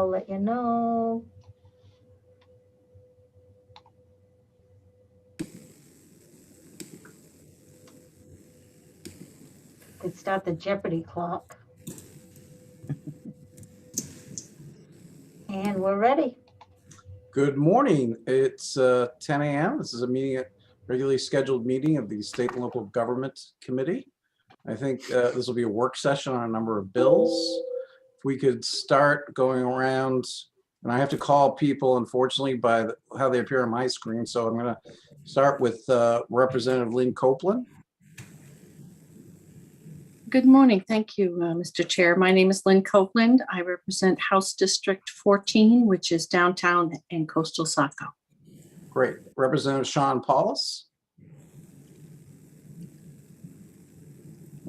I'll let you know. Could start the Jeopardy clock. And we're ready. Good morning. It's 10 a.m. This is a regularly scheduled meeting of the State and Local Government Committee. I think this will be a work session on a number of bills. If we could start going around, and I have to call people, unfortunately, by how they appear on my screen. So I'm going to start with Representative Lynn Copeland. Good morning. Thank you, Mr. Chair. My name is Lynn Copeland. I represent House District 14, which is downtown and coastal Saco. Great. Representative Sean Paulus.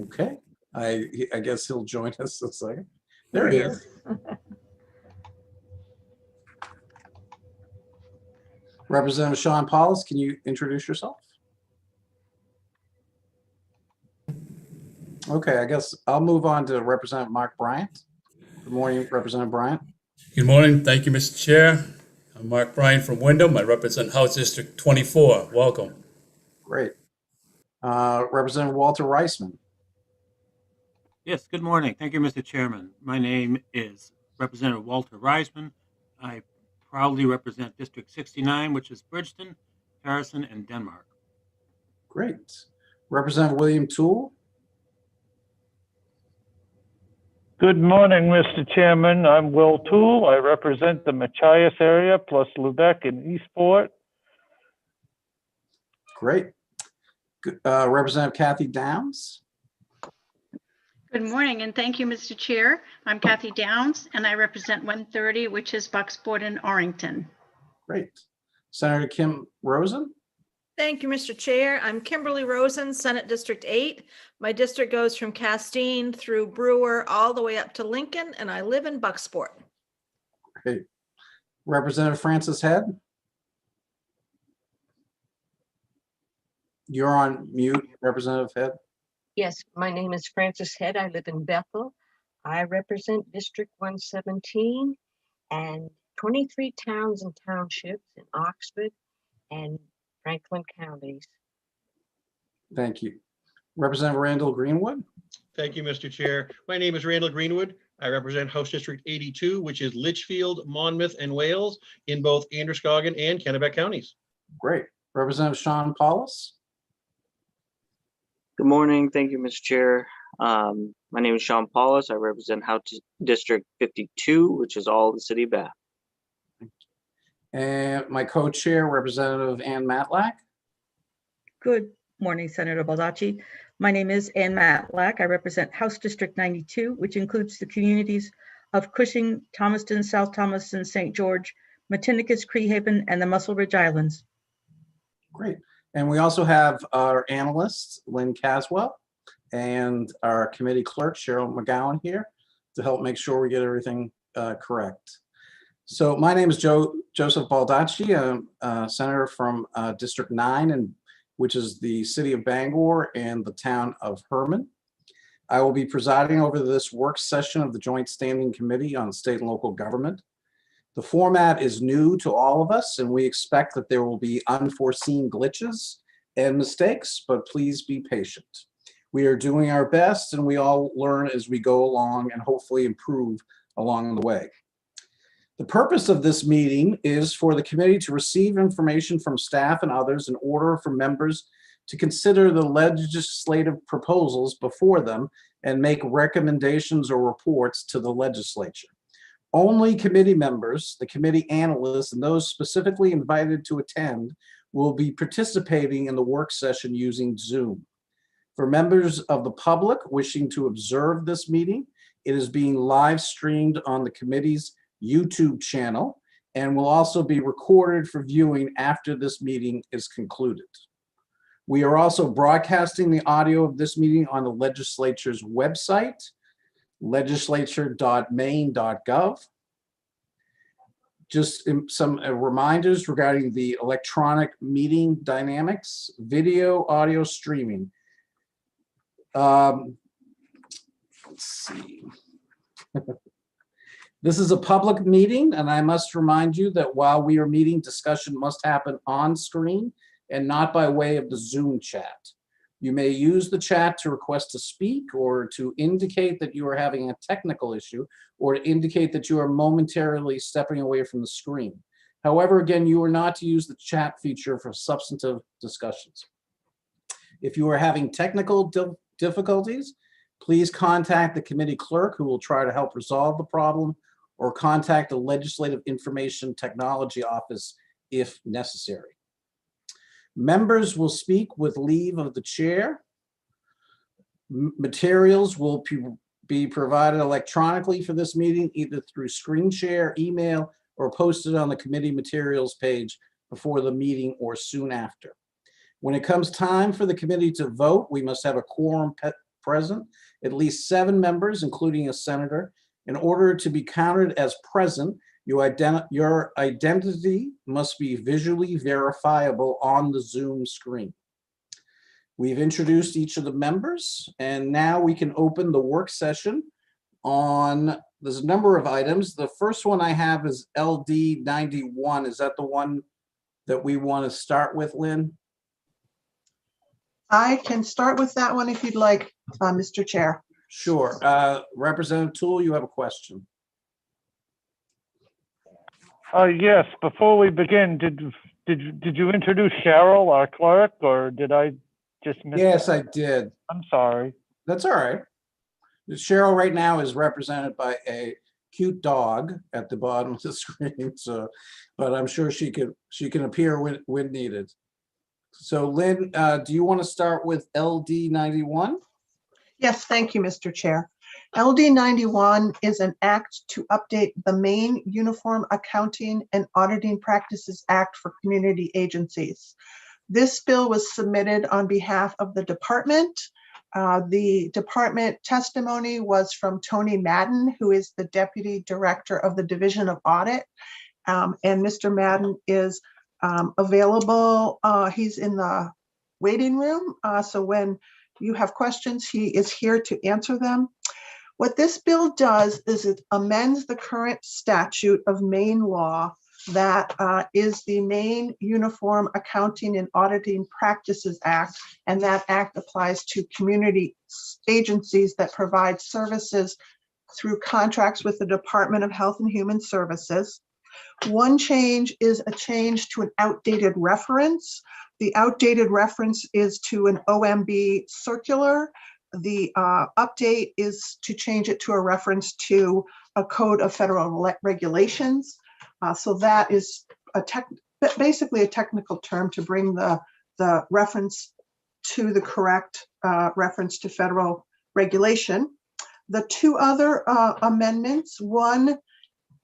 Okay. I guess he'll join us in a second. There he is. Representative Sean Paulus, can you introduce yourself? Okay, I guess I'll move on to Representative Mark Bryant. Good morning, Representative Bryant. Good morning. Thank you, Mr. Chair. I'm Mark Bryant from Wyndham. I represent House District 24. Welcome. Great. Representative Walter Reisman. Yes, good morning. Thank you, Mr. Chairman. My name is Representative Walter Reisman. I proudly represent District 69, which is Bridgeton, Harrison, and Denmark. Great. Representative William Toole. Good morning, Mr. Chairman. I'm Will Toole. I represent the Machias area plus Lubec and Eastport. Great. Representative Kathy Downs. Good morning, and thank you, Mr. Chair. I'm Kathy Downs, and I represent 130, which is Bucksport and Orrington. Great. Senator Kim Rosen. Thank you, Mr. Chair. I'm Kimberly Rosen, Senate District 8. My district goes from Castine through Brewer all the way up to Lincoln, and I live in Bucksport. Great. Representative Francis Head. You're on mute, Representative Head. Yes, my name is Francis Head. I live in Bethel. I represent District 117 and 23 towns and townships in Oxford and Franklin counties. Thank you. Representative Randall Greenwood. Thank you, Mr. Chair. My name is Randall Greenwood. I represent House District 82, which is Litchfield, Monmouth, and Wales in both Androscoggin and Kennebec counties. Great. Representative Sean Paulus. Good morning. Thank you, Mr. Chair. My name is Sean Paulus. I represent House District 52, which is all the city of Bath. And my co-chair, Representative Ann Matlack. Good morning, Senator Baldacci. My name is Ann Matlack. I represent House District 92, which includes the communities of Cushing, Thomaston, South Thomaston, St. George, Matinicus, Creehaven, and the Muscle Ridge Islands. Great. And we also have our analyst, Lynn Caswell, and our committee clerk, Cheryl McGowan, here to help make sure we get everything correct. So my name is Joseph Baldacci. I'm a senator from District 9, which is the city of Bangor and the town of Herman. I will be presiding over this work session of the Joint Standing Committee on State and Local Government. The format is new to all of us, and we expect that there will be unforeseen glitches and mistakes, but please be patient. We are doing our best, and we all learn as we go along and hopefully improve along the way. The purpose of this meeting is for the committee to receive information from staff and others in order for members to consider the legislative proposals before them and make recommendations or reports to the legislature. Only committee members, the committee analysts, and those specifically invited to attend will be participating in the work session using Zoom. For members of the public wishing to observe this meeting, it is being live streamed on the committee's YouTube channel and will also be recorded for viewing after this meeting is concluded. We are also broadcasting the audio of this meeting on the legislature's website, legislature.maine.gov. Just some reminders regarding the electronic meeting dynamics, video, audio streaming. Let's see. This is a public meeting, and I must remind you that while we are meeting, discussion must happen on screen and not by way of the Zoom chat. You may use the chat to request to speak or to indicate that you are having a technical issue or to indicate that you are momentarily stepping away from the screen. However, again, you are not to use the chat feature for substantive discussions. If you are having technical difficulties, please contact the committee clerk who will try to help resolve the problem, or contact the Legislative Information Technology Office if necessary. Members will speak with leave of the chair. Materials will be provided electronically for this meeting, either through screen share, email, or posted on the committee materials page before the meeting or soon after. When it comes time for the committee to vote, we must have a quorum present, at least 7 members, including a senator. In order to be counted as present, your identity must be visually verifiable on the Zoom screen. We've introduced each of the members, and now we can open the work session on, there's a number of items. The first one I have is LD 91. Is that the one that we want to start with, Lynn? I can start with that one if you'd like, Mr. Chair. Sure. Representative Toole, you have a question. Yes, before we begin, did you introduce Cheryl, our clerk, or did I just miss Yes, that? I did. I'm sorry. That's all right. Cheryl right now is represented by a cute dog at the bottom of the screen, so, but I'm sure she can appear when needed. So Lynn, do you want to start with LD 91? Yes, thank you, Mr. Chair. LD 91 is an act to update the Maine Uniform Accounting and Auditing Practices Act for community agencies. This bill was submitted on behalf of the department. The department testimony was from Tony Madden, who is the Deputy Director of the Division of Audit. And Mr. Madden is available. He's in the waiting room. So when you have questions, he is here to answer them. What this bill does is it amends the current statute of Maine law that is the Maine Uniform Accounting and Auditing Practices Act, and that act applies to community agencies that provide services through contracts with the Department of Health and Human Services. One change is a change to an outdated reference. The outdated reference is to an OMB circular. The update is to change it to a reference to a code of federal regulations. So that is basically a technical term to bring the reference to the correct reference to federal regulation. The 2 other amendments, one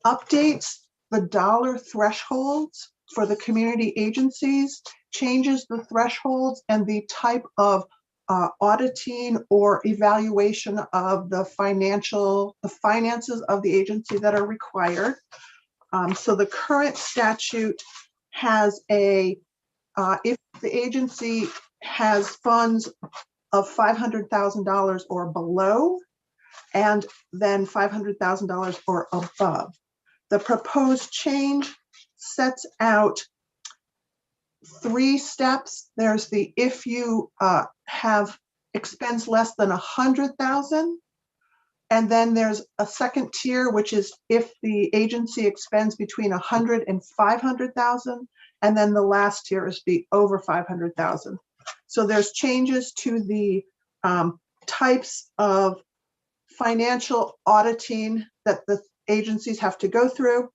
updates the dollar thresholds for the community agencies, changes the thresholds and the type of auditing or evaluation of the finances of the agency that are required. So the current statute has if the agency has funds of $500,000 or below, and then $500,000 or above. The proposed change sets out 3 steps. There's the if you have expense less than 100,000, and then there's a second tier, which is if the agency expends between 100 and 500,000, and then the last tier is the over 500,000. So there's changes to the types of financial auditing that the agencies have to go through.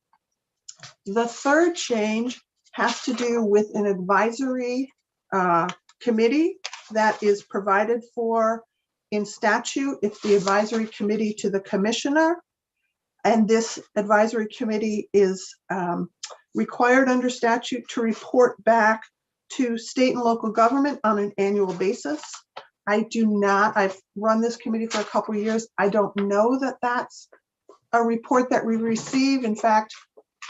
The third change has to do with an advisory committee that is provided for in statute. It's the advisory committee to the commissioner. And this advisory committee is required under statute to report back to state and local government on an annual basis. I've run this committee for a couple of years. I don't know that that's a report that we receive. In fact,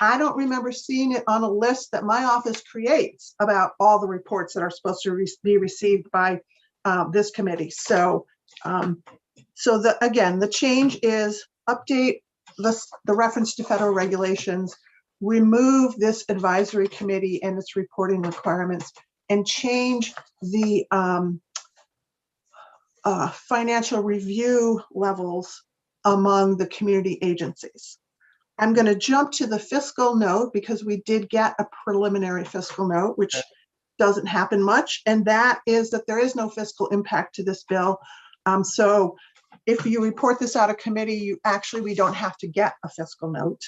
I don't remember seeing it on a list that my office creates about all the reports that are supposed to be received by this committee. So, again, the change is update the reference to federal regulations, remove this advisory committee and its reporting requirements, and change the financial review levels among the community agencies. I'm going to jump to the fiscal note because we did get a preliminary fiscal note, which doesn't happen much, and that is that there is no fiscal impact to this bill. So if you report this out of committee, we don't have to get a fiscal note.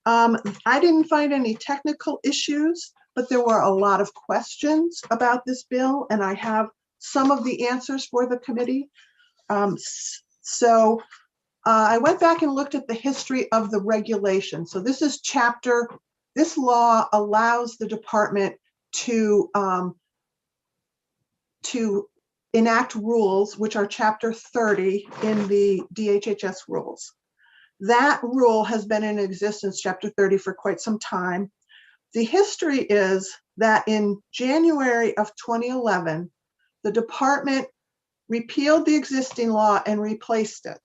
I didn't find any technical issues, but there were a lot of questions about this bill, and I have some of the answers for the committee. I went back and looked at the history of the regulation. So this law allows the department to enact rules, which are Chapter 30 in the DHHS rules. That rule has been in existence, Chapter 30, for quite some time. The history is that in January of 2011, the department repealed the existing law and replaced it.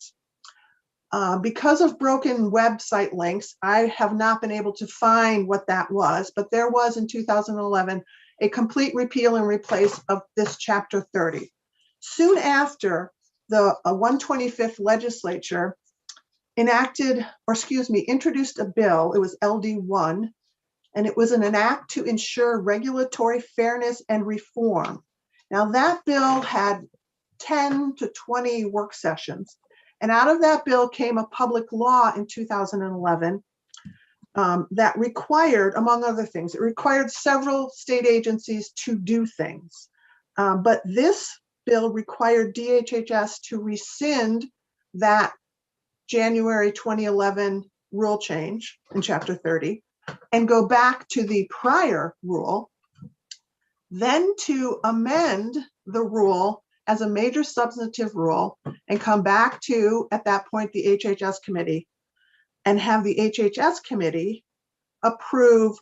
Because of broken website links, I have not been able to find what that was, but there was in 2011 a complete repeal and replace of this Chapter 30. Soon after, the 125th legislature introduced a bill. It was LD1, and it was an act to ensure regulatory fairness and reform. Now that bill had 10 to 20 work sessions. And out of that bill came a public law in 2011 that required, among other things, it required several state agencies to do things. But this bill required DHHS to rescind that January 2011 rule change in Chapter 30 and go back to the prior rule, then to amend the rule as a major substantive rule and come back to, at that point, the HHS committee and have the HHS committee approve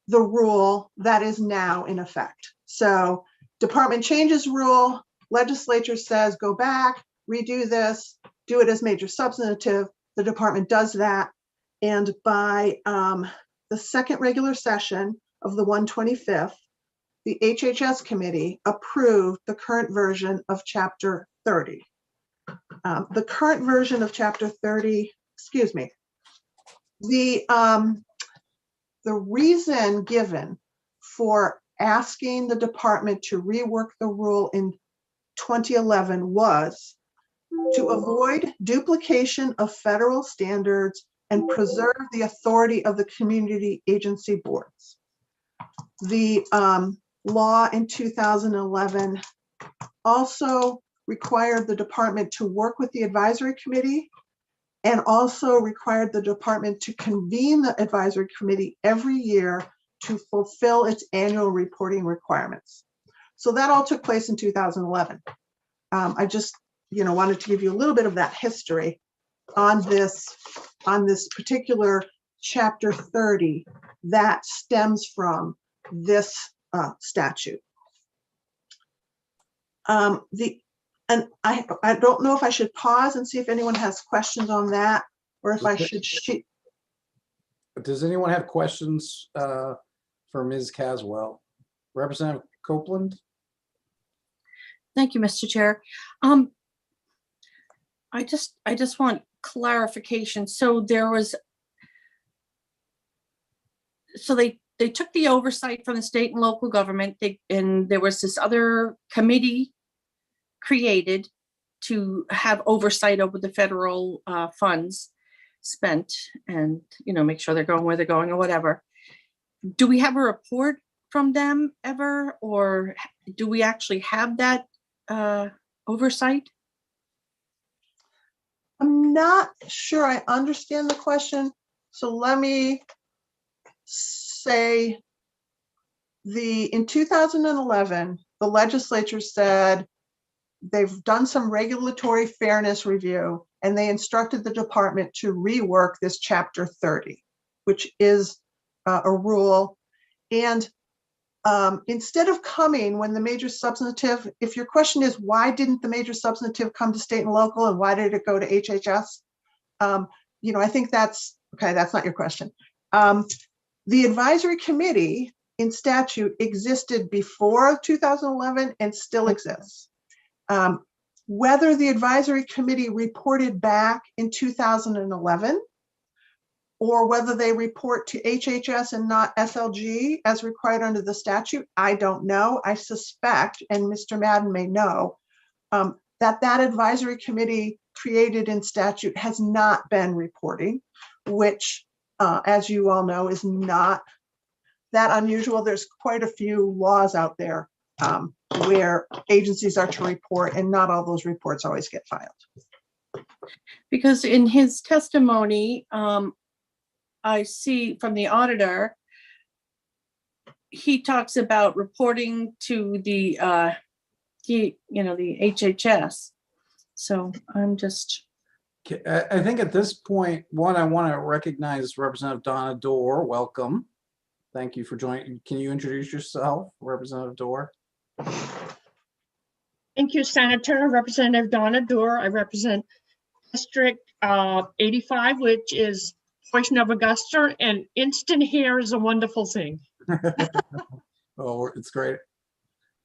the rule that is now in effect. So department changes rule, legislature says, go back, redo this, do it as major substantive. The department does that. And by the second regular session of the 125th, the HHS committee approved the current version of Chapter 30. The current version of Chapter 30, the reason given for asking the department to rework the rule in 2011 was to avoid duplication of federal standards and preserve the authority of the community agency boards. The law in 2011 also required the department to work with the advisory committee and also required the department to convene the advisory committee every year to fulfill its annual reporting requirements. So that all took place in 2011. I just wanted to give you a little bit of that history on this particular Chapter 30 that stems from this statute. I don't know if I should pause and see if anyone has questions on that, or if I should. Does anyone have questions for Ms. Caswell? Representative Copeland? Thank you, Mr. Chair. I just want clarification. So they took the oversight from the state and local government, and there was this other committee created to have oversight over the federal funds spent and, make sure they're going where they're going or whatever. Do we have a report from them ever, or do we actually have that oversight? I'm not sure I understand the question. So let me say in 2011, the legislature said they've done some regulatory fairness review, and they instructed the department to rework this Chapter 30, which is a rule. And instead of coming when the major substantive, if your question is why didn't the major substantive come to state and local and why did it go to HHS? I think that's, okay, that's not your question. The advisory committee in statute existed before 2011 and still exists. Whether the advisory committee reported back in 2011 or whether they report to HHS and not SLG as required under the statute, I don't know. I suspect, and Mr. Madden may know, that advisory committee created in statute has not been reporting, which, as you all know, is not that unusual. There's quite a few laws out there where agencies are to report, and not all those reports always get filed. Because in his testimony, I see from the auditor, he talks about reporting to the HHS. So I'm just. I think at this point, I want to recognize Representative Donna Dorr. Welcome. Thank you for joining. Can you introduce yourself, Representative Dorr? Thank you, Senator. Representative Donna Dorr. I represent District 85, which is portion of Augusta, and instant hair is a wonderful thing. Oh, it's great,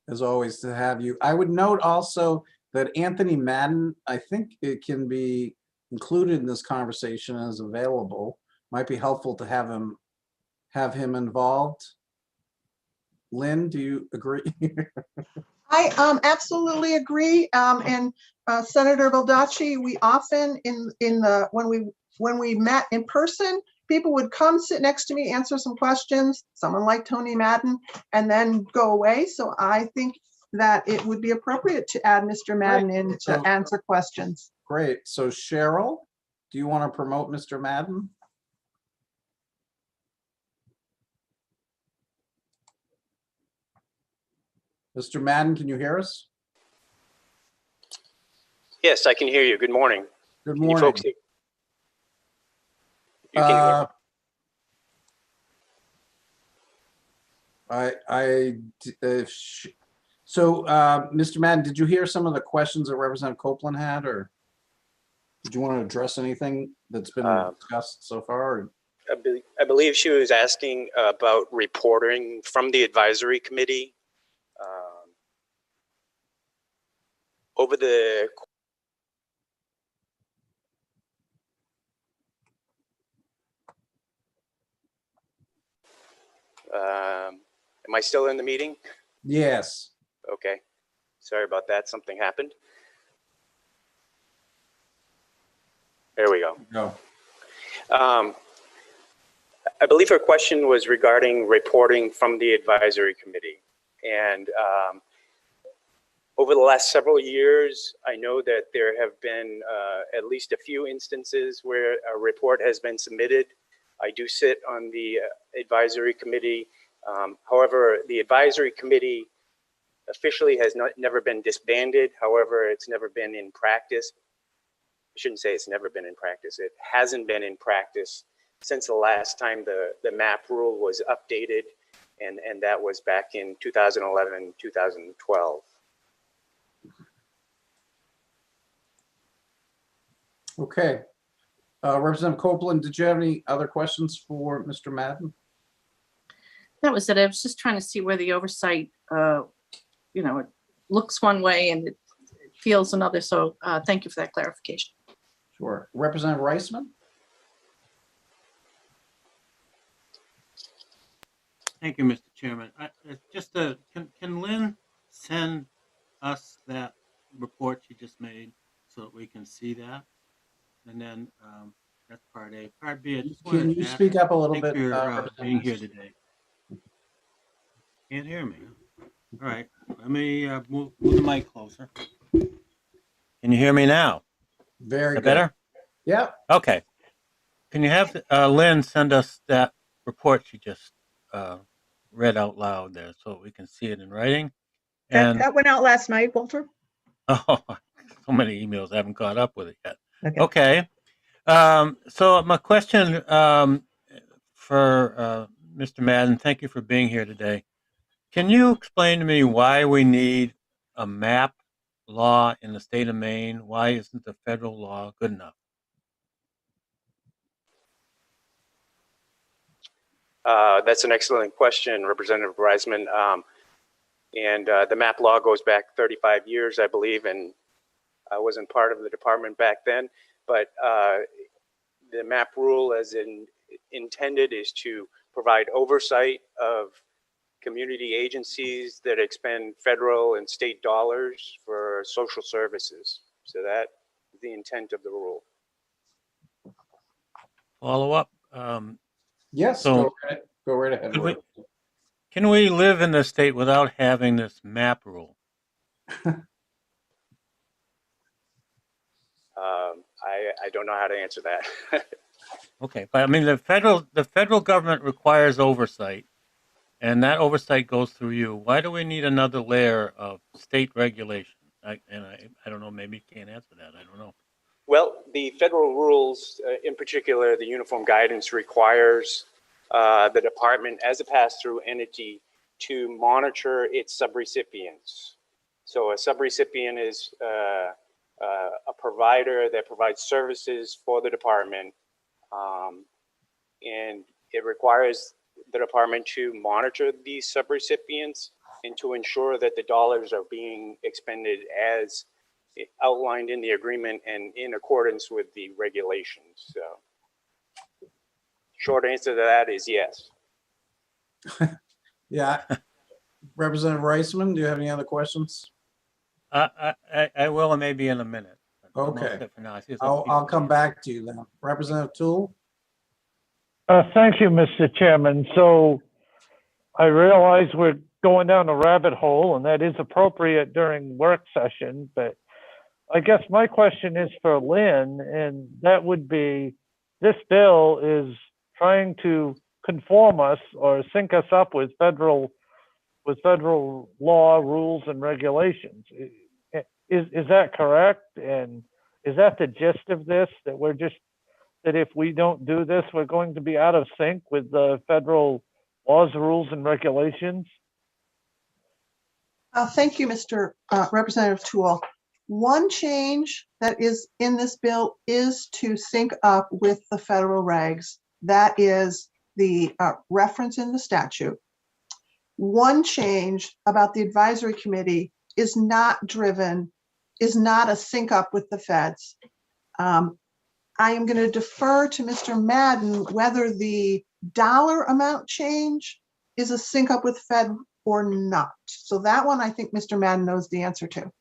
as always, to have you. I would note also that Anthony Madden, I think it can be included in this conversation as available. Might be helpful to have him involved. Lynn, do you agree? I absolutely agree. And Senator Baldacci, we often when we met in person, people would come sit next to me, answer some questions, someone like Tony Madden, and then go away. So I think that it would be appropriate to add Mr. Madden in to answer questions. Great. So Cheryl, do you want to promote Mr. Madden? Mr. Madden, can you hear us? Yes, I can hear you. Good morning. Good Can you morning. folks hear? You can hear Mr. Madden, did you hear some of the questions that Representative Copeland had, or did you want to address anything that's been discussed so far? Or? I believe she was asking about reporting from the advisory committee over the. Am I still in the meeting? Yes. Okay. Sorry about that. Something happened. There we go. Go. I believe her question was regarding reporting from the advisory committee. And over the last several years, I know that there have been at least a few instances where a report has been submitted. I do sit on the advisory committee. However, the advisory committee officially has never been disbanded. However, it's never been in practice. I shouldn't say it's never been in practice. It hasn't been in practice since the last time the MAP rule was updated, and that was back in 2011, 2012. Okay. Representative Copeland, did you have any other questions for Mr. Madden? That was it. I was just trying to see where the oversight, it looks one way and it feels another. So thank you for that clarification. Sure. Representative Reisman? Thank you, Mr. Chairman. Can Lynn send us that report she just made so that we can see that? And then that's part A. Part B, I just wanted Can to you ask, speak up a little thank bit? you for being here today. Can't hear me. All right, let me move the mic closer. Can you hear me now? Very good. Better? Yeah. Okay. Can you have Lynn send us that report she just read out loud there so we can see it in writing? And That went out last night, Walter. oh, so many emails, I haven't caught up with it yet. Okay. So my question for Mr. Madden, thank you for being here today. Can you explain to me why we need a MAP law in the state of Maine? Why isn't the federal law good enough? That's an excellent question, Representative Reisman. And the MAP law goes back 35 years, I believe, and I wasn't part of the department back then. But the MAP rule, as intended, is to provide oversight of community agencies that expend federal and state dollars for social services. So that is the intent of the rule. Follow up. Yes, So go right ahead. can we live in this state without having this MAP rule? I don't know how to answer that. Okay, but I mean the federal government requires oversight, and that oversight goes through you. Why do we need another layer of state regulation? I don't know. Maybe you can't answer that. I don't know. Well, the federal rules, in particular, the uniform guidance requires the department as a pass-through entity to monitor its subrecipients. So a subrecipient is a provider that provides services for the department, and it requires the department to monitor these subrecipients and to ensure that the dollars are being expended as outlined in the agreement and in accordance with the regulations. So short answer to that is yes. Yeah. Representative Reisman, do you have any other questions? I will, and maybe in a minute. Okay. For now. I'll come back to you then. Representative Toole? Thank you, Mr. Chairman. So I realize we're going down a rabbit hole, and that is appropriate during work session, but I guess my question is for Lynn, and that would be, this bill is trying to conform us or sync us up with federal law, rules, and regulations. Is that correct? And is that the gist of this, that if we don't do this, we're going to be out of sync with the federal laws, rules, and regulations? Thank you, Mr. Representative Toole. One change that is in this bill is to sync up with the federal regs. That is the reference in the statute. One change about the advisory committee is not a sync up with the feds. I am going to defer to Mr. Madden whether the dollar amount change is a sync up with Fed or not. So that one, I think Mr. Madden knows the answer to.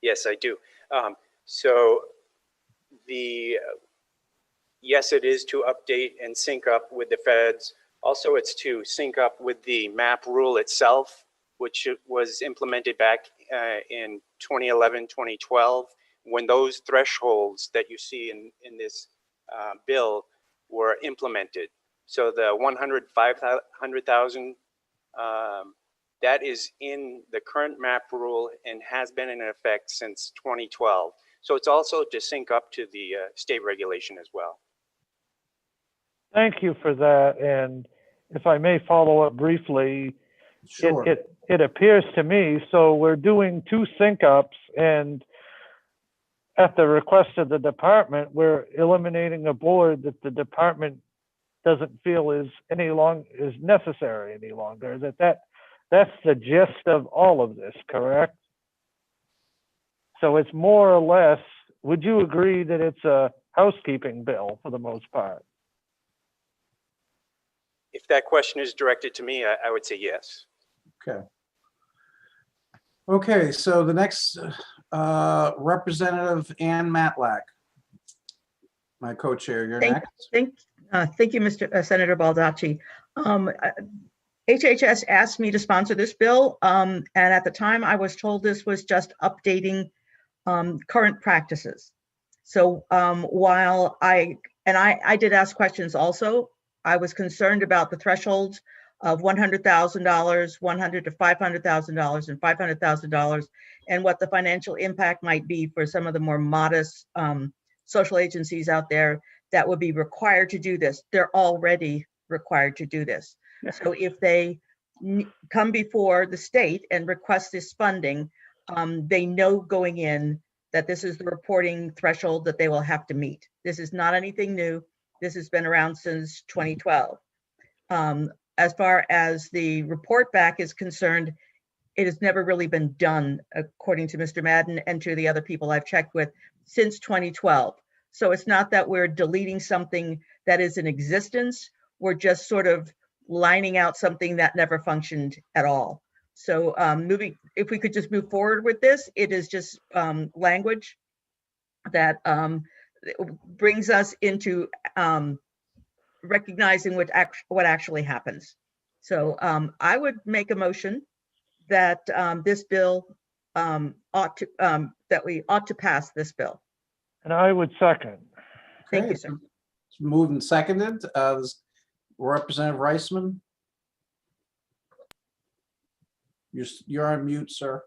Yes, I do. So yes, it is to update and sync up with the feds. Also, it's to sync up with the MAP rule itself, which was implemented back in 2011, 2012, when those thresholds that you see in this bill were implemented. So the 100,000, that is in the current MAP rule and has been in effect since 2012. So it's also to sync up to the state regulation as well. Thank you for that. And if I may follow up briefly, sure. It appears to me, so we're doing two sync ups, and at the request of the department, we're eliminating a board that the department doesn't feel is necessary any longer. That's the gist of all of this, correct? So it's more or less, would you agree that it's a housekeeping bill for the most part? If that question is directed to me, I would say yes. Okay. Okay, so the next Representative Ann Matlack, my co-chair, you're next. Thank you, Mr. Senator Baldacci. HHS asked me to sponsor this bill, and at the time I was told this was just updating current practices. So while I did ask questions also, I was concerned about the thresholds of $100,000, $100,000 to $500,000, and $500,000, and what the financial impact might be for some of the more modest social agencies out there that would be required to do this. They're already required to do this. So if they come before the state and request this funding, they know going in that this is the reporting threshold that they will have to meet. This is not anything new. This has been around since 2012. As far as the report back is concerned, it has never really been done, according to Mr. Madden and to the other people I've checked with, since 2012. So it's not that we're deleting something that is in existence. We're just sort of lining out something that never functioned at all. So if we could just move forward with this, it is just language that brings us into recognizing what actually happens. So I would make a motion that this bill that we ought to pass this bill. And I would second. Thank Okay, you, sir. it's moved and seconded. Representative Reisman? You're on mute, sir.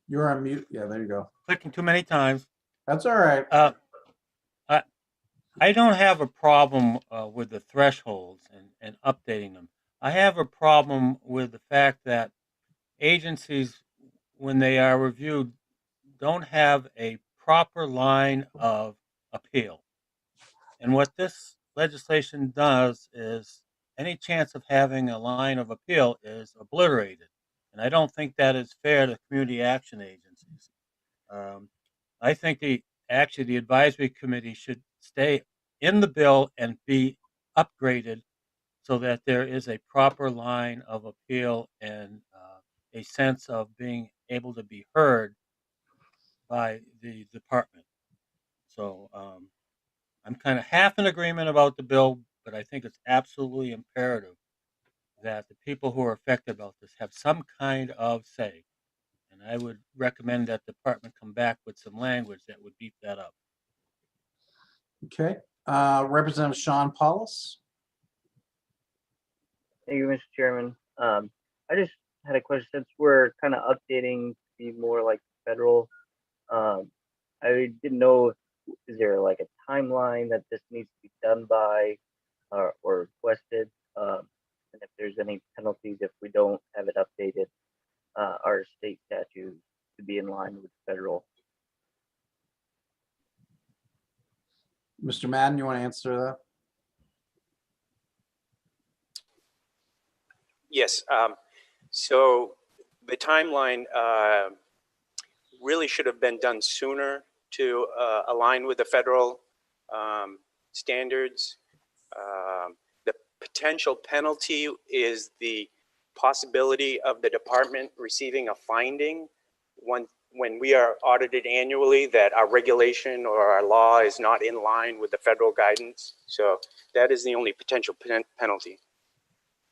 You're on mute. Yeah, there you go. Clicking too many times. That's all right. I don't have a problem with the thresholds and updating them. I have a problem with the fact that agencies, when they are reviewed, don't have a proper line of appeal. And what this legislation does is any chance of having a line of appeal is obliterated. And I don't think that is fair to community action agencies. I think the advisory committee should stay in the bill and be upgraded so that there is a proper line of appeal and a sense of being able to be heard by the department. So I'm kind of half in agreement about the bill, but I think it's absolutely imperative that the people who are affected about this have some kind of say. And I would recommend that the department come back with some language that would beef that up. Okay. Representative Sean Paulus? Thank you, Mr. Chairman. I just had a question. Since we're kind of updating to be more like federal, I didn't know, is there like a timeline that this needs to be done by or requested? And if there's any penalties if we don't have it updated, our state statute to be in line with federal. Mr. Madden, you want to answer that? Yes. So the timeline really should have been done sooner to align with the federal standards. The potential penalty is the possibility of the department receiving a finding when we are audited annually that our regulation or our law is not in line with the federal guidance. So that is the only potential penalty.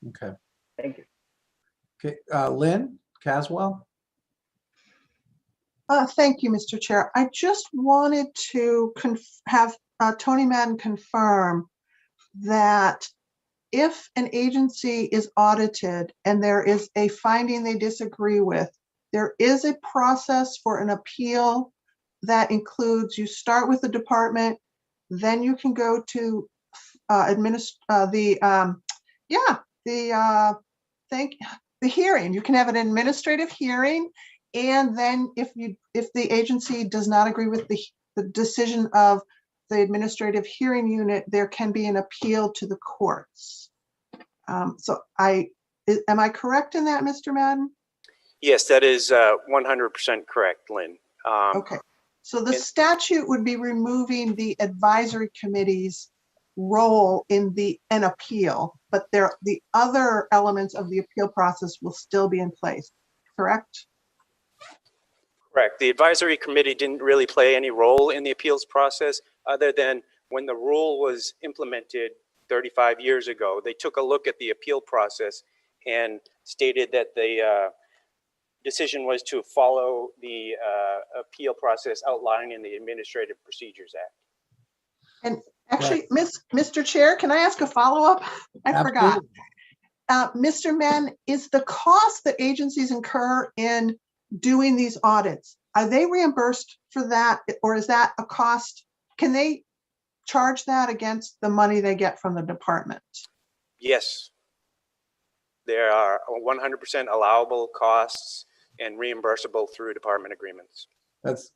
Okay. Thank you. Okay. Lynn Caswell? Thank you, Mr. Chair. I just wanted to have Tony Madden confirm that if an agency is audited and there is a finding they disagree with, there is a process for an appeal that includes you start with the department, then you can go to the hearing. You can have an administrative hearing, and then if the agency does not agree with the decision of the administrative hearing unit, there can be an appeal to the courts. So am I correct in that, Mr. Madden? Yes, that is 100% correct, Lynn. Okay, so the statute would be removing the advisory committee's role in an appeal, but the other elements of the appeal process will still be in place, correct? Correct. The advisory committee didn't really play any role in the appeals process other than when the rule was implemented 35 years ago. They took a look at the appeal process and stated that the decision was to follow the appeal process outlined in the Administrative Procedures Act. And actually, Mr. Chair, can I ask a follow-up? I forgot. Mr. Mann, is the cost that agencies incur in doing these audits, are they reimbursed for that, or is that a cost? Can they charge that against the money they get from the department? Yes. There are 100% allowable costs and reimbursable through department agreements. That's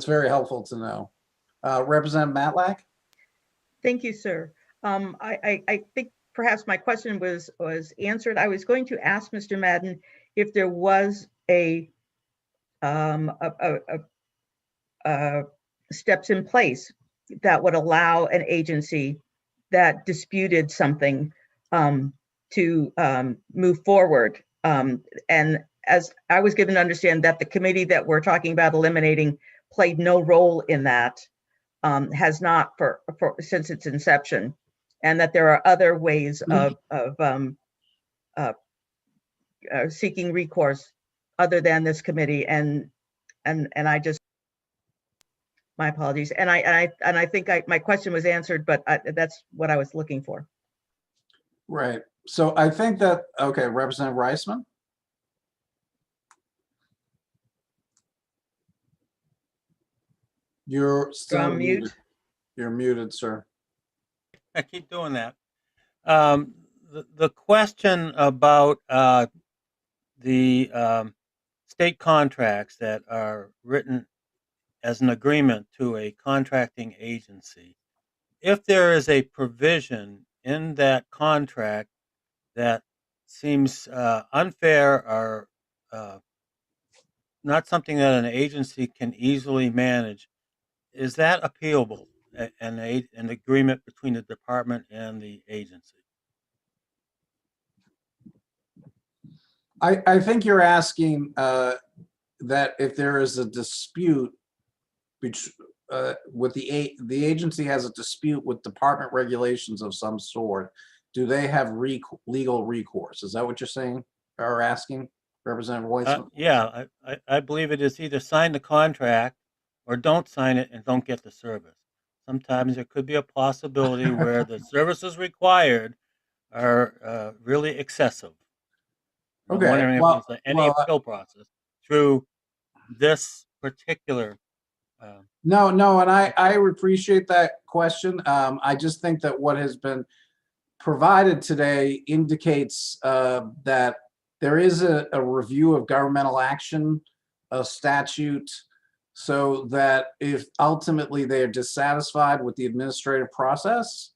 very helpful to know. Representative Matlack? Thank you, sir. I think perhaps my question was answered. I was going to ask Mr. Madden if there was steps in place that would allow an agency that disputed something to move forward. And as I was given to understand that the committee that we're talking about eliminating played no role in that, has not for since its inception, and that there are other ways of seeking recourse other than this committee. And I just, my apologies. And I think my question was answered, but that's what I was looking for. Right. So I think that, okay, Representative Reisman? You're still muted. Mute. You're muted, sir. I keep doing that. The question about the state contracts that are written as an agreement to a contracting agency, if there is a provision in that contract that seems unfair or not something that an agency can easily manage, is that appealable, an agreement between the department and the agency? I think you're asking that if there is a dispute with the agency has a dispute with department regulations of some sort, do they have legal recourse? Is that what you're saying or asking, Representative Weissman? Yeah, I believe it is either sign the contract or don't sign it and don't get the service. Sometimes there could be a possibility where the services required are really excessive. Okay, I'm wondering if well, there's any appeal process through this particular. No, and I appreciate that question. I just think that what has been provided today indicates that there is a review of governmental action, a statute, so that if ultimately they are dissatisfied with the administrative process,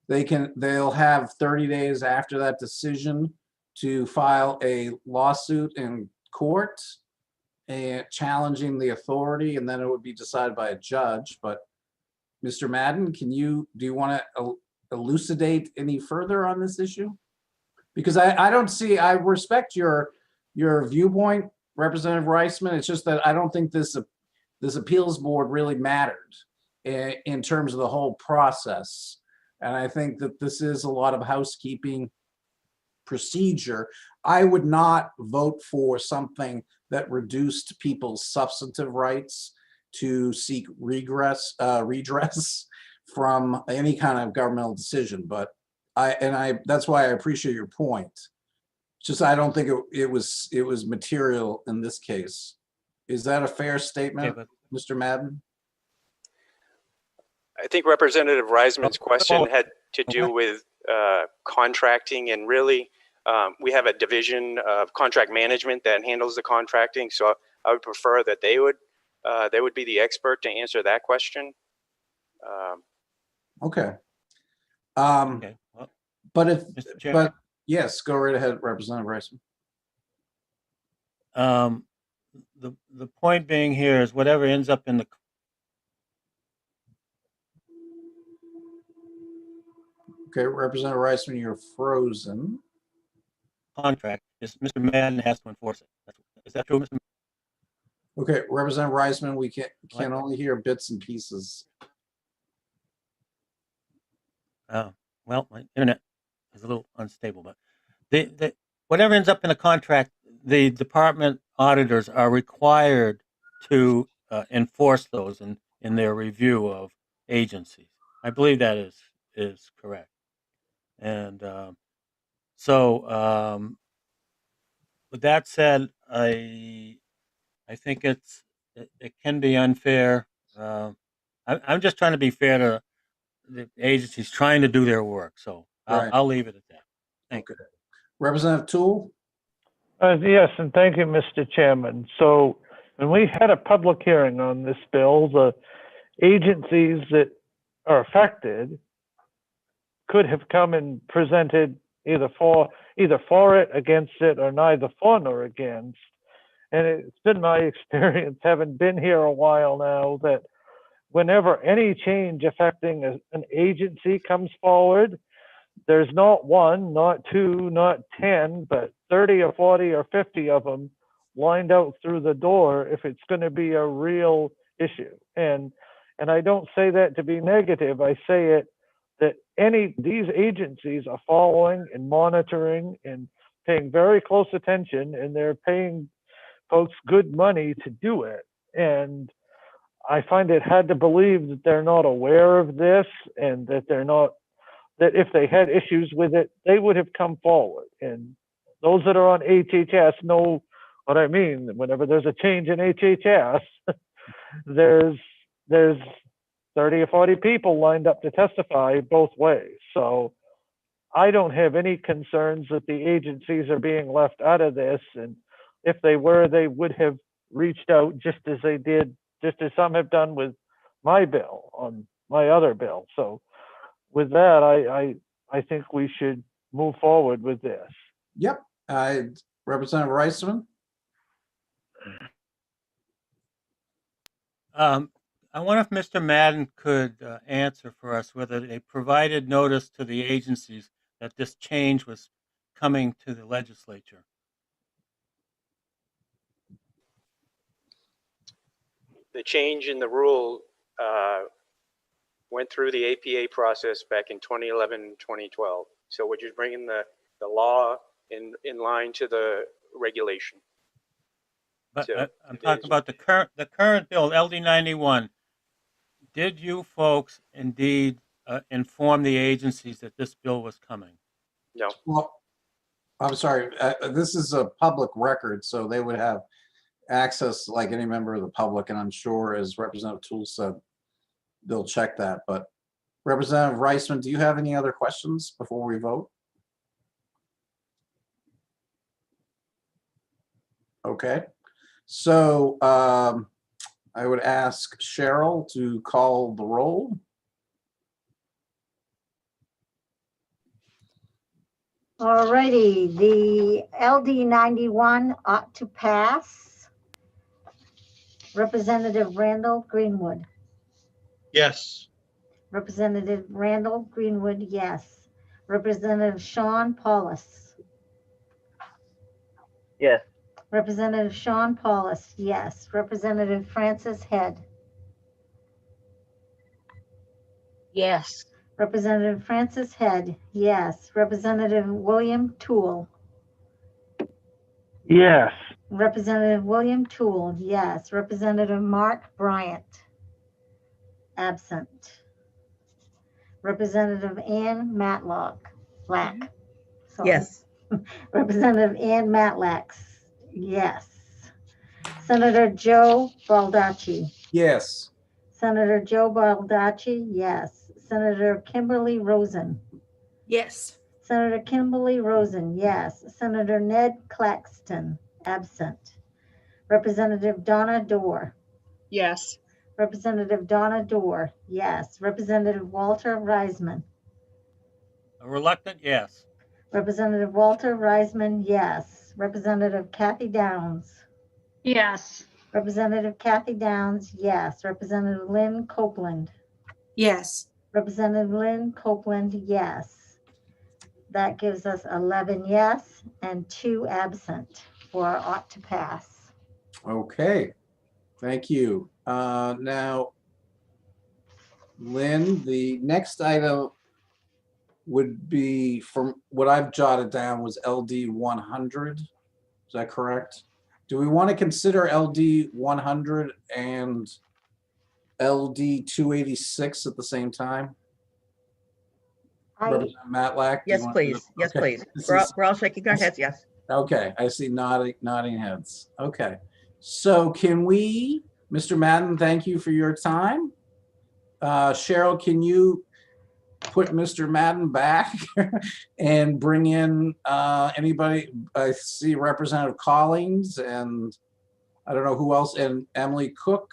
they'll have 30 days after that decision to file a lawsuit in court and challenging the authority, and then it would be decided by a judge. But Mr. Madden, do you want to elucidate any further on this issue? Because I don't see, I respect your viewpoint, Representative Reisman. It's just that I don't think this appeals board really mattered in terms of the whole process. And I think that this is a lot of housekeeping procedure. I would not vote for something that reduced people's substantive rights to seek redress from any kind of governmental decision. But that's why I appreciate your point. It's just I don't think it was material in this case. Is that a fair statement, Mr. Madden? I think Representative Reisman's question had to do with contracting, and really we have a division of contract management that handles the contracting. So I would prefer that they would be the expert to answer that question. Okay. Okay. Well, But yes, go right ahead, Representative Reisman. The point being here is whatever ends up in the Okay, Representative Reisman, you're frozen. Contract is Mr. Madden has to enforce it. Is that true, Mr. Okay, Representative Reisman, we can only hear bits and pieces. Well, my internet is a little unstable, but the whatever ends up in a contract, the department auditors are required to enforce those in their review of agencies. I believe that is correct. And so with that said, I think it can be unfair. I'm just trying to be fair to the agencies trying to do their work. So I'll leave it at that. Thank you. Representative Toole? Yes, and thank you, Mr. Chairman. So when we had a public hearing on this bill, the agencies that are affected could have come and presented either for it, against it, or neither for nor against. And it's been my experience, having been here a while now, that whenever any change affecting an agency comes forward, there's not one, not two, not 10, but 30 or 40 or 50 of them lined out through the door if it's going to be a real issue. And I don't say that to be negative. I say it that these agencies are following and monitoring and paying very close attention, and they're paying folks good money to do it. And I find it hard to believe that they're not aware of this, and that that if they had issues with it, they would have come forward. And those that are on HHS know what I mean. Whenever there's a change in HHS, there's 30 or 40 people lined up to testify both ways. So I don't have any concerns that the agencies are being left out of this. And if they were, they would have reached out just as some have done with my bill, on my other bill. So with that, I think we should move forward with this. Yep. Representative Reisman? I wonder if Mr. Madden could answer for us whether they provided notice to the agencies that this change was coming to the legislature. The change in the rule went through the APA process back in 2011, 2012. So we're just bringing the law in line to the regulation. But So I'm talking about the current bill, LD 91. Did you folks indeed inform the agencies that this bill was coming? No. Well, I'm sorry. This is a public record, so they would have access like any member of the public. And I'm sure, as Representative Toole said, they'll check that. But Representative Reisman, do you have any other questions before we vote? Okay. So I would ask Cheryl to call the roll. All righty, the LD 91 ought to pass. Representative Randall Greenwood. Yes. Representative Randall Greenwood, yes. Representative Sean Paulus. Yes. Representative Sean Paulus, yes. Representative Francis Head. Yes. Representative Francis Head, yes. Representative William Toole. Yes. Representative William Toole, yes. Representative Mark Bryant, absent. Representative Ann Matlock, Sorry. Yes. Representative Ann Matlack, yes. Senator Joe Baldacci. Yes. Senator Joe Baldacci, yes. Senator Kimberly Rosen. Yes. Senator Kimberly Rosen, yes. Senator Ned Claxton, absent. Representative Donna Dorr. Yes. Representative Donna Dorr, yes. Representative Walter Reisman. A reluctant yes. Representative Walter Reisman, yes. Representative Kathy Downs. Yes. Representative Kathy Downs, yes. Representative Lynn Copeland. Yes. Representative Lynn Copeland, yes. That gives us 11 yes and 2 absent for ought to pass. Okay. Thank you. Now, Lynn, the next item would be, from what I've jotted down, was LD 100. Is that correct? Do we want to consider LD 100 and LD 286 at the same time? Representative Matlack? Yes, please. Yes, please. We're all shaking our heads, yes. Okay, I see nodding heads. Okay, so can we, Mr. Madden, thank you for your time. Cheryl, can you put Mr. Madden back and bring in anybody? I see Representative Collins and I don't know who else, and Emily Cook.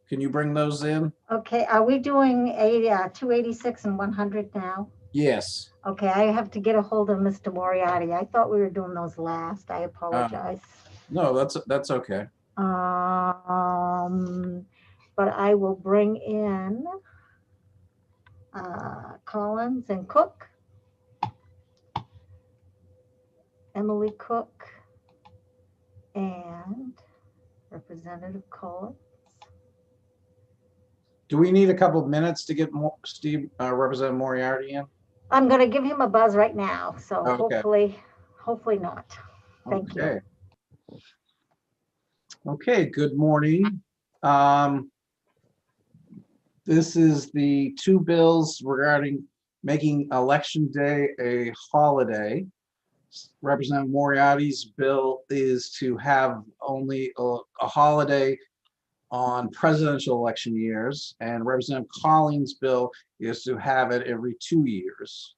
Can you bring those in? Okay, are we doing a 286 and 100 now? Yes. Okay, I have to get a hold of Mr. Moriarty. I thought we were doing those last. I apologize. No, that's okay. But I will bring in Collins and Cook. Emily Cook and Representative Collins. Do we need a couple of minutes to get more Representative Moriarty in? I'm going to give him a buzz right now, so Okay. hopefully not. Thank you. Okay. Okay, good morning. This is the two bills regarding making Election Day a holiday. Representative Moriarty's bill is to have only a holiday on presidential election years, and Representative Collins' bill is to have it every 2 years.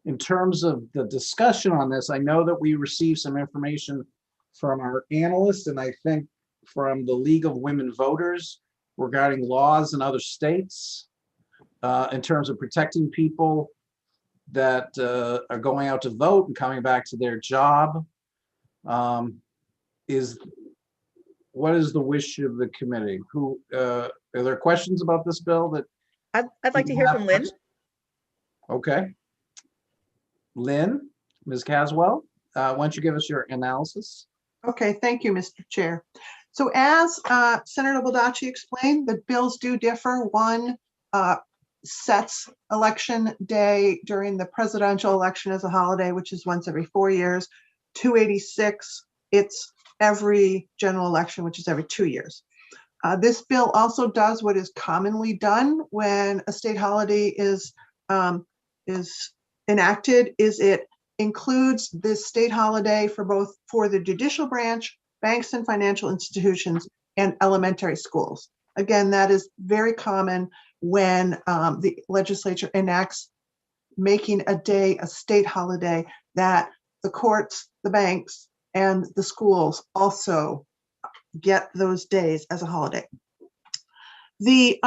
In terms of the discussion on this, I know that we received some information from our analyst and I think from the League of Women Voters regarding laws in other states in terms of protecting people that are going out to vote and coming back to their job. What is the wish of the committee? Are there questions about this bill that I'd like to hear from Lynn. Okay. Lynn, Ms. Caswell, why don't you give us your analysis? Okay, thank you, Mr. Chair. So as Senator Baldacci explained, the bills do differ. One sets election day during the presidential election as a holiday, which is once every 4 years. 286, it's every general election, which is every 2 years. This bill also does what is commonly done when a state holiday is enacted, is it includes this state holiday for the judicial branch, banks and financial institutions, and elementary schools. Again, that is very common when the legislature enacts making a day a state holiday, that the courts, the banks, and the schools also get those days as a holiday. The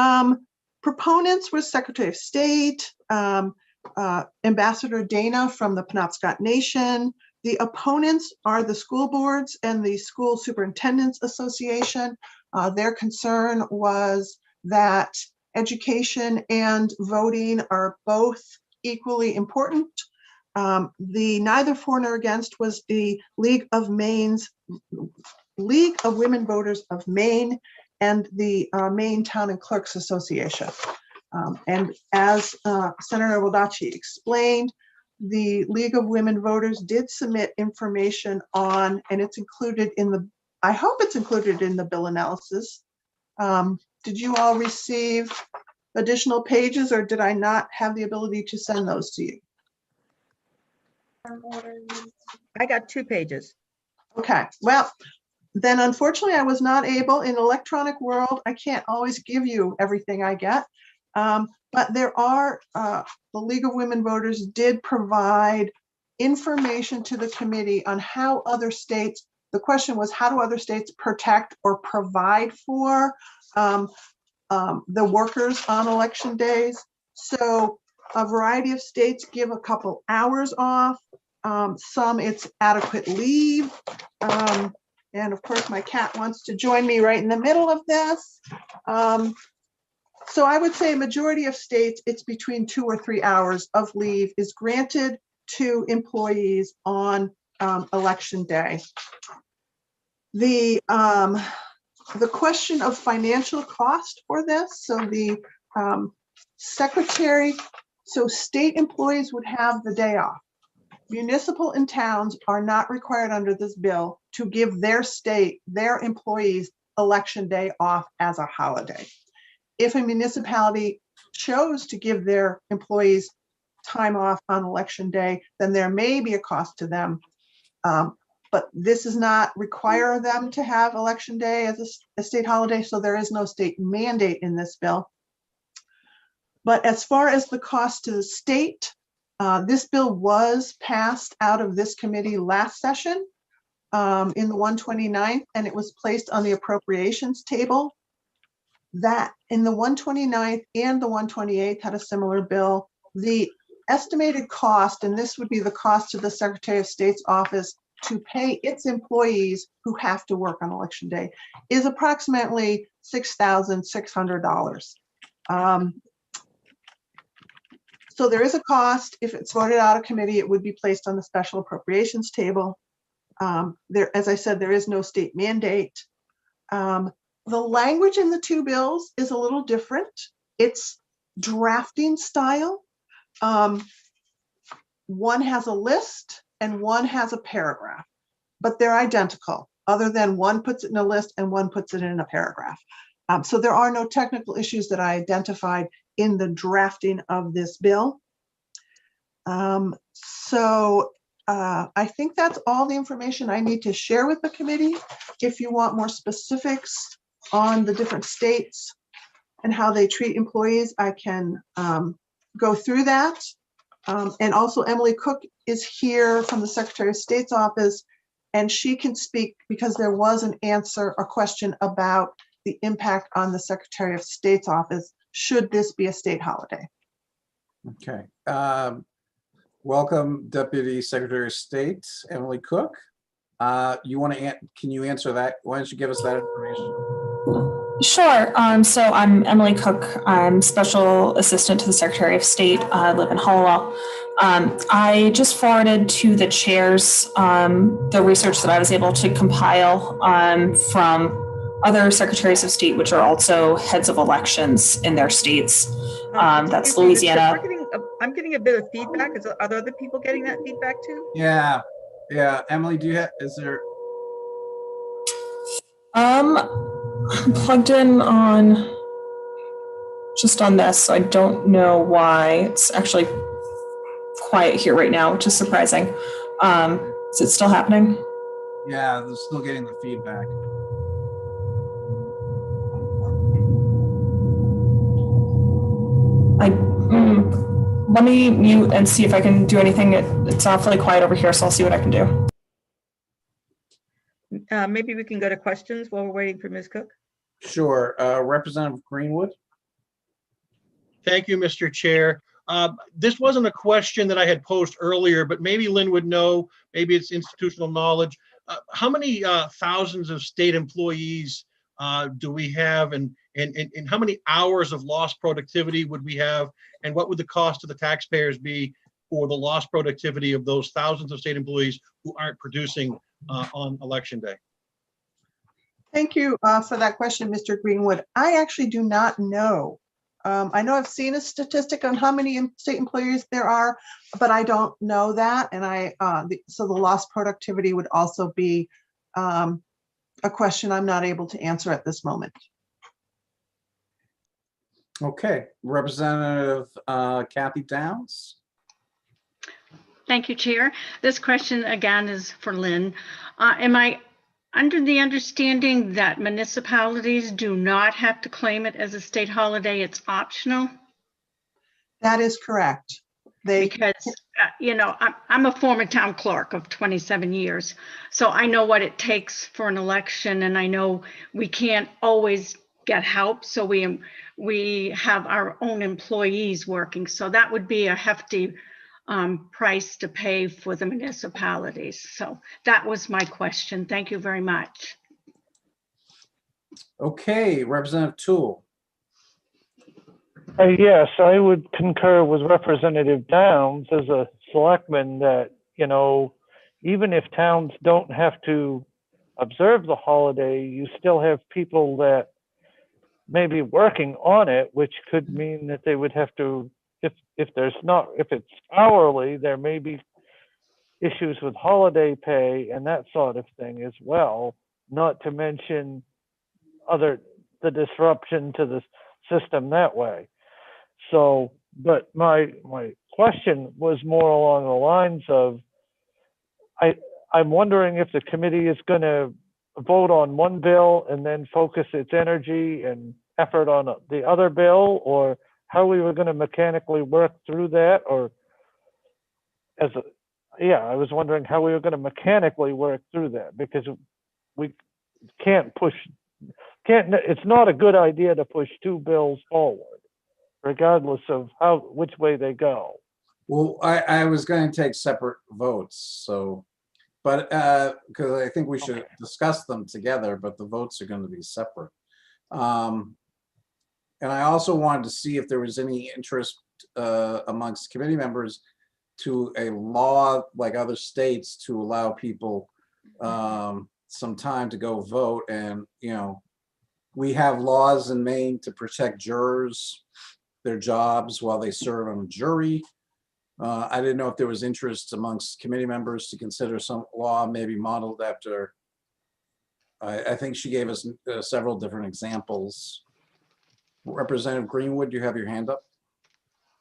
proponents were Secretary of State, Ambassador Dana from the Penobscot Nation. The opponents are the school boards and the School Superintendents Association. Their concern was that education and voting are both equally important. The neither for nor against was the League of Women Voters of Maine and the Maine Town and Clerks Association. And as Senator Baldacci explained, the League of Women Voters did submit information on, and it's included in the, I hope it's included in the bill analysis. Did you all receive additional pages, or did I not have the ability to send those to you? I got 2 pages. Okay, well, then unfortunately I was not able, in electronic world, I can't always give you everything I get. But there are, the League of Women Voters did provide information to the committee on how other states, the question was, how do other states protect or provide for the workers on election days? So a variety of states give a couple hours off. Some it's adequate leave. And of course, my cat wants to join me right in the middle of this. So I would say majority of states, it's between 2 or 3 hours of leave is granted to employees on election day. The question of financial cost for this, so the secretary, so state employees would have the day off. Municipal and towns are not required under this bill to give their state, their employees election day off as a holiday. If a municipality chose to give their employees time off on election day, then there may be a cost to them. But this does not require them to have election day as a state holiday, so there is no state mandate in this bill. But as far as the cost to the state, this bill was passed out of this committee last session in the 129th, and it was placed on the appropriations table. that in the 129th and the 128th had a similar bill. The estimated cost, and this would be the cost to the Secretary of State's office to pay its employees who have to work on election day, is approximately $6,600. So there is a cost. If it's voted out of committee, it would be placed on the special appropriations table. As I said, there is no state mandate. The language in the two bills is a little different. It's drafting style. One has a list and one has a paragraph, but they're identical, other than one puts it in a list and one puts it in a paragraph. So there are no technical issues that I identified in the drafting of this bill. I think that's all the information I need to share with the committee. If you want more specifics on the different states and how they treat employees, I can go through that. And also Emily Cook is here from the Secretary of State's office, and she can speak because there was an answer or question about the impact on the Secretary of State's office should this be a state holiday. Okay. Welcome, Deputy Secretary of State, Emily Cook. Can you answer that? Why don't you give us that information? Sure. So I'm Emily Cook. I'm Special Assistant to the Secretary of State. I live in Hollowell. I just forwarded to the chairs the research that I was able to compile from other Secretaries of State, which are also heads of elections in their states. That's Louisiana. I'm getting a bit of feedback. Are there other people getting that feedback too? Yeah. Emily, is there? I'm plugged in on just on this, so I don't know why it's actually quiet here right now, which is surprising. Is it still happening? Yeah, they're still getting the feedback. Let me mute and see if I can do anything. It's awfully quiet over here, so I'll see what I can do. Maybe we can go to questions while we're waiting for Ms. Cook. Sure. Representative Greenwood. Thank you, Mr. Chair. This wasn't a question that I had posed earlier, but maybe Lynn would know, maybe it's institutional knowledge. How many thousands of state employees do we have, and how many hours of lost productivity would we have, and what would the cost to the taxpayers be for the lost productivity of those thousands of state employees who aren't producing on election day? Thank you for that question, Mr. Greenwood. I actually do not know. I know I've seen a statistic on how many state employees there are, but I don't know that. And so the lost productivity would also be a question I'm not able to answer at this moment. Okay, Representative Kathy Downs. Thank you, Chair. This question again is for Lynn. Am I under the understanding that municipalities do not have to claim it as a state holiday? It's optional? That is correct. Because, I'm a former town clerk of 27 years, so I know what it takes for an election, and I know we can't always get help, so we have our own employees working, so that would be a hefty price to pay for the municipalities. So that was my question. Thank you very much. Okay, Representative Toole. Yes, I would concur with Representative Downs as a selectman that, even if towns don't have to observe the holiday, you still have people that may be working on it, which could mean that they would have to, if it's hourly, there may be issues with holiday pay and that sort of thing as well, not to mention the disruption to the system that way. So, but my question was more along the lines of, I'm wondering if the committee is going to vote on one bill and then focus its energy and effort on the other bill, or how we were going to mechanically work through that, or I was wondering how we were going to mechanically work through that, because we can't push it's not a good idea to push two bills forward, regardless of which way they go. Well, I was going to take separate votes, so, but, because I think we should discuss them together, but the votes are going to be separate. And I also wanted to see if there was any interest amongst committee members to a law like other states to allow people some time to go vote. And, you know, we have laws in Maine to protect jurors, their jobs while they serve on a jury. I didn't know if there was interest amongst committee members to consider some law maybe modeled after, I think she gave us several different examples. Representative Greenwood, you have your hand up.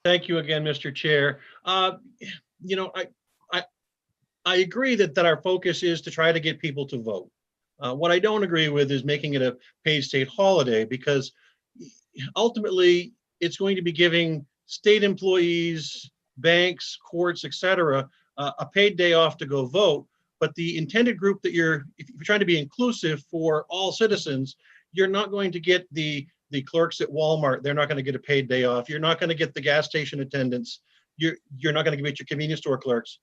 Thank you again, Mr. Chair. You know, I agree that our focus is to try to get people to vote. What I don't agree with is making it a paid state holiday, because ultimately it's going to be giving state employees, banks, courts, etc., a paid day off to go vote. But the intended group that if you're trying to be inclusive for all citizens, you're not going to get the clerks at Walmart. They're not going to get a paid day off. You're not going to get the gas station attendants. You're not going to get your convenience store clerks.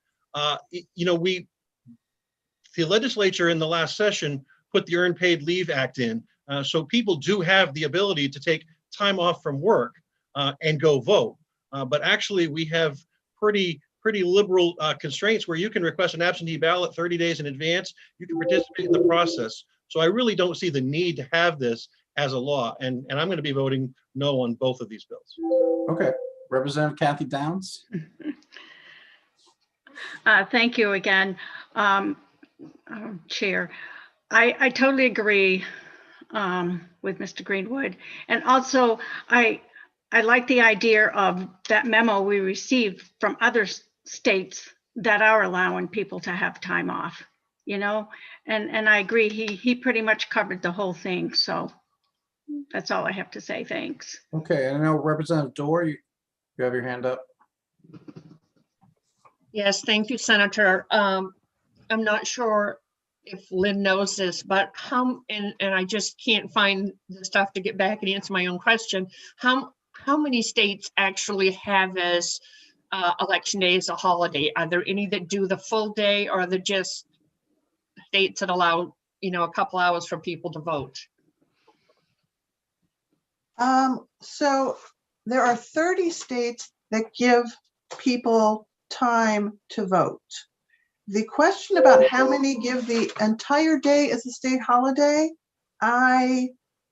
You know, the legislature in the last session put the Earned Paid Leave Act in, so people do have the ability to take time off from work and go vote. But actually, we have pretty liberal constraints where you can request an absentee ballot 30 days in advance. You can participate in the process. So I really don't see the need to have this as a law, and I'm going to be voting no on both of these bills. Okay, Representative Kathy Downs. Thank you again, Chair. I totally agree with Mr. Greenwood. And also, I like the idea of that memo we received from other states that are allowing people to have time off, you know, and I agree, he pretty much covered the whole thing. So that's all I have to say. Thanks. Okay, and I know Representative Dorr, you have your hand up. Yes, thank you, Senator. I'm not sure if Lynn knows this, but and I just can't find the stuff to get back and answer my own question. How many states actually have as election day as a holiday? Are there any that do the full day, or are there just states that allow, you know, a couple hours for people to vote? So there are 30 states that give people time to vote. The question about how many give the entire day as a state holiday, I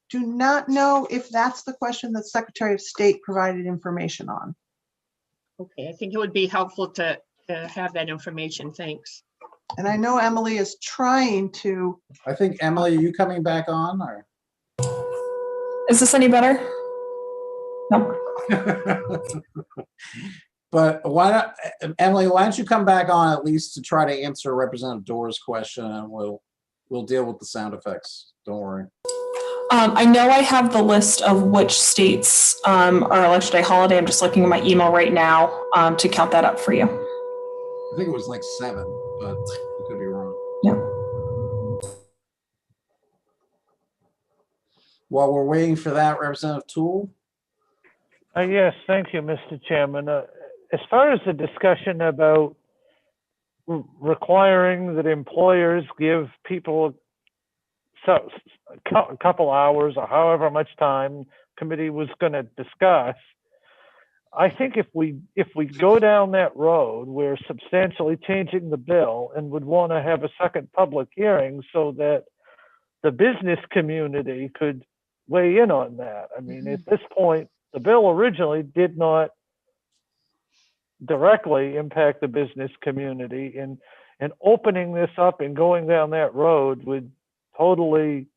do not know if that's the question that Secretary of State provided information on. Okay, I think it would be helpful to have that information. Thanks. And I know Emily is trying to. I think, Emily, are you coming back on, or? Is this any better? No. But why not, Emily, why don't you come back on at least to try to answer Representative Dorr's question, and we'll deal with the sound effects. Don't worry. I know I have the list of which states are election day holiday. I'm just looking at my email right now to count that up for you. I think it was like 7, but I could be wrong. Yeah. While we're waiting for that, Representative Toole? Yes, thank you, Mr. Chairman. As far as the discussion about requiring that employers give people a couple hours or however much time committee was going to discuss, I think if we go down that road, we're substantially changing the bill and would want to have a second public hearing so that the business community could weigh in on that. I mean, at this point, the bill originally did not directly impact the business community, and opening this up and going down that road would totally,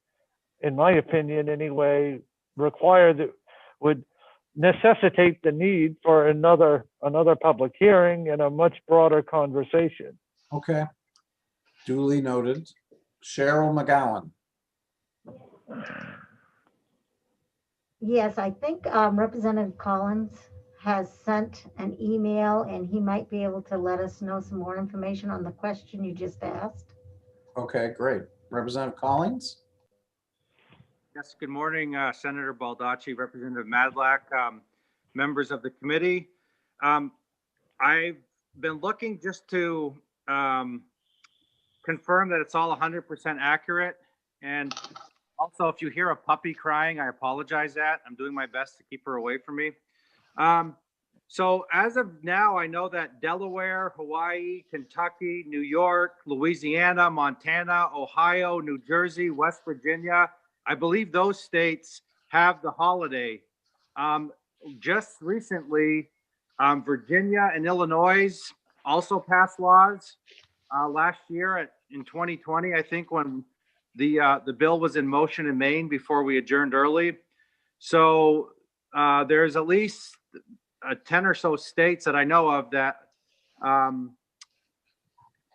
in my opinion anyway, would necessitate the need for another public hearing and a much broader conversation. Okay, duly noted. Cheryl McGowan. Yes, I think Representative Collins has sent an email, and he might be able to let us know some more information on the question you just asked. Okay, great. Representative Collins? Yes, good morning, Senator Baldacci, Representative Madlack, members of the committee. I've been looking just to confirm that it's all 100% accurate. And also, if you hear a puppy crying, I apologize that. I'm doing my best to keep her away from me. So as of now, I know that Delaware, Hawaii, Kentucky, New York, Louisiana, Montana, Ohio, New Jersey, West Virginia, I believe those states have the holiday. Just recently, Virginia and Illinois also passed laws last year in 2020, I think, when the bill was in motion in Maine before we adjourned early. So there's at least 10 or so states that I know of that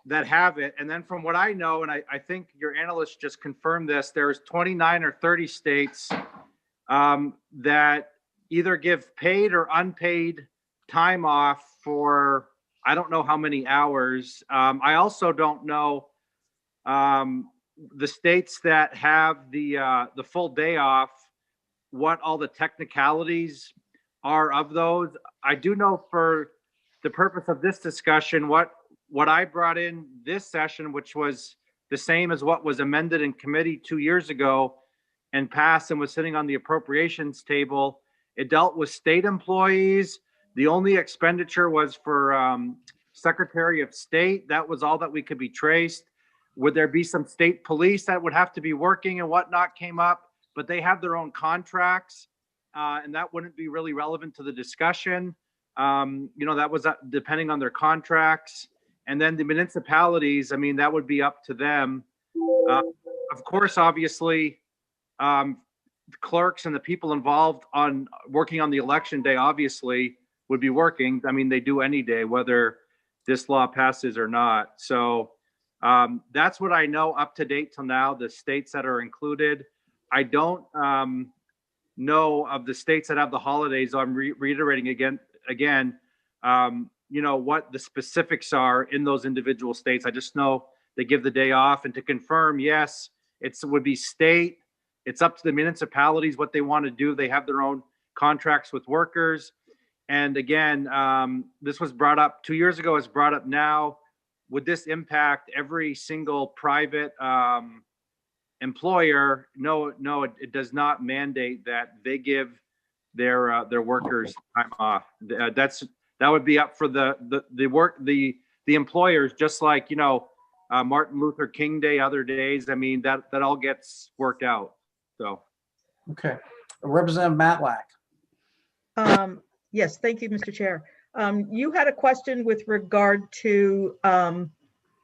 that have it. And then from what I know, and I think your analyst just confirmed this, there's 29 or 30 states that either give paid or unpaid time off for, I don't know how many hours. I also don't know the states that have the full day off, what all the technicalities are of those. I do know for the purpose of this discussion, what I brought in this session, which was the same as what was amended in committee 2 years ago and passed and was sitting on the appropriations table. It dealt with state employees. The only expenditure was for Secretary of State. That was all that we could be traced. Would there be some state police that would have to be working and whatnot came up, but they have their own contracts. And that wouldn't be really relevant to the discussion. That was depending on their contracts. And then the municipalities, I mean, that would be up to them. Of course, obviously, clerks and the people involved on working on the election day, obviously, would be working. I mean, they do any day, whether this law passes or not. So that's what I know up to date till now, the states that are included. I don't know of the states that have the holidays. I'm reiterating again, what the specifics are in those individual states. I just know they give the day off. And to confirm, yes, it would be state. It's up to the municipalities what they want to do. They have their own contracts with workers. And again, this was brought up 2 years ago, it's brought up now. Would this impact every single private employer? No, it does not mandate that they give their workers time off. That would be up for the employers, just like Martin Luther King Day, other days. I mean, that all gets worked out. So Okay, Representative Matlack. Yes, thank you, Mr. Chair. You had a question with regard to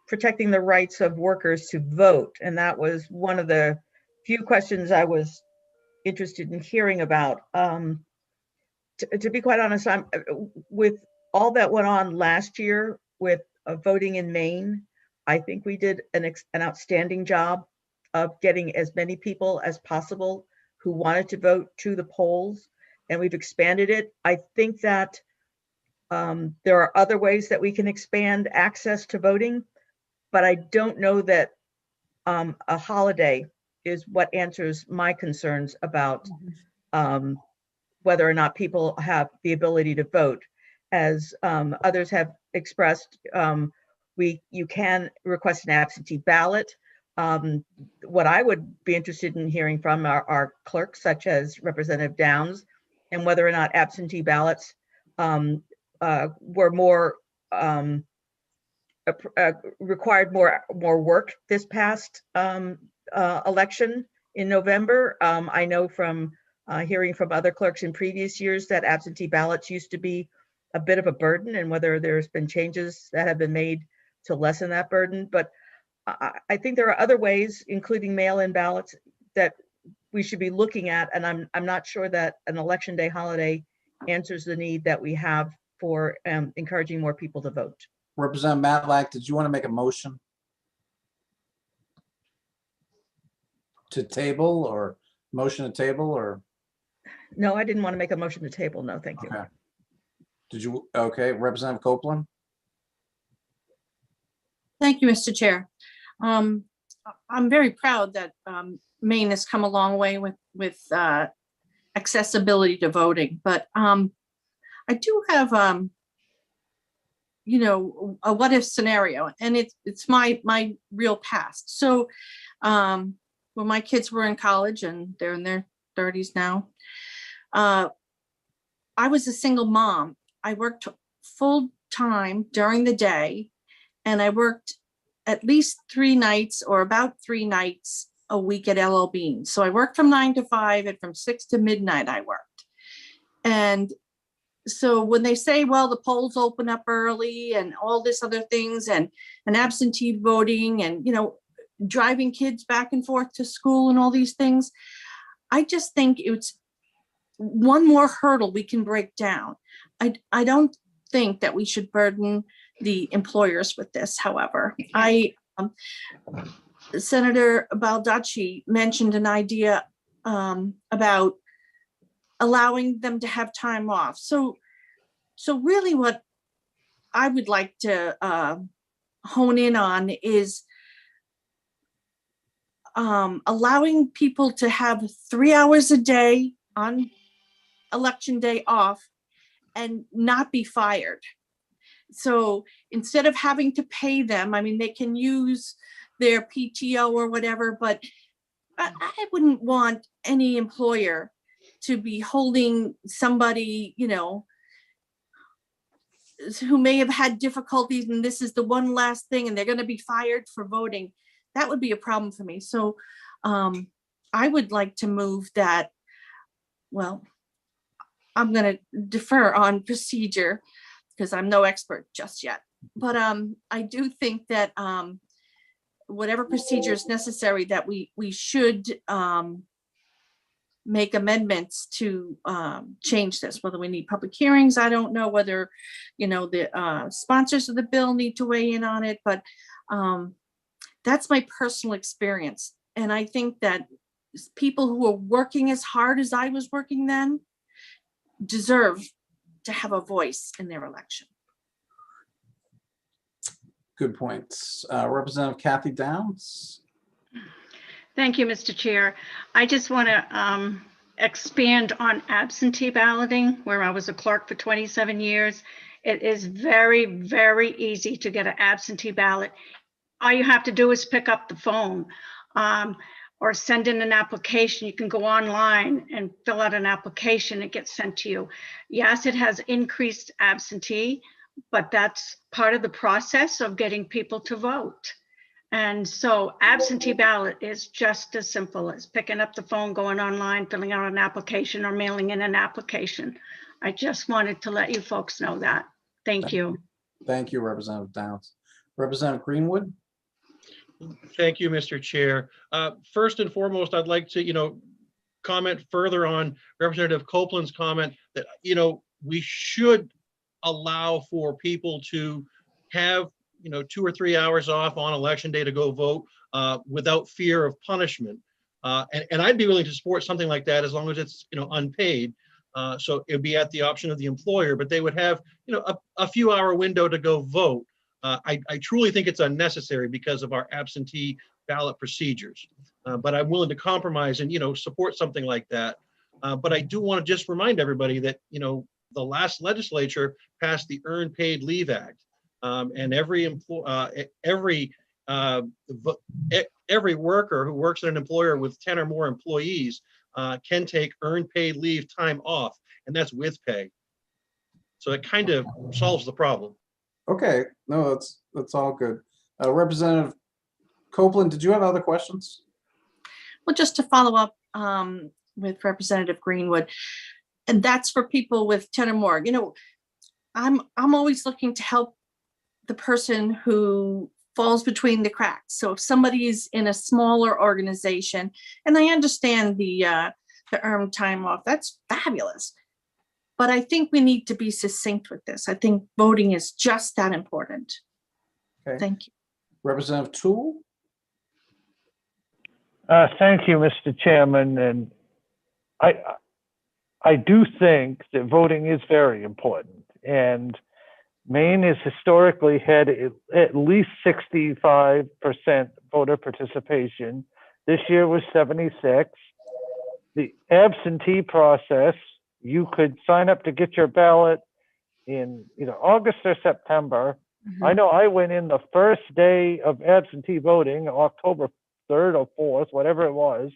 protecting the rights of workers to vote, and that was one of the few questions I was interested in hearing about. To be quite honest, with all that went on last year with voting in Maine, I think we did an outstanding job of getting as many people as possible who wanted to vote to the polls, and we've expanded it. I think that there are other ways that we can expand access to voting, but I don't know that a holiday is what answers my concerns about whether or not people have the ability to vote. As others have expressed, you can request an absentee ballot. What I would be interested in hearing from our clerks, such as Representative Downs, and whether or not absentee ballots were more required more work this past election in November. I know from hearing from other clerks in previous years that absentee ballots used to be a bit of a burden, and whether there's been changes that have been made to lessen that burden. But I think there are other ways, including mail-in ballots, that we should be looking at, and I'm not sure that an election day holiday answers the need that we have for encouraging more people to vote. Representative Matlack, did you want to make a motion to table, or motion to table, or? No, I didn't want to make a motion to table. No, thank you. Okay. Did you? Okay, Representative Copeland. Thank you, Mr. Chair. I'm very proud that Maine has come a long way with accessibility to voting, but I do have you know, a what if scenario, and it's my real past. So when my kids were in college and they're in their 30s now, I was a single mom. I worked full time during the day, and I worked at least 3 nights or about 3 nights a week at LL Bean. So I worked from 9 to 5 and from 6 to midnight I worked. And so when they say, well, the polls open up early and all this other things and absentee voting and, you know, driving kids back and forth to school and all these things, I just think it's one more hurdle we can break down. I don't think that we should burden the employers with this. However, Senator Baldacci mentioned an idea about allowing them to have time off. So really what I would like to hone in on is allowing people to have 3 hours a day on election day off and not be fired. So instead of having to pay them, I mean, they can use their PTO or whatever, but I wouldn't want any employer to be holding somebody, you know, who may have had difficulties and this is the one last thing and they're going to be fired for voting. That would be a problem for me. So I would like to move that. Well, I'm going to defer on procedure because I'm no expert just yet. But I do think that whatever procedure is necessary, that we should make amendments to change this, whether we need public hearings. I don't know whether, you know, the sponsors of the bill need to weigh in on it, but that's my personal experience. And I think that people who are working as hard as I was working then deserve to have a voice in their election. Good points. Representative Kathy Downs. Thank you, Mr. Chair. I just want to expand on absentee balloting, where I was a clerk for 27 years. It is very, very easy to get an absentee ballot. All you have to do is pick up the phone or send in an application. You can go online and fill out an application. It gets sent to you. Yes, it has increased absentee, but that's part of the process of getting people to vote. And so absentee ballot is just as simple as picking up the phone, going online, filling out an application or mailing in an application. I just wanted to let you folks know that. Thank you. Thank you, Representative Downs. Representative Greenwood. Thank you, Mr. Chair. First and foremost, I'd like to, comment further on Representative Copeland's comment that, we should allow for people to have, 2 or 3 hours off on election day to go vote without fear of punishment. And I'd be willing to support something like that as long as it's, unpaid. So it'd be at the option of the employer, but they would have, a few hour window to go vote. I truly think it's unnecessary because of our absentee ballot procedures. But I'm willing to compromise and, support something like that. But I do want to just remind everybody that, the last legislature passed the Earned Paid Leave Act. And every worker who works at an employer with 10 or more employees can take earned paid leave time off, and that's with pay. So it kind of solves the problem. Okay, no, that's all good. Representative Copeland, did you have other questions? Well, just to follow up with Representative Greenwood, and that's for people with 10 or more. I'm always looking to help the person who falls between the cracks. So if somebody is in a smaller organization, and I understand the earned time off, that's fabulous. But I think we need to be succinct with this. I think voting is just that important. Okay. Thank you. Representative Toole. Thank you, Mr. Chairman. And I do think that voting is very important. And Maine has historically had at least 65% voter participation. This year was 76. The absentee process, you could sign up to get your ballot in either August or September. I know I went in the first day of absentee voting, October 3rd or 4th, whatever it was.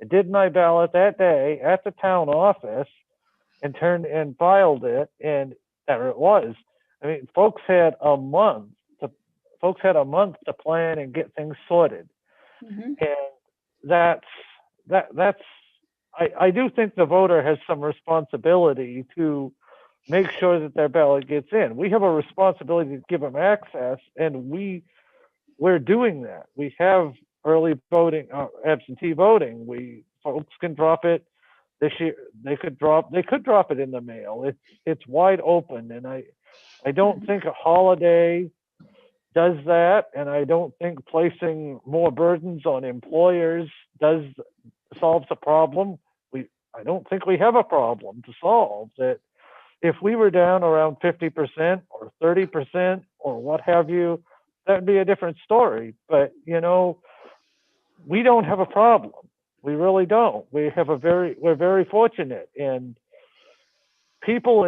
I did my ballot that day at the town office and filed it, and there it was. I mean, folks had a month to plan and get things sorted. And I do think the voter has some responsibility to make sure that their ballot gets in. We have a responsibility to give them access, and we're doing that. We have early voting, absentee voting. Folks can drop it this year. They could drop it in the mail. It's wide open, and I don't think a holiday does that, and I don't think placing more burdens on employers solves a problem. I don't think we have a problem to solve. That if we were down around 50% or 30% or what have you, that'd be a different story. But we don't have a problem. We really don't. We're very fortunate, and people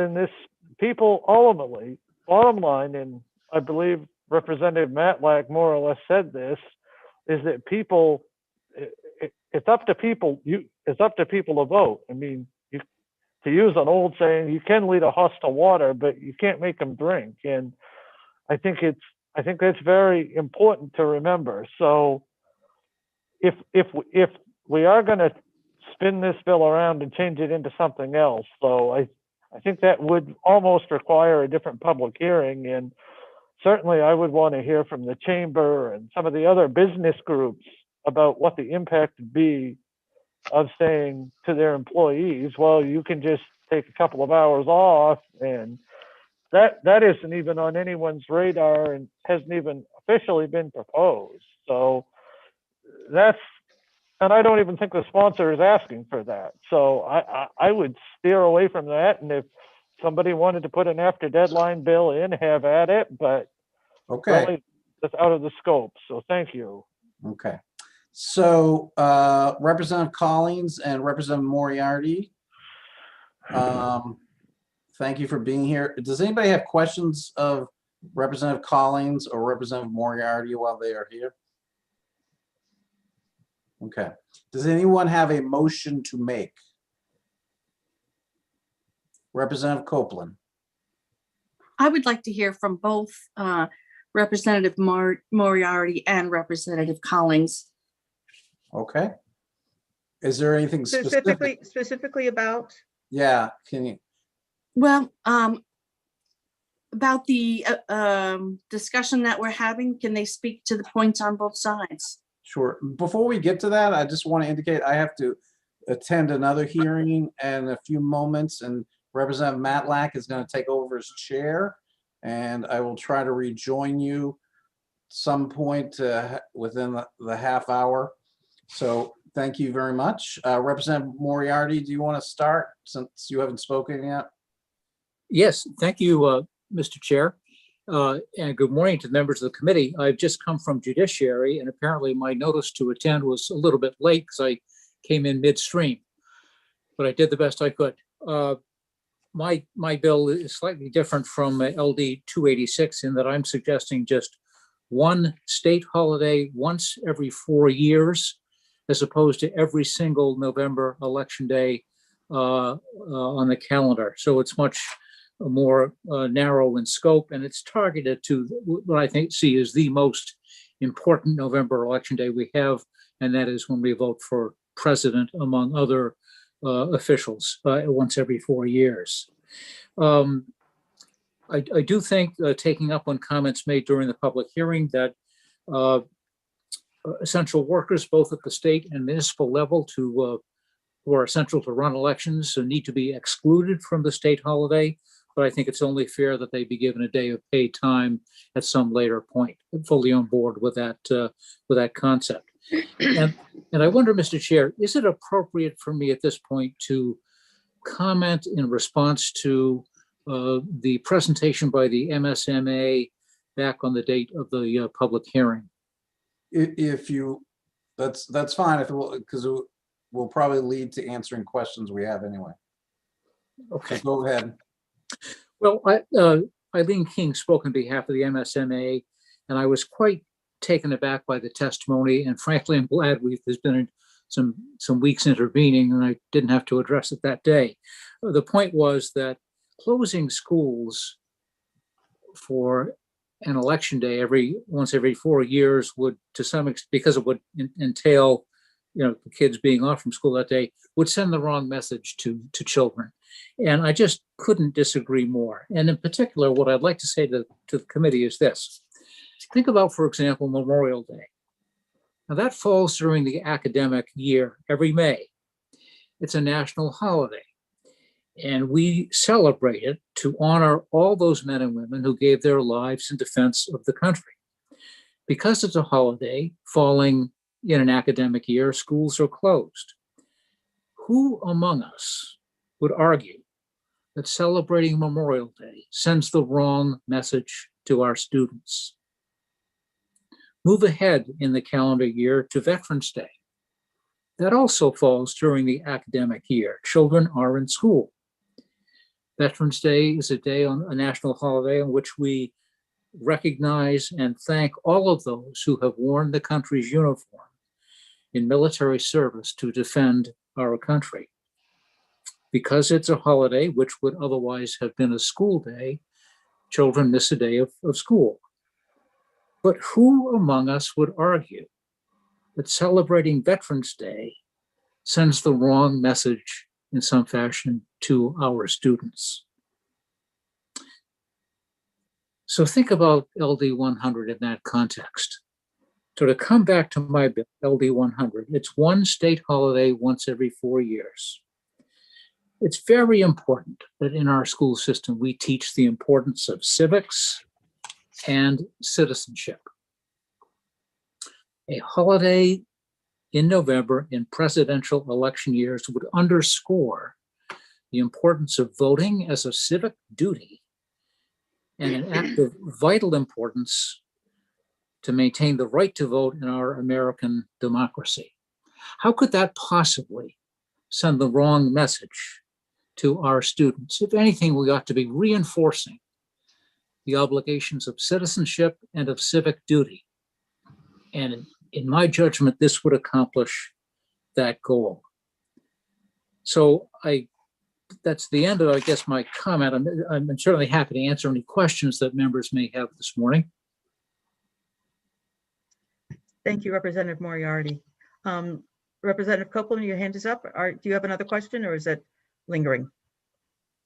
ultimately, bottom line, and I believe Representative Matlack more or less said this, is that it's up to people. It's up to people to vote. I mean, to use an old saying, you can lead a horse to water, but you can't make them drink. And I think that's very important to remember. So if we are going to spin this bill around and change it into something else, so I think that would almost require a different public hearing. And certainly I would want to hear from the chamber and some of the other business groups about what the impact would be of saying to their employees, well, you can just take a couple of hours off, and that isn't even on anyone's radar and hasn't even officially been proposed. So and I don't even think the sponsor is asking for that. So I would steer away from that. And if somebody wanted to put an after deadline bill in, have at it, but really that's out of the scope. So thank you. Okay. So Representative Collins and Representative Moriarty, thank you for being here. Does anybody have questions of Representative Collins or Representative Moriarty while they are here? Okay. Does anyone have a motion to make? Representative Copeland. I would like to hear from both Representative Moriarty and Representative Collins. Okay. Is there anything specifically about? Yeah, can you? Well, about the discussion that we're having, can they speak to the points on both sides? Sure. Before we get to that, I just want to indicate I have to attend another hearing in a few moments, and Representative Matlack is going to take over as chair, and I will try to rejoin you some point within the half hour. So thank you very much. Representative Moriarty, do you want to start since you haven't spoken yet? Yes, thank you, Mr. Chair. And good morning to the members of the committee. I've just come from Judiciary, and apparently my notice to attend was a little bit late because I came in midstream, but I did the best I could. My bill is slightly different from LD 286 in that I'm suggesting just one state holiday once every 4 years, as opposed to every single November election day on the calendar. So it's much more narrow in scope, and it's targeted to what I see is the most important November election day we have, and that is when we vote for president, among other officials, once every 4 years. I do think, taking up on comments made during the public hearing, that essential workers, both at the state and municipal level, who are essential to run elections, need to be excluded from the state holiday. But I think it's only fair that they be given a day of paid time at some later point. I'm fully on board with that concept. And I wonder, Mr. Chair, is it appropriate for me at this point to comment in response to the presentation by the MSMA back on the date of the public hearing. If you, that's fine, if it will, because it will probably lead to answering questions we have anyway. Okay. So go ahead. Well, Eileen King spoke on behalf of the MSMA, and I was quite taken aback by the testimony. And frankly, I'm glad there's been some weeks intervening, and I didn't have to address it that day. The point was that closing schools for an election day once every 4 years would, to some extent, because it would entail, the kids being off from school that day, would send the wrong message to children. And I just couldn't disagree more. And in particular, what I'd like to say to the committee is this. Think about, for example, Memorial Day. Now that falls during the academic year every May. It's a national holiday. And we celebrate it to honor all those men and women who gave their lives in defense of the country. Because it's a holiday falling in an academic year, schools are closed. Who among us would argue that celebrating Memorial Day sends the wrong message to our students? Move ahead in the calendar year to Veterans Day. That also falls during the academic year. Children are in school. Veterans Day is a national holiday on which we recognize and thank all of those who have worn the country's uniform in military service to defend our country. Because it's a holiday, which would otherwise have been a school day, children miss a day of school. But who among us would argue that celebrating Veterans Day sends the wrong message in some fashion to our students? So think about LD 100 in that context. So to come back to my bill, LD 100, it's one state holiday once every 4 years. It's very important that in our school system, we teach the importance of civics and citizenship. A holiday in November in presidential election years would underscore the importance of voting as a civic duty and an act of vital importance to maintain the right to vote in our American democracy. How could that possibly send the wrong message to our students? If anything, we ought to be reinforcing the obligations of citizenship and of civic duty. And in my judgment, this would accomplish that goal. So that's the end of, I guess, my comment. I'm certainly happy to answer any questions that members may have this morning. Thank you, Representative Moriarty. Representative Copeland, your hand is up. Do you have another question, or is it lingering?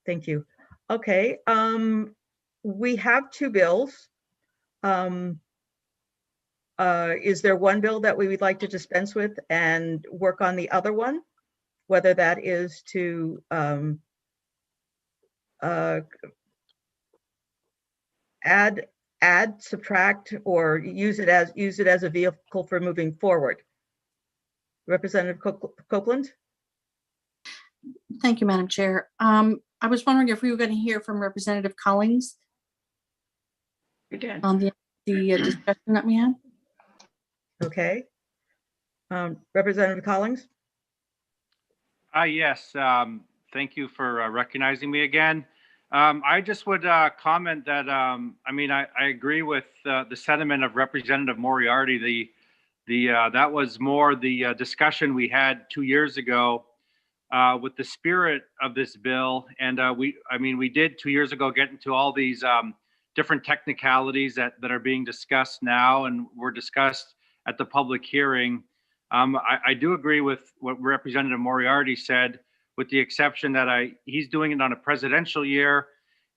Thank you. Okay, we have two bills. Is there one bill that we would like to dispense with and work on the other one? Whether that is to add, subtract, or use it as a vehicle for moving forward. Representative Copeland? Thank you, Madam Chair. I was wondering if we were going to hear from Representative Collins on the discussion that we had. Okay. Representative Collins? Yes, thank you for recognizing me again. I just would comment that, I agree with the sentiment of Representative Moriarty. That was more the discussion we had 2 years ago with the spirit of this bill. And we did 2 years ago get into all these different technicalities that are being discussed now and were discussed at the public hearing. I do agree with what Representative Moriarty said, with the exception that he's doing it on a presidential year.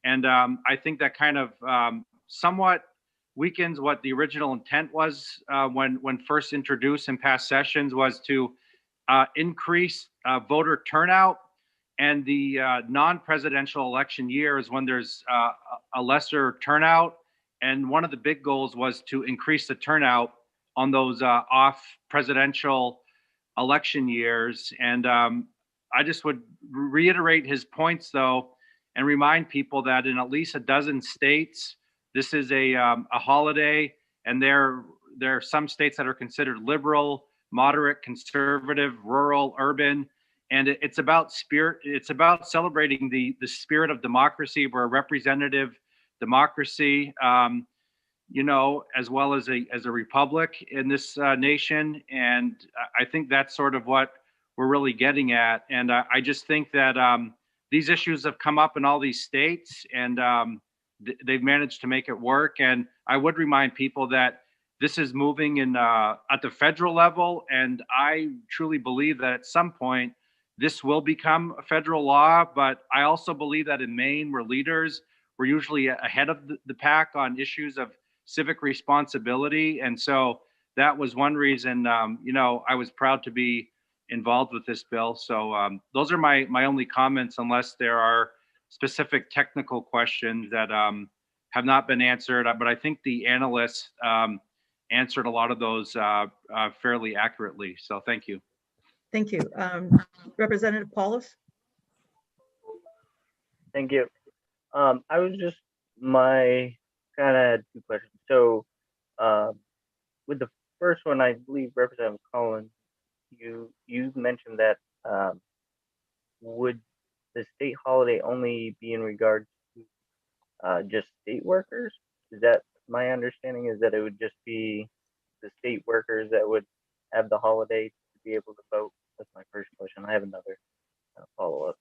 And I think that kind of somewhat weakens what the original intent was when first introduced in past sessions, was to increase voter turnout. And the non-presidential election year is when there's a lesser turnout. And one of the big goals was to increase the turnout on those off presidential election years. And I just would reiterate his points, though, and remind people that in at least a dozen states, this is a holiday, and there are some states that are considered liberal, moderate, conservative, rural, urban, and it's about spirit. It's about celebrating the spirit of democracy. We're a representative democracy, you know, as well as a republic in this nation, and I think that's sort of what we're really getting at. And I just think that these issues have come up in all these states, and they've managed to make it work. And I would remind people that this is moving in at the federal level, and I truly believe that at some point this will become a federal law. But I also believe that in Maine, we're leaders. We're usually ahead of the pack on issues of civic responsibility, and so that was one reason, you know, I was proud to be involved with this bill. So those are my only comments, unless there are specific technical questions that have not been answered. But I think the analysts answered a lot of those fairly accurately. So thank you. Thank you. Representative Paulus? Thank you. I was just, my kind of had two questions. So with the first one, I believe Representative Collins, you mentioned that would the state holiday only be in regards to just state workers? Is that my understanding, is that it would just be the state workers that would have the holiday to be able to vote? That's my first question. I have another follow-up.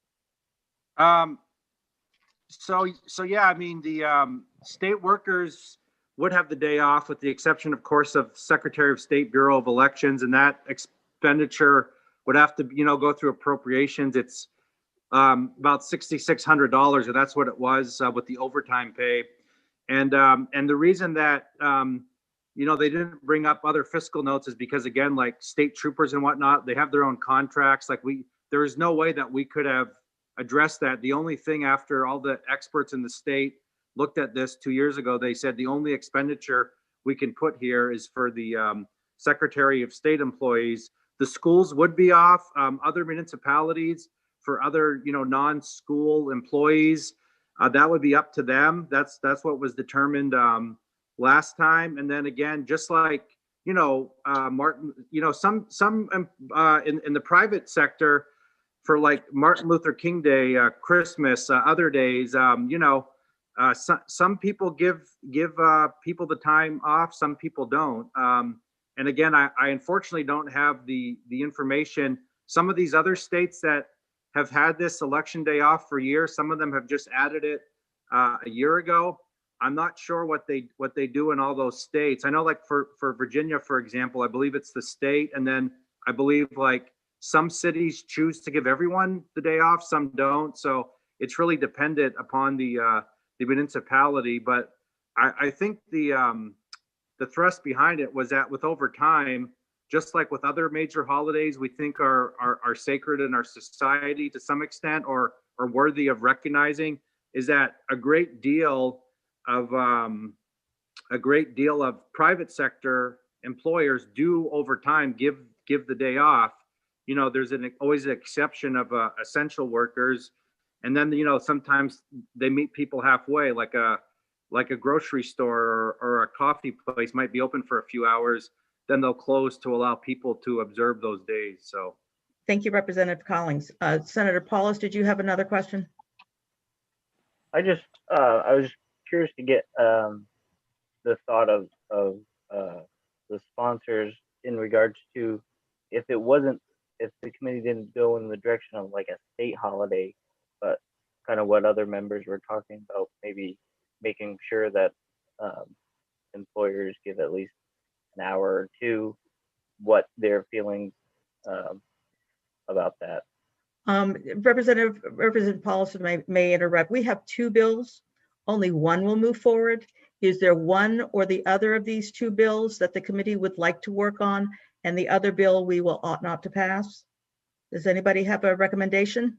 So yeah, I mean, the state workers would have the day off, with the exception, of course, of Secretary of State, Bureau of Elections, and that expenditure would have to, you know, go through appropriations. It's about $6,600, and that's what it was with the overtime pay. And the reason that you know, they didn't bring up other fiscal notes is because, again, like state troopers and whatnot, they have their own contracts. Like there is no way that we could have addressed that. The only thing, after all the experts in the state looked at this 2 years ago, they said the only expenditure we can put here is for the Secretary of State employees. The schools would be off. Other municipalities, for other, you know, non-school employees, that would be up to them. That's what was determined last time. And then again, just like, you know, Martin, you know, some in the private sector, for like Martin Luther King Day, Christmas, other days, you know, some people give people the time off, some people don't. And again, I unfortunately don't have the information. Some of these other states that have had this election day off for years, some of them have just added it a year ago. I'm not sure what they do in all those states. I know, like for Virginia, for example, I believe it's the state, and then I believe like some cities choose to give everyone the day off, some don't. So it's really dependent upon the municipality. But I think the thrust behind it was that with overtime, just like with other major holidays we think are sacred in our society to some extent, or worthy of recognizing, is that a great deal of private sector employers do overtime give the day off. You know, there's always an exception of essential workers, and then, you know, sometimes they meet people halfway, like a grocery store or a coffee place might be open for a few hours, then they'll close to allow people to observe those days. So Thank you, Representative Collins. Senator Paulus, did you have another question? I was curious to get the thought of the sponsors in regards to if the committee didn't go in the direction of like a state holiday, but kind of what other members were talking about, maybe making sure that employers give at least an hour or two, what they're feeling about that. Representative Paulus may interrupt. We have two bills. Only one will move forward. Is there one or the other of these two bills that the committee would like to work on, and the other bill we will ought not to pass? Does anybody have a recommendation?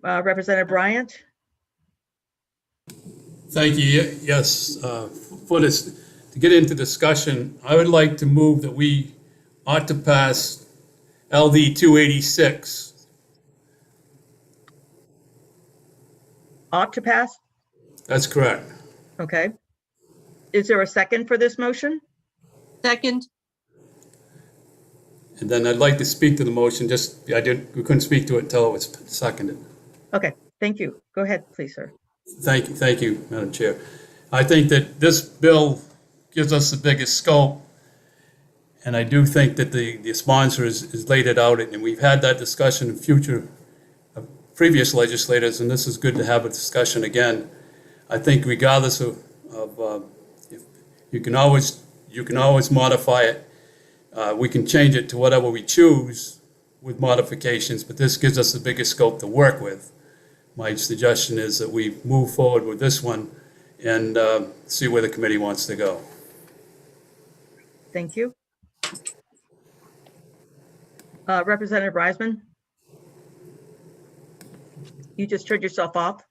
Representative Bryant? Thank you. Yes, for this, to get into discussion, I would like to move that we ought to pass LD 286, ought to pass? That's correct. Okay. Is there a second for this motion? Second, And then I'd like to speak to the motion, we couldn't speak to it until it was seconded. Okay, thank you. Go ahead, please, sir. Thank you, Madam Chair. I think that this bill gives us the biggest scope, and I do think that the sponsor is laid it out, and we've had that discussion in previous legislators, and this is good to have a discussion again. I think regardless of if you can always modify it. We can change it to whatever we choose with modifications, but this gives us the biggest scope to work with. My suggestion is that we move forward with this one and see where the committee wants to go. Thank you. Representative Reisman? You just turned yourself off.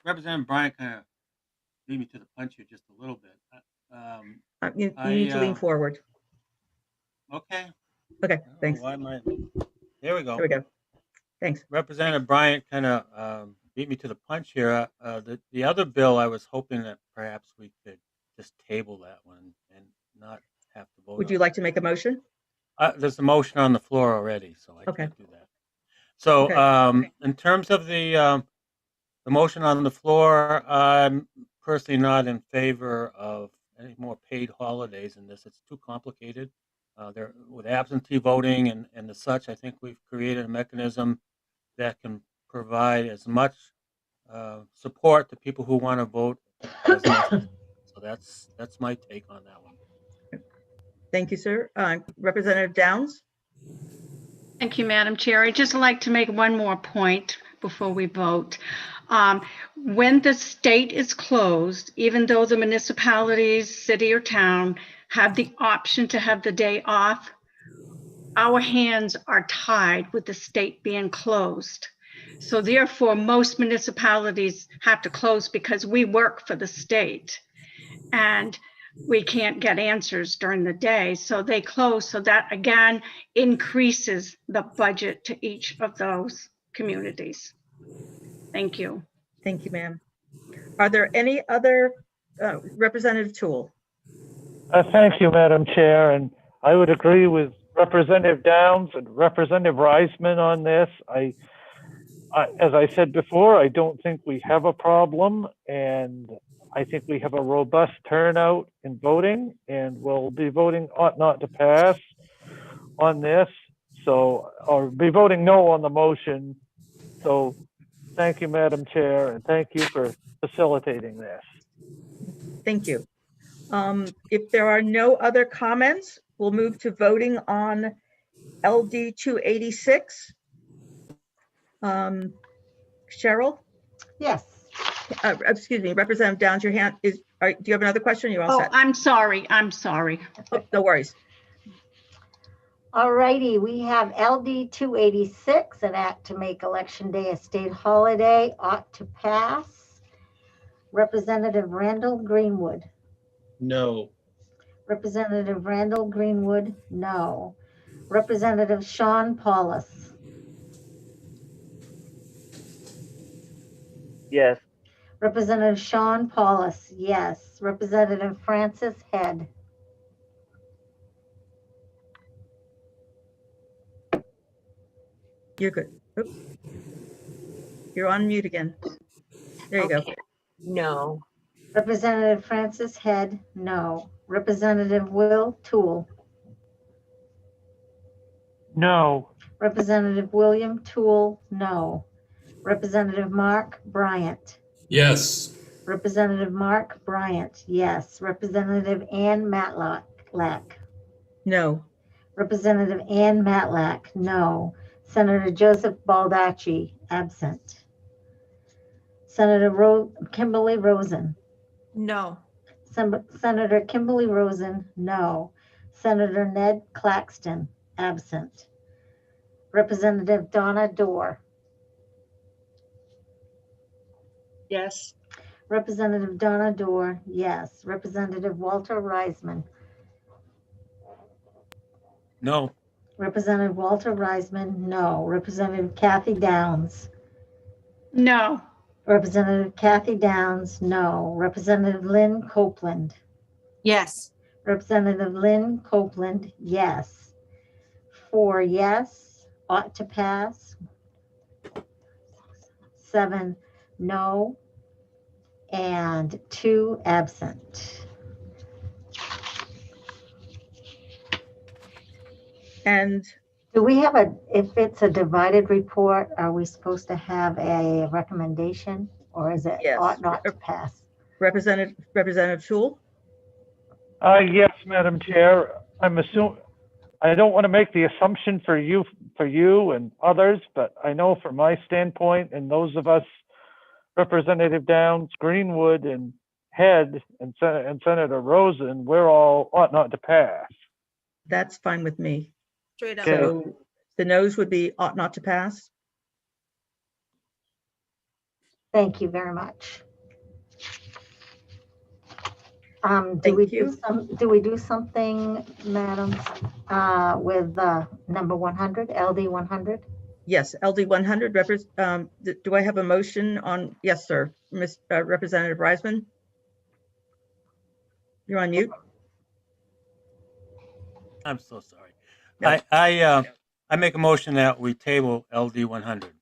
Representative Bryant kind of beat me to the punch here just a little bit. You need to lean forward. Okay. Okay, thanks. Why am I? There we go. There we go. Thanks. Representative Bryant kind of beat me to the punch here. The other bill, I was hoping that perhaps we could just table that one and not have to vote. Would you like to make a motion? There's a motion on the floor already, so I can't do that. So Okay. in terms of the motion on the floor, I'm personally not in favor of any more paid holidays in this. It's too complicated. There with absentee voting and the such, I think we've created a mechanism that can provide as much support to people who want to vote as necessary. So that's my take on that one. Thank you, sir. Representative Downs? Thank you, Madam Chair. I'd just like to make one more point before we vote. When the state is closed, even though the municipalities, city or town have the option to have the day off, our hands are tied with the state being closed. So therefore, most municipalities have to close because we work for the state and we can't get answers during the day. So they close. So that again increases the budget to each of those communities. Thank you. Thank you, ma'am. Are there any other Representative Toole? Thank you, Madam Chair, and I would agree with Representative Downs and Representative Reisman on this. As I said before, I don't think we have a problem, and I think we have a robust turnout in voting, and we'll be voting ought not to pass on this, or be voting no on the motion. So thank you, Madam Chair, and thank you for facilitating this. Thank you. If there are no other comments, we'll move to voting on LD 286. Cheryl? Yes. Excuse me, Representative Downs, your hand is, do you have another question? You're all Oh, set. I'm sorry. I'm sorry. Oh, no worries. All righty, we have LD 286, an act to make Election Day a state holiday, ought to pass. Representative Randall Greenwood. No. Representative Randall Greenwood, no. Representative Sean Paulus. Yes. Representative Sean Paulus, yes. Representative Francis Head. You're good. Oops. You're on mute again. There you go. No. Representative Francis Head, no. Representative Will Toole. No. Representative William Toole, no. Representative Mark Bryant. Yes. Representative Mark Bryant, yes. Representative Ann Matlack. No. Representative Ann Matlack, no. Senator Joseph Baldacci, absent. Senator Kimberly Rosen. No. Senator Kimberly Rosen, no. Senator Ned Claxton, absent. Representative Donna Dorr. Yes. Representative Donna Dorr, yes. Representative Walter Reisman. No. Representative Walter Reisman, no. Representative Kathy Downs. No. Representative Kathy Downs, no. Representative Lynn Copeland. Yes. Representative Lynn Copeland, yes. 4 yes, ought to pass. 7 no, and 2 absent. And do we have if it's a divided report, are we supposed to have a recommendation, or is it Yes. ought not to pass? Representative Tool? Yes, Madam Chair. I'm assuming, I don't want to make the assumption for you and others, but I know from my standpoint and those of us, Representative Downs, Greenwood, and Head, and Senator Rosen, we're all ought not to pass. That's fine with me. Straight up. So the no's would be ought not to pass. Thank you very much. Do Thank you. we do something, madam, with number 100, LD 100? Yes, LD 100. Do I have a motion on? Yes, sir. Representative Reisman? You're on mute. I'm so sorry. No. I make a motion that we table LD 100.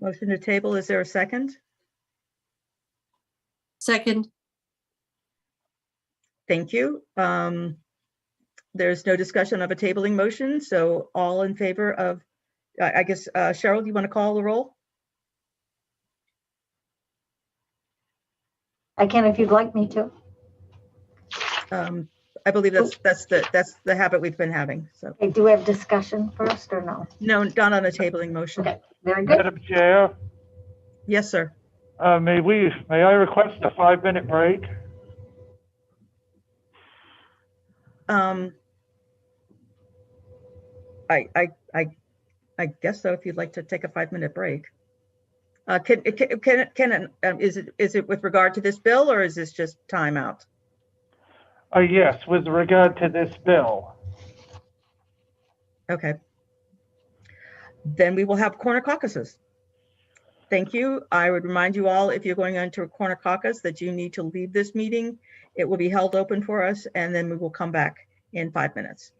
Motion to table. Is there a second? Second. Thank you. There's no discussion of a tabling motion, so all in favor of, I guess, Cheryl, do you want to call the roll? I can if you'd like me to. I believe that's the habit we've been having. So. Okay, do we have discussion first or no? No, not on a tabling motion. Okay, very good. Madam Chair. Yes, sir. May I request a 5-minute break? I guess so. If you'd like to take a 5-minute break. Is it with regard to this bill, or is this just timeout? Yes, with regard to this bill. Okay. Then we will have corner caucuses. Thank you. I would remind you all, if you're going into a corner caucus, that you need to leave this meeting. It will be held open for us, and then we will come back in 5 minutes.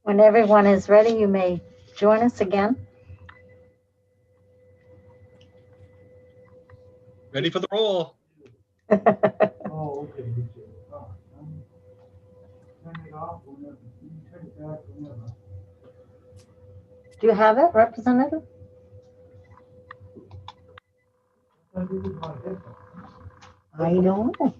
When everyone is ready, you may join us again. Ready for the roll. Oh, okay. Do you have it, Representative? I don't know.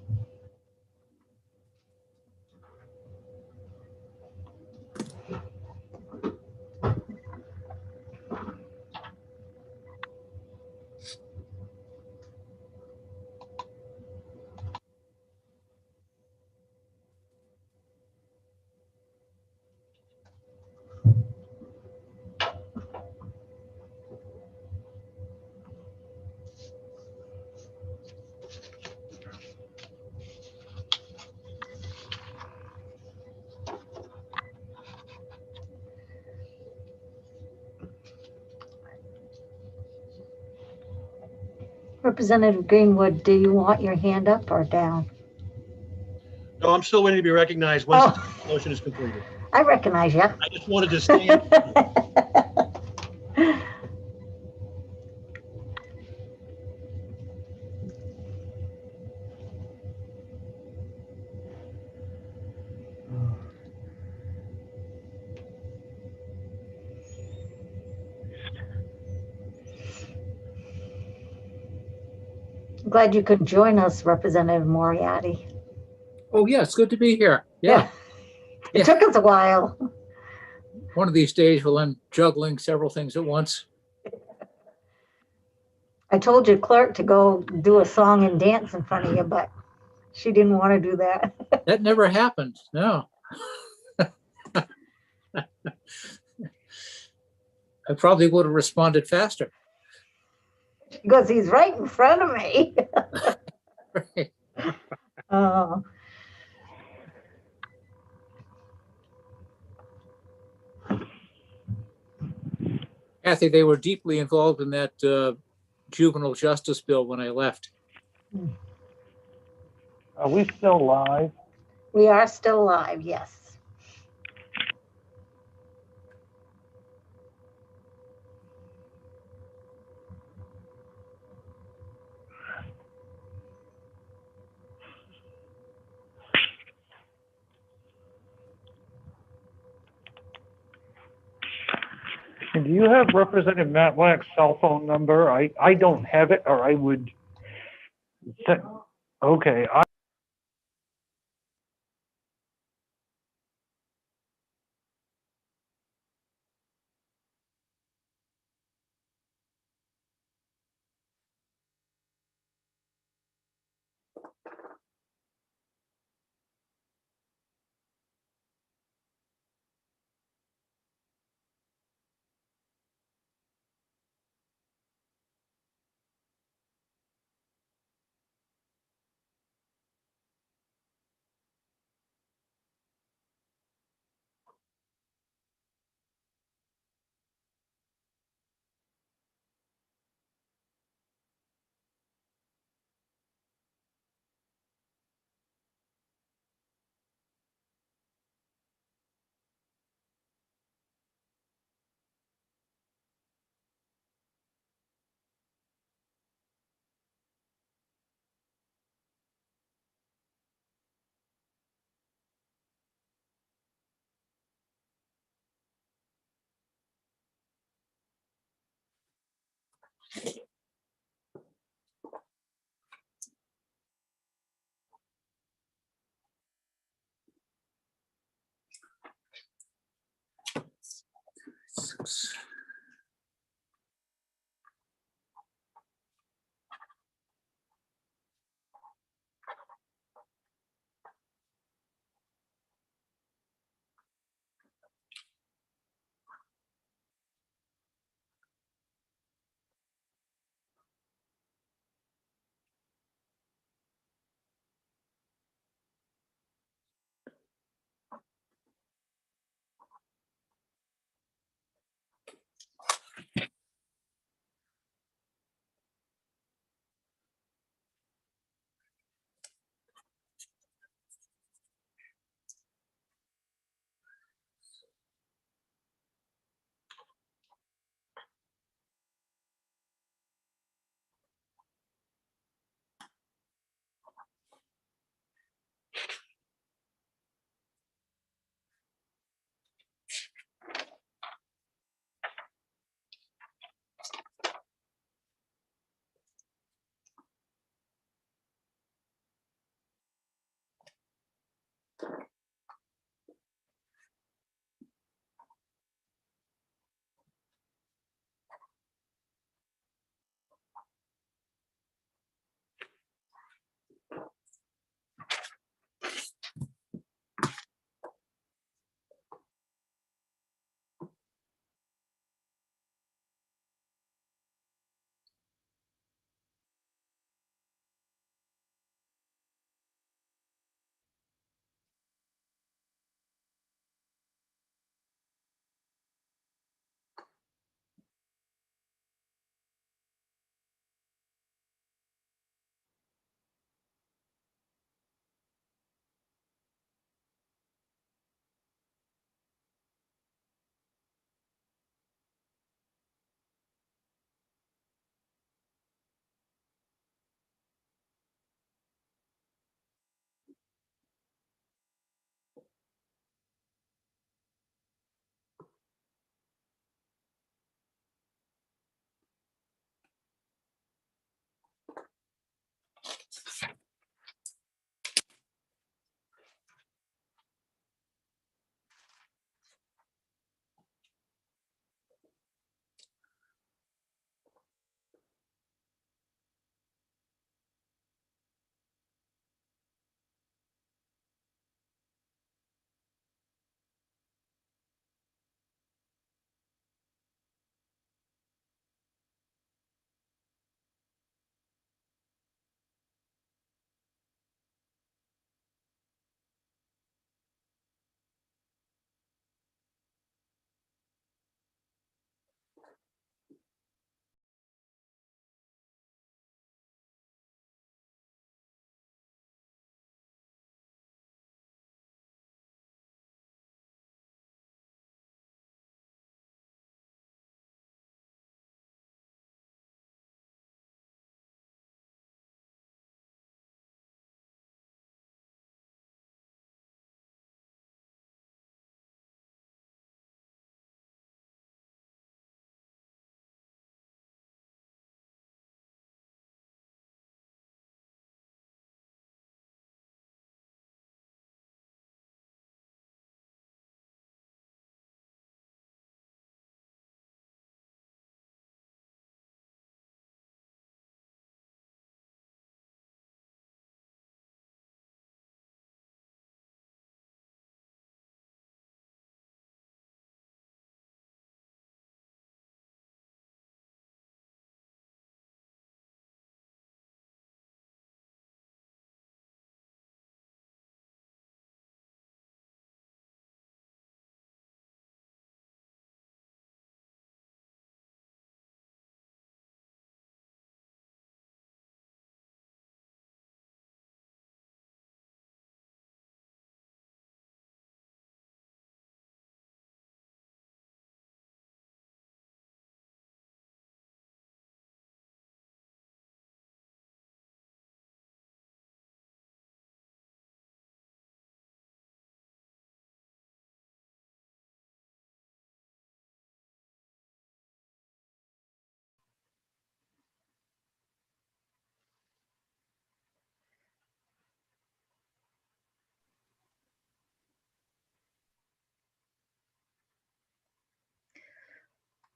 Representative Greenwood, do you want your hand up or down? No, I'm still waiting to be recognized once Oh. the motion is completed. I recognize you. I just wanted to stand. Glad you could join us, Representative Moriarty. Oh, yeah, it's good to be here. Yeah. It took us a while. One of these days, well, I'm juggling several things at once. I told your clerk to go do a song and dance in front of you, but she didn't want to do that. That never happened. No. I probably would have responded faster. Because he's right in front of me. Right. Oh. Kathy, they were deeply involved in that juvenile justice bill when I left. Are we still live? We are still live, yes. And do you have Representative Matlack's cell phone number? I don't have it, or I would. Okay,